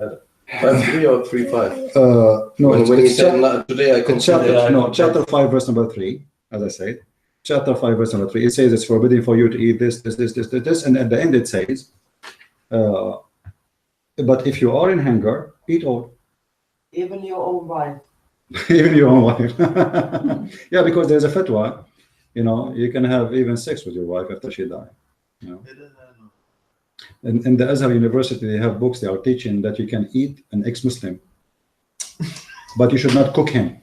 5:3 or 3:5? no, when he it's said, today I consider chapter 5, verse number 3, as I said. Chapter 5, verse number 3. It says it's forbidden for you to eat this, and at the end it says, but if you are in hunger, eat all. Even your own wife. Even your own wife. Yeah, because there's a fatwa, you know, you can have even sex with your wife after she died. You know? In the Azhar University, they have books. They are teaching that you can eat an ex-Muslim, but you should not cook him.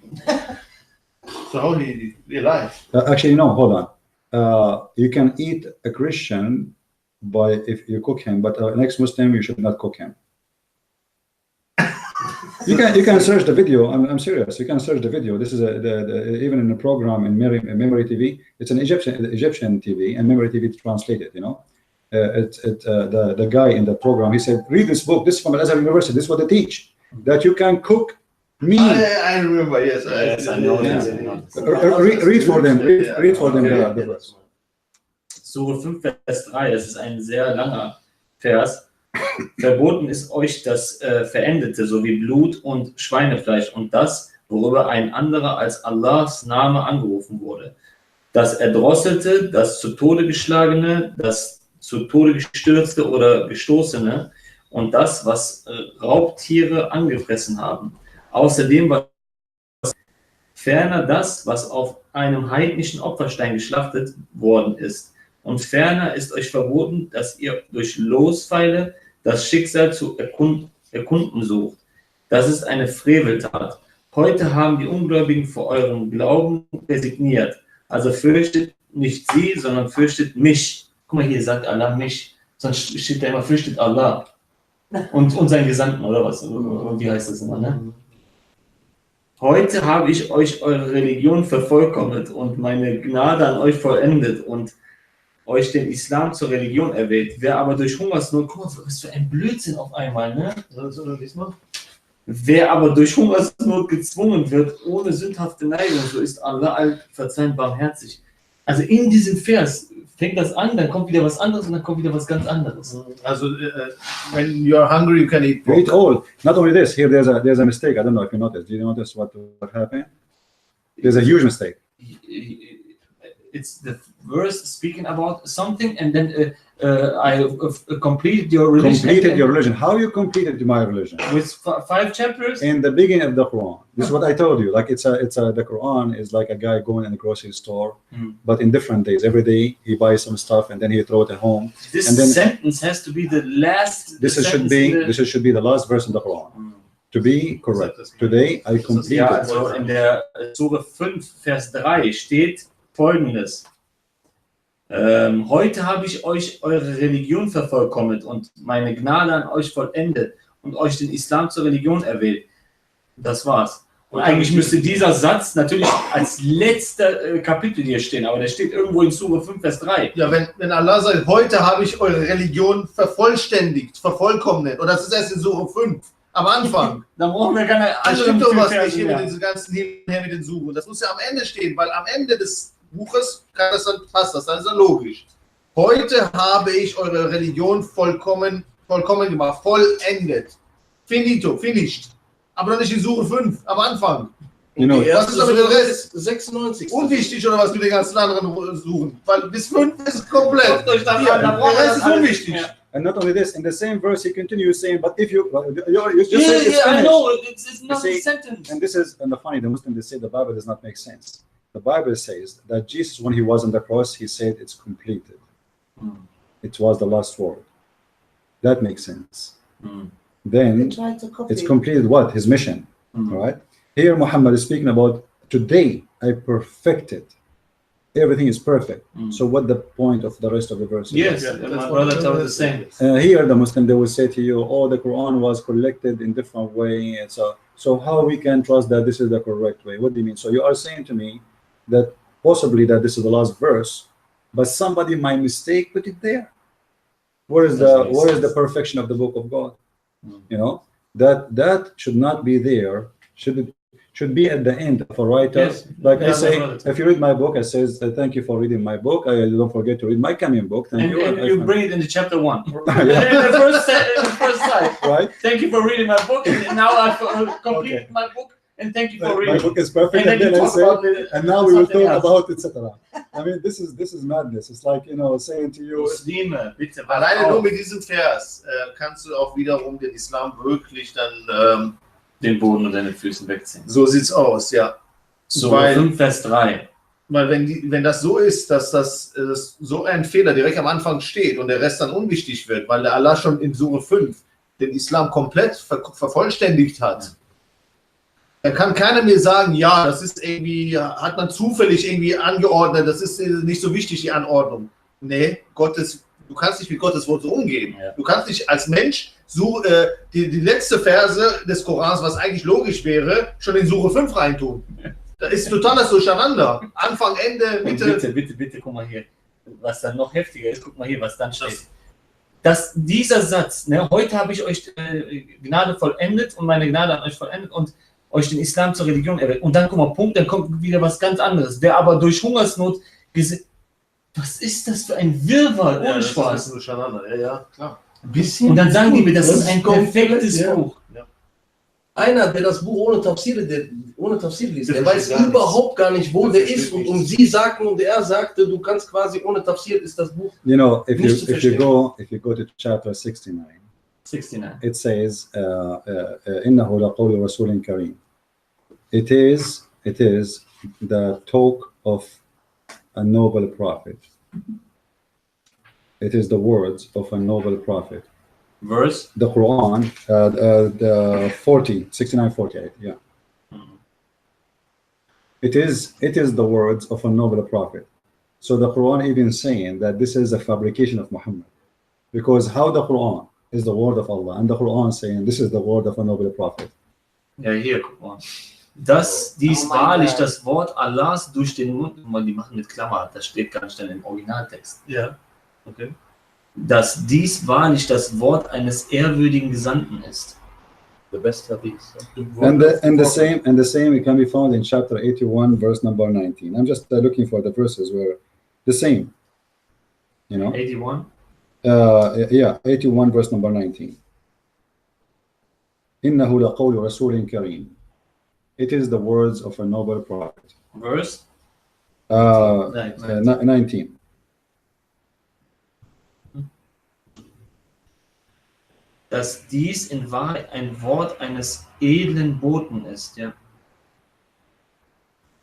So how he alive? Actually, no. Hold on. You can eat a Christian by if you cook him, but an ex-Muslim you should not cook him. You can search the video. I'm serious. You can search the video. This is even in the program in Memory TV. It's an Egyptian TV, and Memory TV translated. You know, the guy in the program. He said, "Read this book. This is from Al-Azhar University. This is what they teach, that you can cook meat." I remember. Yes, Yes, I know. Yeah. Yes. Read for them. Read for them the verse. Sure 5, Vers 3, es ist ein sehr langer Vers. Verboten ist euch das Verendete, sowie Blut und Schweinefleisch und das, worüber ein anderer als Allahs Name angerufen wurde. Das Erdrosselte, das zu Tode geschlagene, das zu Tode gestürzte oder gestoßene und das, was Raubtiere angefressen haben. Außerdem ferner das, was auf einem heidnischen Opferstein geschlachtet worden ist. Und ferner ist euch verboten, dass ihr durch Lospfeile das Schicksal zu erkunden sucht. Das ist eine Freveltat. Heute haben die Ungläubigen vor eurem Glauben resigniert. Also fürchtet nicht sie, sondern fürchtet mich. Guck mal, hier sagt Allah mich. Sonst steht da immer, fürchtet Allah. Und seinen Gesandten, oder was? Wie heißt das immer, ne? Heute habe ich euch eure Religion vervollkommnet und meine Gnade an euch vollendet und euch den Islam zur Religion erwählt. Wer aber durch Hungersnot, guck mal, was für ein Blödsinn auf einmal, ne? Wer aber durch Hungersnot gezwungen wird, ohne sündhafte Neigung, so ist Allah allverzeihend barmherzig. Also in diesem Vers fängt das an, dann kommt wieder was anderes und dann kommt wieder was ganz anderes. Also, when you're hungry, you can eat You eat pork. all. Not only this, here there's a mistake. I don't know if you noticed. Did you notice what happened? There's a huge mistake. It's the verse speaking about something, and then I completed your religion. Completed your religion. How you completed my religion? With 5 chapters. In the beginning of the Quran. This is what I told you. Like the Quran is like a guy going in a grocery store, but in different days. Every day he buys some stuff and then he throw it at home. This and then, sentence has to be the last. This should be the last verse in the Quran. To be correct. Today I completed. Ja, also in der Sure 5, Vers 3 steht Folgendes. Heute habe ich euch eure Religion vervollkommnet und meine Gnade an euch vollendet und euch den Islam zur Religion erwählt. Das war's. Und eigentlich müsste dieser Satz natürlich als letzter Kapitel hier stehen, aber der steht irgendwo in Sure 5, Vers 3. Ja, wenn Allah sagt, heute habe ich eure Religion vervollständigt, vervollkommnet, und das ist erst in Sure 5, am Anfang. Dann brauchen wir keine Das stimmt doch was nicht Verse hier mehr. mit diesem ganzen Hin und Her mit den Suchen. Das muss ja am Ende stehen, weil am Ende des Buches passt das, dann ist das logisch. Heute habe ich eure Religion vollkommen gemacht, vollendet. Finito, finished. Aber noch nicht in Sure 5, am Anfang. You know, Was ist aber der Rest? 96. Unwichtig oder was mit den ganzen anderen Suchen? Weil bis 5 ist komplett. Guckt euch das Hier, an, da der braucht ihr Rest das ist alles unwichtig. nicht mehr. and not only this, in the same verse he continues saying, but if you just Yeah, say it's I finished. know, it's not see, a sentence. And this is and the funny, the Muslims they say the Bible does not make sense. The Bible says that Jesus, when he was on the cross, he said it's completed. It was the last word. That makes sense. Then Try to copy. it's completed what? His mission. Right? Here Muhammad is speaking about today I perfected. Everything is perfect. So what the point of the rest of the verse? Yes, Yeah, my that's brother what- told the same. Here the Muslim they will say to you, oh, the Quran was collected in different way, and so how we can trust that this is the correct way? What do you mean? So you are saying to me that possibly that this is the last verse, but somebody might mistake put it there. Where is the perfection of the book of God? You know, that should not be there. Should be at the end of a writer. Yes. Like I Yeah, say, my brother. if you read my book, I says thank you for reading my book. I don't forget to read my coming book. Thank And, you. and you bring it in the chapter 1. Yeah. In the first side. Right? Thank you for reading my book, and now I've completed my book, and thank you for My reading. book is perfect, And then and you then I talk say, about it. and now we will something talk else. about etc. I mean, this is madness. It's like, you know, saying to you, Muslime, bitte. Alleine nur auf. mit diesem Vers kannst du auch wiederum den Islam wirklich dann, Den Boden unter den Füßen wegziehen. so sieht's aus, ja. So, Weil- 5, Vers 3. Weil wenn das so ist, dass das so ein Fehler direkt am Anfang steht und der Rest dann unwichtig wird, weil der Allah schon in Sure 5 den Islam komplett vervollständigt hat, dann kann keiner mir sagen, ja, das ist irgendwie, hat man zufällig irgendwie angeordnet, das ist nicht so wichtig, die Anordnung. Nee, du kannst nicht mit Gottes Wort so umgehen. Ja. Du kannst nicht als Mensch die letzte Verse des Korans, was eigentlich logisch wäre, schon in Sure 5 reintun. Da ist total das Durcheinander. Anfang, Ende, Und Mitte. bitte, guck mal hier. Was dann noch heftiger ist, guck mal hier, was dann steht. Dass dieser Satz, ne, heute habe ich euch Gnade vollendet und meine Gnade an euch vollendet und euch den Islam zur Religion erwählt. Und dann, guck mal, Punkt, dann kommt wieder was ganz anderes. Wer aber durch Hungersnot was ist das für ein Wirrwarr, ohne Spaß. Durcheinander. Ja, klar. Und dann sagen die mir, das ist ein perfektes Ja. Buch. Einer, der das Buch ohne Tafsir liest, Der der versteht weiß gar überhaupt gar nicht, wo Der der versteht ist. Und nichts. sie sagten und er sagte, du kannst quasi ohne Tafsir ist das Buch. you know, if Nicht zu you go to chapter 69, 69. it says, "Innahu laqawlu rasulin kareem." It is the talk of a noble prophet. It is the words of a noble prophet. Verse. The Quran, the 69, 48, yeah. It is the words of a noble prophet. So the Quran even saying that this is a fabrication of Muhammad, because how the Quran is the word of Allah, and the Quran saying this is the word of a noble prophet. Ja, hier, guck mal. Dass dies Oh mein wahrlich Gott. das Wort Allahs durch den Mund, guck mal, die machen mit Klammer, das steht gar nicht dann im Originaltext. Ja. Okay. Dass dies wahrlich das Wort eines ehrwürdigen Gesandten ist. The best Hadith. And the same it can be found in chapter 81, verse number 19. I'm just looking for the verses where the same. You know, 81. yeah, 81 verse number 19. إنه لقول رسول كريم. It is the words of a noble prophet. Verse 19. Dass dies in Wahrheit ein Wort eines edlen Boten ist, ja.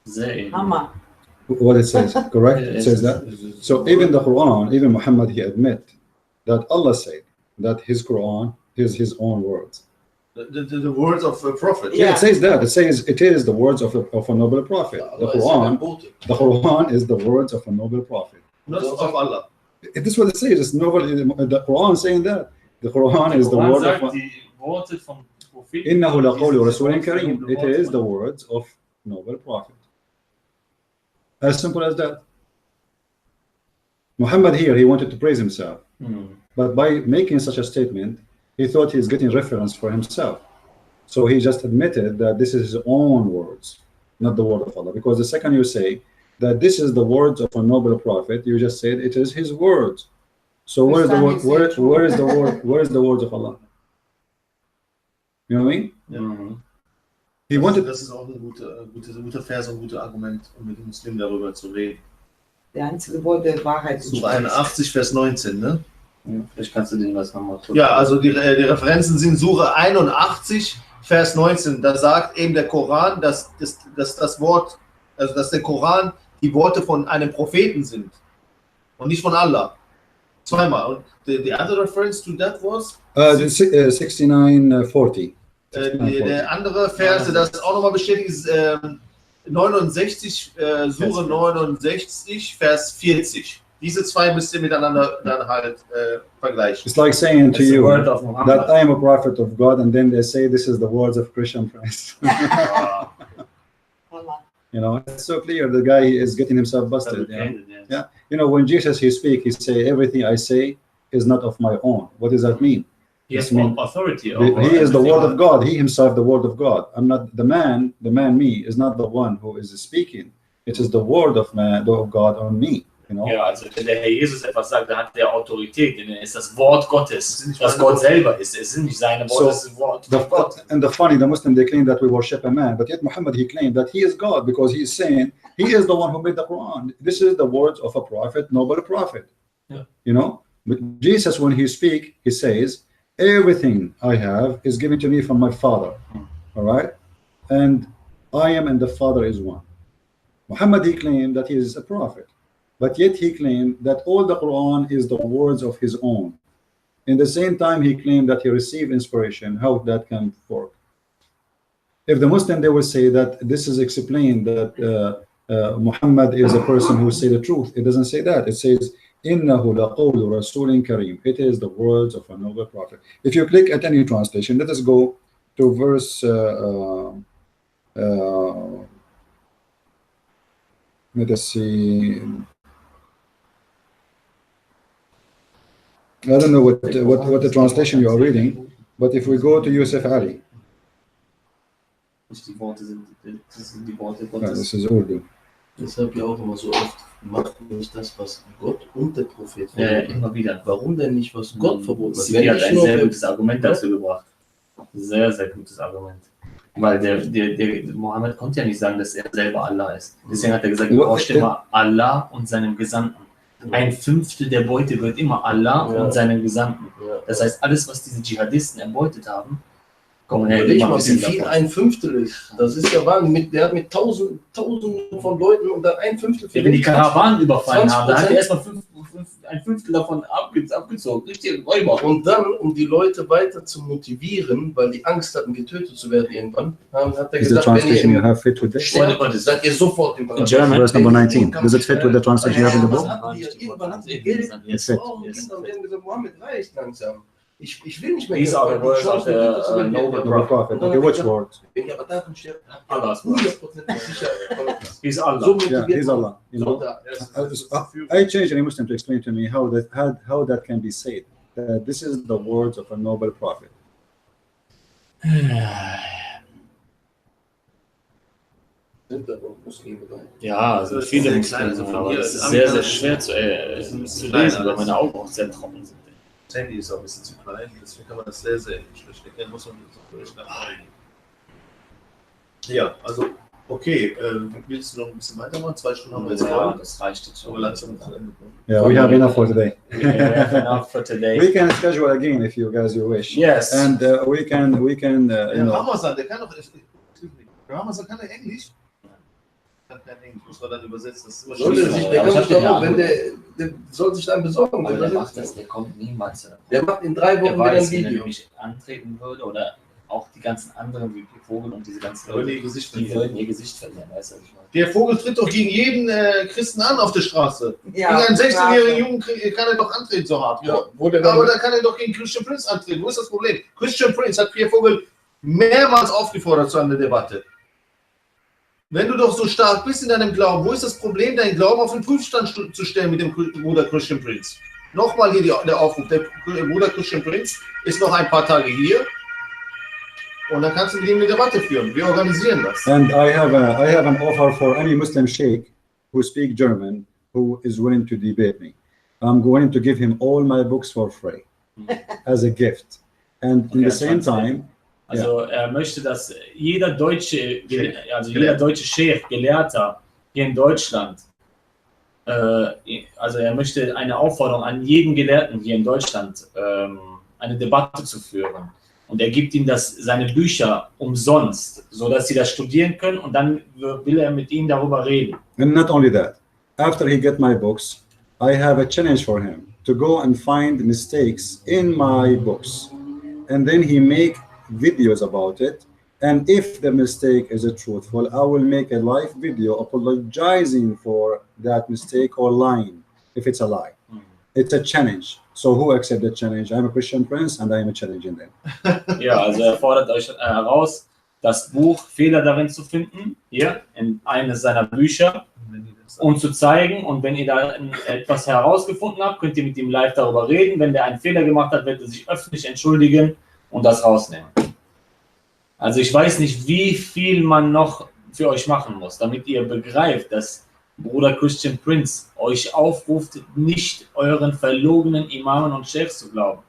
Sehr edel. Hammer. What it says, correct? It says that. So even the Quran, even Muhammad, he admit that Allah said that his Quran is his own words. The words of a prophet. Yeah, it says that. It says it is the words of a noble prophet. The Quran is the words of a noble prophet. Not of Allah. This is what it says. It's noble. The Quran saying that. The Quran is the word of إنه لقول رسول كريم. It is the words of noble prophet. As simple as that. Muhammad here, he wanted to praise himself. But by making such a statement, he thought he's getting reference for himself. So he just admitted that this is his own words, not the word of Allah. Because the second you say that this is the words of a noble prophet, you just said it is his words. So where is the word? Where is the word? Where is the words of Allah? You know what I mean? Ja. He wanted. Das ist auch ein guter Vers und ein guter Argument, um mit den Muslimen darüber zu reden. Der einzige Wort der Wahrheit. Sura 81, Vers 19, ne? Ja, vielleicht kannst du den was nochmal tun. Ja, also die Referenzen sind Sura 81, Vers 19. Da sagt eben der Koran, dass das Wort, also dass der Koran die Worte von einem Propheten sind und nicht von Allah. Zweimal. Und the other reference to that was? 69:40. Der andere Vers, das auch nochmal bestätigt, ist 69, Sura 69, Vers 40. Diese zwei müsst ihr miteinander dann halt vergleichen. It's like saying to you that I am a prophet of God, and then they say this is the words of Christian Prince. You know, it's so clear the guy is getting himself busted. Yeah. You know, when Jesus he speak, he say everything I say is not of my own. What does that mean? He has authority. He is the word of God. He himself the word of God. I'm not the man. The man me is not the one who is speaking. It is the word of God on me. You know? Ja, also wenn der Herr Jesus etwas sagt, dann hat der Autorität, denn er ist das Wort Gottes, das Gott selber ist. Es sind nicht seine Worte, es ist das Wort von Gott. And the Muslim, they claim that we worship a man, but yet Muhammad, he claimed that he is God because he is saying he is the one who made the Quran. This is the words of a prophet, noble prophet. Yeah. You know, but Jesus, when he speaks, he says, everything I have is given to me from my Father. All right, and I am and the Father is one. Muhammad, he claimed that he is a prophet. But yet he claimed that all the Quran is the words of his own. In the same time, he claimed that he received inspiration. How that can work? If the Muslim, they will say that this is explained that Muhammad is a person who say the truth. It doesn't say that. It says, إِنَّهُ لَقَوْلُ رَسُولٍ كَرِيمٍ. It is the words of a noble prophet. If you click at any translation, let us go to verse let us see. I don't know what the translation you are reading, but if we go to Yusuf Ali, Die Worte sind die Worte Gottes. This is Urdu. Deshalb ja auch immer so oft, macht nicht das, was Gott und der Prophet verboten. Immer wieder. Warum denn nicht, was Gott verboten hat? Sie hat ein sehr gutes Argument dazu gebracht. Sehr, sehr gutes Argument. Weil der Mohammed konnte ja nicht sagen, dass er selber Allah ist. Deswegen hat er gesagt, du brauchst immer Allah und seinem Gesandten. Ein Fünftel der Beute wird immer Allah und seinen Gesandten. Das heißt, alles, was diese Dschihadisten erbeutet haben, kommen her. Nicht mal, wie viel ein Fünftel ist. Das ist ja Wahnsinn. Der hat mit Tausenden von Leuten und dann ein Fünftel. Wenn die Karawanen überfallen haben, dann hat er erstmal ein Fünftel davon abgezogen. Richtig Räuber. Und dann, um die Leute weiter zu motivieren, weil die Angst hatten, getötet zu werden irgendwann, hat er gesagt, wenn ihr seid ihr sofort im Paradies. German, verse number 19. Does it fit with the translation you have in the book? Irgendwann hatten die Geld, Frauen und Kinder und die haben gesagt, Mohammed reicht langsam. Ich will nicht mehr. These are the words of the noble prophet. Okay, which word? Wenn ihr aber davon stirbt, habt ihr 100% sicher. He's Allah. So Yeah, he's Allah. You know, I changed any Muslim to explain to me how that can be said. This is the words of a noble prophet. Sind da noch Muslime da? Ja, also Das ist viele sehr Muslime, klein, also aber hier es ist am sehr, Ende sehr ist schwer es ein bisschen zu klein lesen, weil alles. meine Augen auch sehr trocken sind. Das Handy ist auch ein bisschen zu klein, deswegen kann man das sehr, sehr schlecht erkennen. Muss man so durch nachfragen. Ja, also, okay. Willst du noch ein bisschen weitermachen? 2 Stunden haben wir jetzt Ja, voll. das reicht jetzt So schon. langsam zu Ende. Yeah, we have enough for today. We have enough for today. We can schedule again if you guys wish. Yes. And we can you Der know. Ramazan, der kann doch. Ramazan kann er Englisch? Kann kein Englisch, muss man dann übersetzen. Das ist immer Sollte schwierig. sich, Ja, der aber kann ich sich hab den doch, wenn Namen. der soll sich dann besorgen. Aber wenn der er macht das- das, der kommt niemals zu. Der macht in 3 Der Wochen wieder ein weiß, wenn er Video. nämlich antreten würde oder auch die ganzen anderen wie Vogel und diese ganzen Würden Leute, ihr Gesicht die verlieren. würden ihr Gesicht verlieren, weißt du, was ich meine? Der Vogel tritt doch gegen jeden Christen an auf der Straße. Ja, Gegen einen 16-jährigen Strafe. Jungen kann er doch antreten, so hart. Ja, wo der dann Aber da kann er doch gegen Christian Prince antreten. Wo ist das Problem? Christian Prince hat Pierre Vogel mehrmals aufgefordert zu einer Debatte. Wenn du doch so stark bist in deinem Glauben, wo ist das Problem, deinen Glauben auf den Prüfstand zu stellen mit dem Bruder Christian Prince? Nochmal hier der Aufruf, der Bruder Christian Prince ist noch ein paar Tage hier und dann kannst du mit ihm eine Debatte führen. Wir organisieren das. And I have an offer for any Muslim sheikh who speak German who is willing to debate me. I'm going to give him all my books for free as a gift. And in the same time, Also er möchte, dass jeder deutsche, also jeder Gelehrter. deutsche Sheikh, Gelehrter hier in Deutschland, also er möchte eine Aufforderung an jeden Gelehrten hier in Deutschland, eine Debatte zu führen. Und er gibt ihm seine Bücher umsonst, sodass sie das studieren können und dann will er mit ihnen darüber reden. and not only that, after he get my books, I have a challenge for him to go and find mistakes in my books. And then he make videos about it. And if the mistake is truthful, I will make a live video apologizing for that mistake or lying, if it's a lie. It's a challenge. So who accept the challenge? I'm a Christian Prince and I am challenging them. Ja, also er fordert euch heraus, das Buch Fehler darin zu finden, hier in eines seiner Bücher, und zu zeigen. Und wenn ihr da etwas herausgefunden habt, könnt ihr mit ihm live darüber reden. Wenn der einen Fehler gemacht hat, wird er sich öffentlich entschuldigen und das rausnehmen. Also ich weiß nicht, wie viel man noch für euch machen muss, damit ihr begreift, dass Bruder Christian Prince euch aufruft, nicht euren verlogenen Imamen und Chefs zu glauben.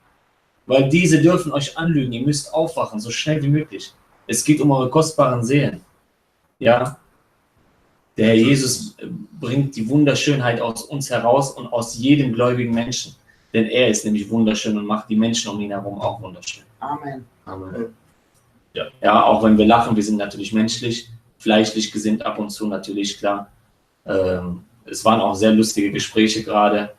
Weil diese dürfen euch anlügen. Ihr müsst aufwachen, so schnell wie möglich. Es geht um eure kostbaren Seelen. Ja? Der Herr Jesus bringt die Wunderschönheit aus uns heraus und aus jedem gläubigen Menschen. Denn er ist nämlich wunderschön und macht die Menschen um ihn herum auch wunderschön. Amen. Amen. Ja, auch wenn wir lachen, wir sind natürlich menschlich, fleischlich gesinnt ab und zu natürlich, klar. Es waren auch sehr lustige Gespräche gerade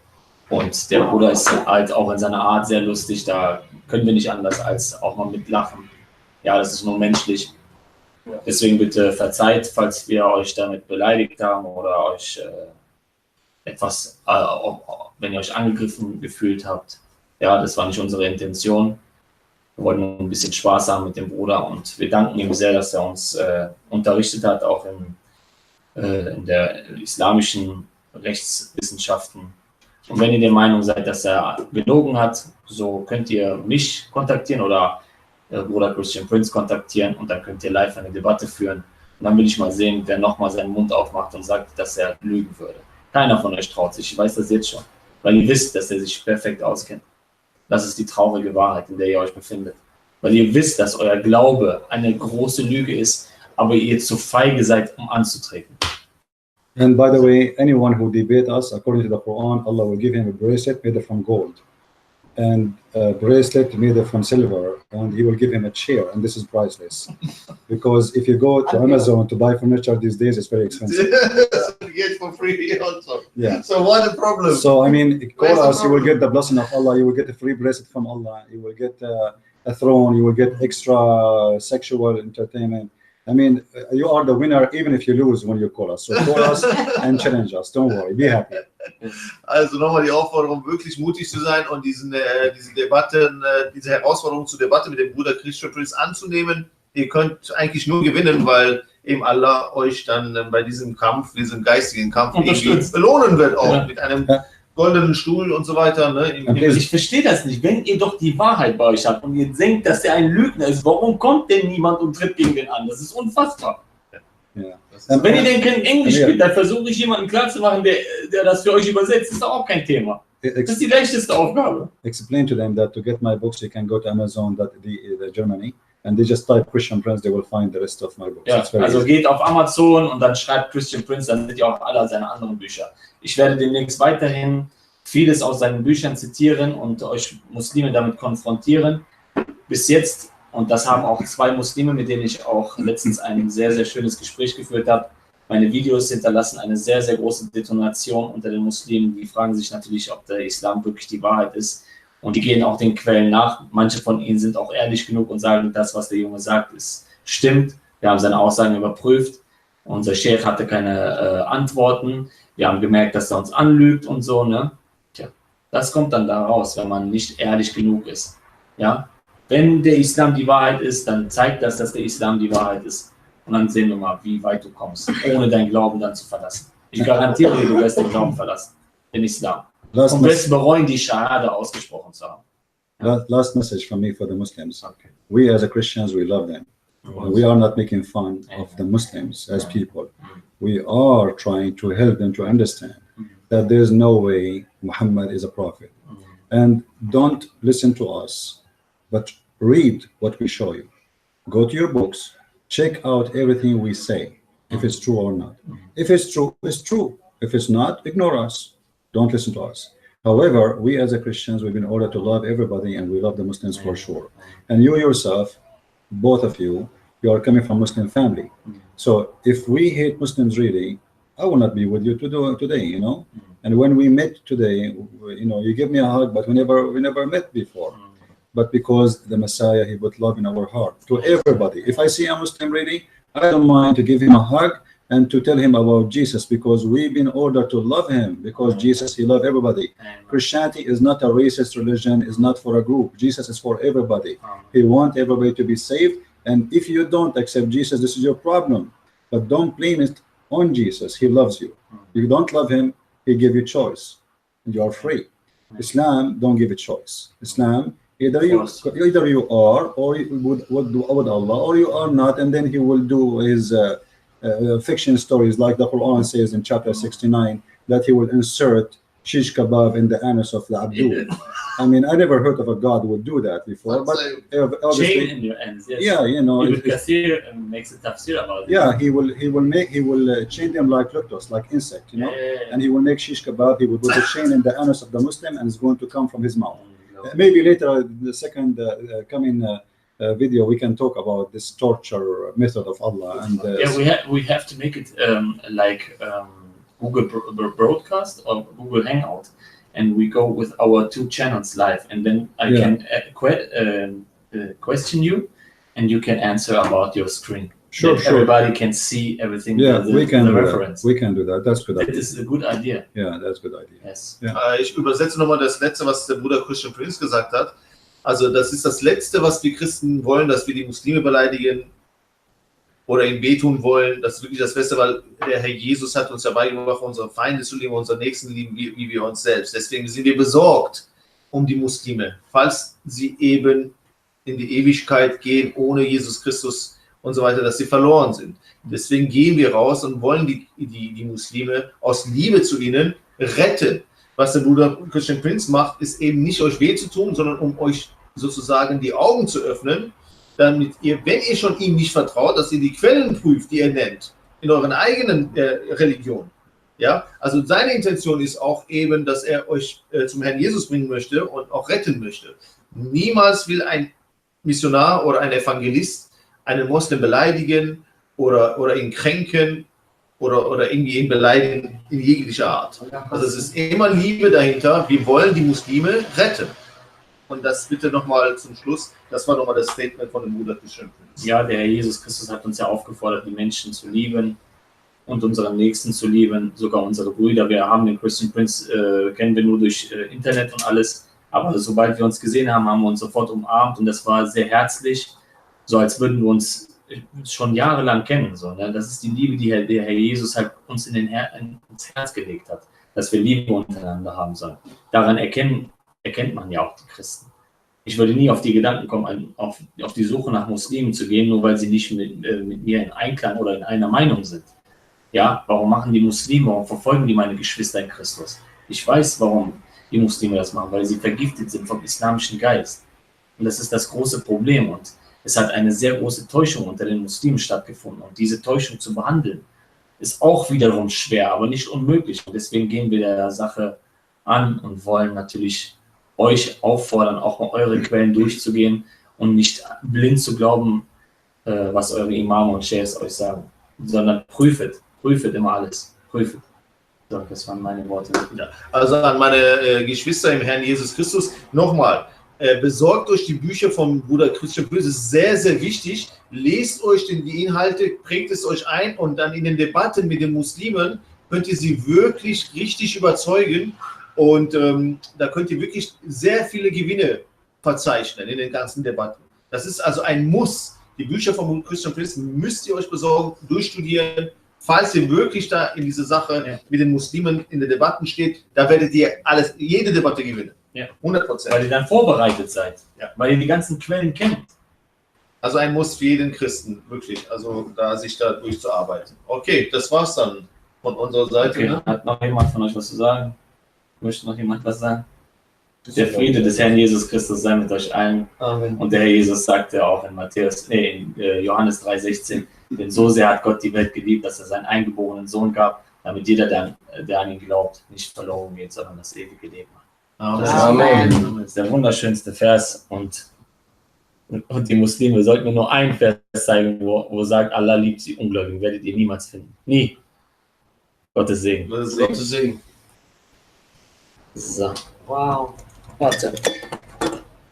und der Bruder ist halt auch in seiner Art sehr lustig, da können wir nicht anders als auch mal mitlachen. Ja, das ist nur menschlich. Deswegen bitte verzeiht, falls wir euch damit beleidigt haben oder euch etwas, wenn ihr euch angegriffen gefühlt habt. Ja, das war nicht unsere Intention. Wir wollten ein bisschen Spaß haben mit dem Bruder und wir danken ihm sehr, dass er uns unterrichtet hat, auch in der islamischen Rechtswissenschaften. Und wenn ihr der Meinung seid, dass er gelogen hat, so könnt ihr mich kontaktieren oder Bruder Christian Prince kontaktieren und dann könnt ihr live eine Debatte führen. Und dann will ich mal sehen, wer nochmal seinen Mund aufmacht und sagt, dass er lügen würde. Keiner von euch traut sich, ich weiß das jetzt schon, weil ihr wisst, dass er sich perfekt auskennt. Das ist die traurige Wahrheit, in der ihr euch befindet. Weil ihr wisst, dass euer Glaube eine große Lüge ist, aber ihr zu feige seid, um anzutreten. And by the way, anyone who debate us, according to the Quran, Allah will give him a bracelet made from gold and a bracelet made from silver, and he will give him a chair, and this is priceless. Because if you go to Amazon to buy furniture these days, it's very expensive. Get for free also. Yeah. So what a problem. So, I mean, Where's call the us, you will problem? get the blessing of Allah, you will get a free bracelet from Allah, you will get a throne, you will get extra sexual entertainment. I mean, you are the winner even if you lose when you call us. So call us and challenge us. Don't worry, be happy. Also nochmal die Aufforderung, wirklich mutig zu sein und diese Debatten, diese Herausforderung zur Debatte mit dem Bruder Christian Prince anzunehmen. Ihr könnt eigentlich nur gewinnen, weil eben Allah euch dann bei diesem Kampf, diesem geistigen Kampf irgendwie Unterstützt. belohnen wird, auch Ja. mit einem Ja. goldenen Stuhl und so weiter. Ne? Ich verstehe das nicht. Wenn ihr doch die Wahrheit bei euch habt und ihr denkt, dass er ein Lügner ist, warum kommt denn niemand und tritt gegen den an? Das ist unfassbar. Yeah. Und wenn ihr den Kind Englisch Amir. spielt, dann versuche ich jemanden klarzumachen, der das für euch übersetzt. Das ist doch auch kein Thema. Das ist die leichteste Aufgabe. Explain to them that to get my books, you can go to Amazon, the Germany, and they just type Christian Prince, they will find the rest of my books. Ja, It's very also easy. geht auf Amazon und dann schreibt Christian Prince, dann seht ihr auch alle seine anderen Bücher. Ich werde demnächst weiterhin vieles aus seinen Büchern zitieren und euch Muslime damit konfrontieren. Bis jetzt, und das haben auch 2 Muslime, mit denen ich auch letztens ein sehr, sehr schönes Gespräch geführt habe. Meine Videos hinterlassen eine sehr, sehr große Detonation unter den Muslimen. Die fragen sich natürlich, ob der Islam wirklich die Wahrheit ist. Und die gehen auch den Quellen nach. Manche von ihnen sind auch ehrlich genug und sagen, das, was der Junge sagt, stimmt. Wir haben seine Aussagen überprüft. Unser Sheikh hatte keine Antworten. Wir haben gemerkt, dass er uns anlügt und so. Ne? Tja, das kommt dann da raus, wenn man nicht ehrlich genug ist. Ja? Wenn der Islam die Wahrheit ist, dann zeigt das, dass der Islam die Wahrheit ist. Und dann sehen wir mal, wie weit du kommst, ohne deinen Glauben dann zu verlassen. Ich garantiere dir, du wirst den Glauben verlassen, den Islam. Und wirst bereuen, die Shahada ausgesprochen zu haben. Last message from me for the Muslims. Okay. We as a Christians, we love them. We are not making fun of the Muslims as people. We are trying to help them to understand that there's no way Muhammad is a prophet. And don't listen to us, but read what we show you. Go to your books, check out everything we say, if it's true or not. If it's true, it's true. If it's not, ignore us. Don't listen to us. However, we as a Christians, we've been ordered to love everybody, and we love the Muslims for sure. And you yourself, both of you are coming from Muslim family. So if we hate Muslims really, I will not be with you today, you know. And when we met today, you know, you give me a hug, but we never met before. But because the Messiah, he put love in our heart to everybody. If I see a Muslim really, I don't mind to give him a hug and to tell him about Jesus, because we've been ordered to love him, because Jesus, he loved everybody. Christianity is not a racist religion, is not for a group. Jesus is for everybody. He wants everybody to be saved. And if you don't accept Jesus, this is your problem. But don't blame it on Jesus. He loves you. If you don't love him, he give you choice. And you are free. Islam don't give a choice. Islam, either you are, or with Allah, or you are not, and then he will do his fiction stories, like the Quran says in chapter 69, that he will insert shish kebab in the anus of the Abdul. I mean, I never heard of a God who would do that before, but obviously, chain in your ends. Yes. Yeah, you know, Ibn Kathir makes a tafsir about it. Yeah, he will chain them like cryptos, like insect, you know, and he will make shish kebab. He will put a chain in the anus of the Muslim, and it's going to come from his mouth. Maybe later, the second coming video, we can talk about this torture method of Allah. And we have to make it like Google Broadcast or Google Hangout, and we go with our 2 channels live, and then I can question you, and you can answer about your screen. Sure. Everybody can see everything. Yeah, we can the do reference. That. We can do that. That's good. That is a good idea. Yeah, that's a good idea. Yes. Yeah. Ich übersetze nochmal das Letzte, was der Bruder Christian Prince gesagt hat. Also das ist das Letzte, was wir Christen wollen, dass wir die Muslime beleidigen oder ihnen wehtun wollen. Das ist wirklich das Beste, weil der Herr Jesus hat uns ja beigebracht, unsere Feinde zu lieben, unsere Nächsten lieben, wie wir uns selbst. Deswegen sind wir besorgt um die Muslime, falls sie eben in die Ewigkeit gehen, ohne Jesus Christus und so weiter, dass sie verloren sind. Deswegen gehen wir raus und wollen die Muslime aus Liebe zu ihnen retten. Was der Bruder Christian Prince macht, ist eben nicht euch weh zu tun, sondern um euch sozusagen die Augen zu öffnen, damit ihr, wenn ihr schon ihm nicht vertraut, dass ihr die Quellen prüft, die er nennt, in euren eigenen Religion. Ja, also seine Intention ist auch eben, dass er euch zum Herrn Jesus bringen möchte und auch retten möchte. Niemals will ein Missionar oder ein Evangelist einen Moslem beleidigen oder ihn kränken oder irgendwie ihn beleidigen in jeglicher Art. Also es ist immer Liebe dahinter. Wir wollen die Muslime retten. Und das bitte nochmal zum Schluss. Das war nochmal das Statement von dem Bruder Christian Prince. Ja, der Herr Jesus Christus hat uns ja aufgefordert, die Menschen zu lieben und unseren Nächsten zu lieben, sogar unsere Brüder. Wir haben den Christian Prince, kennen wir nur durch Internet und alles. Aber sobald wir uns gesehen haben, haben wir uns sofort umarmt und das war sehr herzlich. So als würden wir uns schon jahrelang kennen. So, ne? Das ist die Liebe, die der Herr Jesus halt uns ins Herz gelegt hat, dass wir Liebe untereinander haben sollen. Daran erkennt man ja auch die Christen. Ich würde nie auf die Gedanken kommen, auf die Suche nach Muslimen zu gehen, nur weil sie nicht mit mir in Einklang oder in einer Meinung sind. Ja, warum machen die Muslime, warum verfolgen die meine Geschwister in Christus? Ich weiß, warum die Muslime das machen, weil sie vergiftet sind vom islamischen Geist. Und das ist das große Problem. Und es hat eine sehr große Täuschung unter den Muslimen stattgefunden. Und diese Täuschung zu behandeln, ist auch wiederum schwer, aber nicht unmöglich. Und deswegen gehen wir der Sache an und wollen natürlich euch auffordern, auch mal eure Quellen durchzugehen und nicht blind zu glauben, was eure Imame und Sheikhs euch sagen, sondern prüfet immer alles, prüfet. So, das waren meine Worte. Ja. Also an meine Geschwister im Herrn Jesus Christus, nochmal, besorgt euch die Bücher vom Bruder Christian Prinz, das ist sehr, sehr wichtig. Lest euch die Inhalte, prägt es euch ein und dann in den Debatten mit den Muslimen könnt ihr sie wirklich richtig überzeugen und da könnt ihr wirklich sehr viele Gewinne verzeichnen in den ganzen Debatten. Das ist also ein Muss. Die Bücher von Christian Prinz müsst ihr euch besorgen, durchstudieren. Falls ihr wirklich da in diese Sache mit den Muslimen in den Debatten steht, da werdet ihr jede Debatte gewinnen. Ja. 100%. Weil ihr dann vorbereitet seid, weil ihr die ganzen Quellen kennt. Also ein Muss für jeden Christen, wirklich. Also da sich da durchzuarbeiten. Okay, das war's dann von unserer Seite. Okay. Ne? Hat noch jemand von euch was zu sagen? Möchte noch jemand was sagen? Der Friede des Herrn Jesus Christus sei mit euch allen. Amen. Und der Herr Jesus sagte auch in Johannes 3,16, denn so sehr hat Gott die Welt geliebt, dass er seinen eingeborenen Sohn gab, damit jeder, der an ihn glaubt, nicht verloren geht, sondern das ewige Leben hat. Amen. Das ist der wunderschönste Vers und die Muslime sollten mir nur einen Vers zeigen, wo sagt, Allah liebt sie Ungläubigen, werdet ihr niemals finden. Nie. Gottes Segen. Gottes Segen. So. Wow. Warte.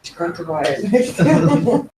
Ich konnte weinen.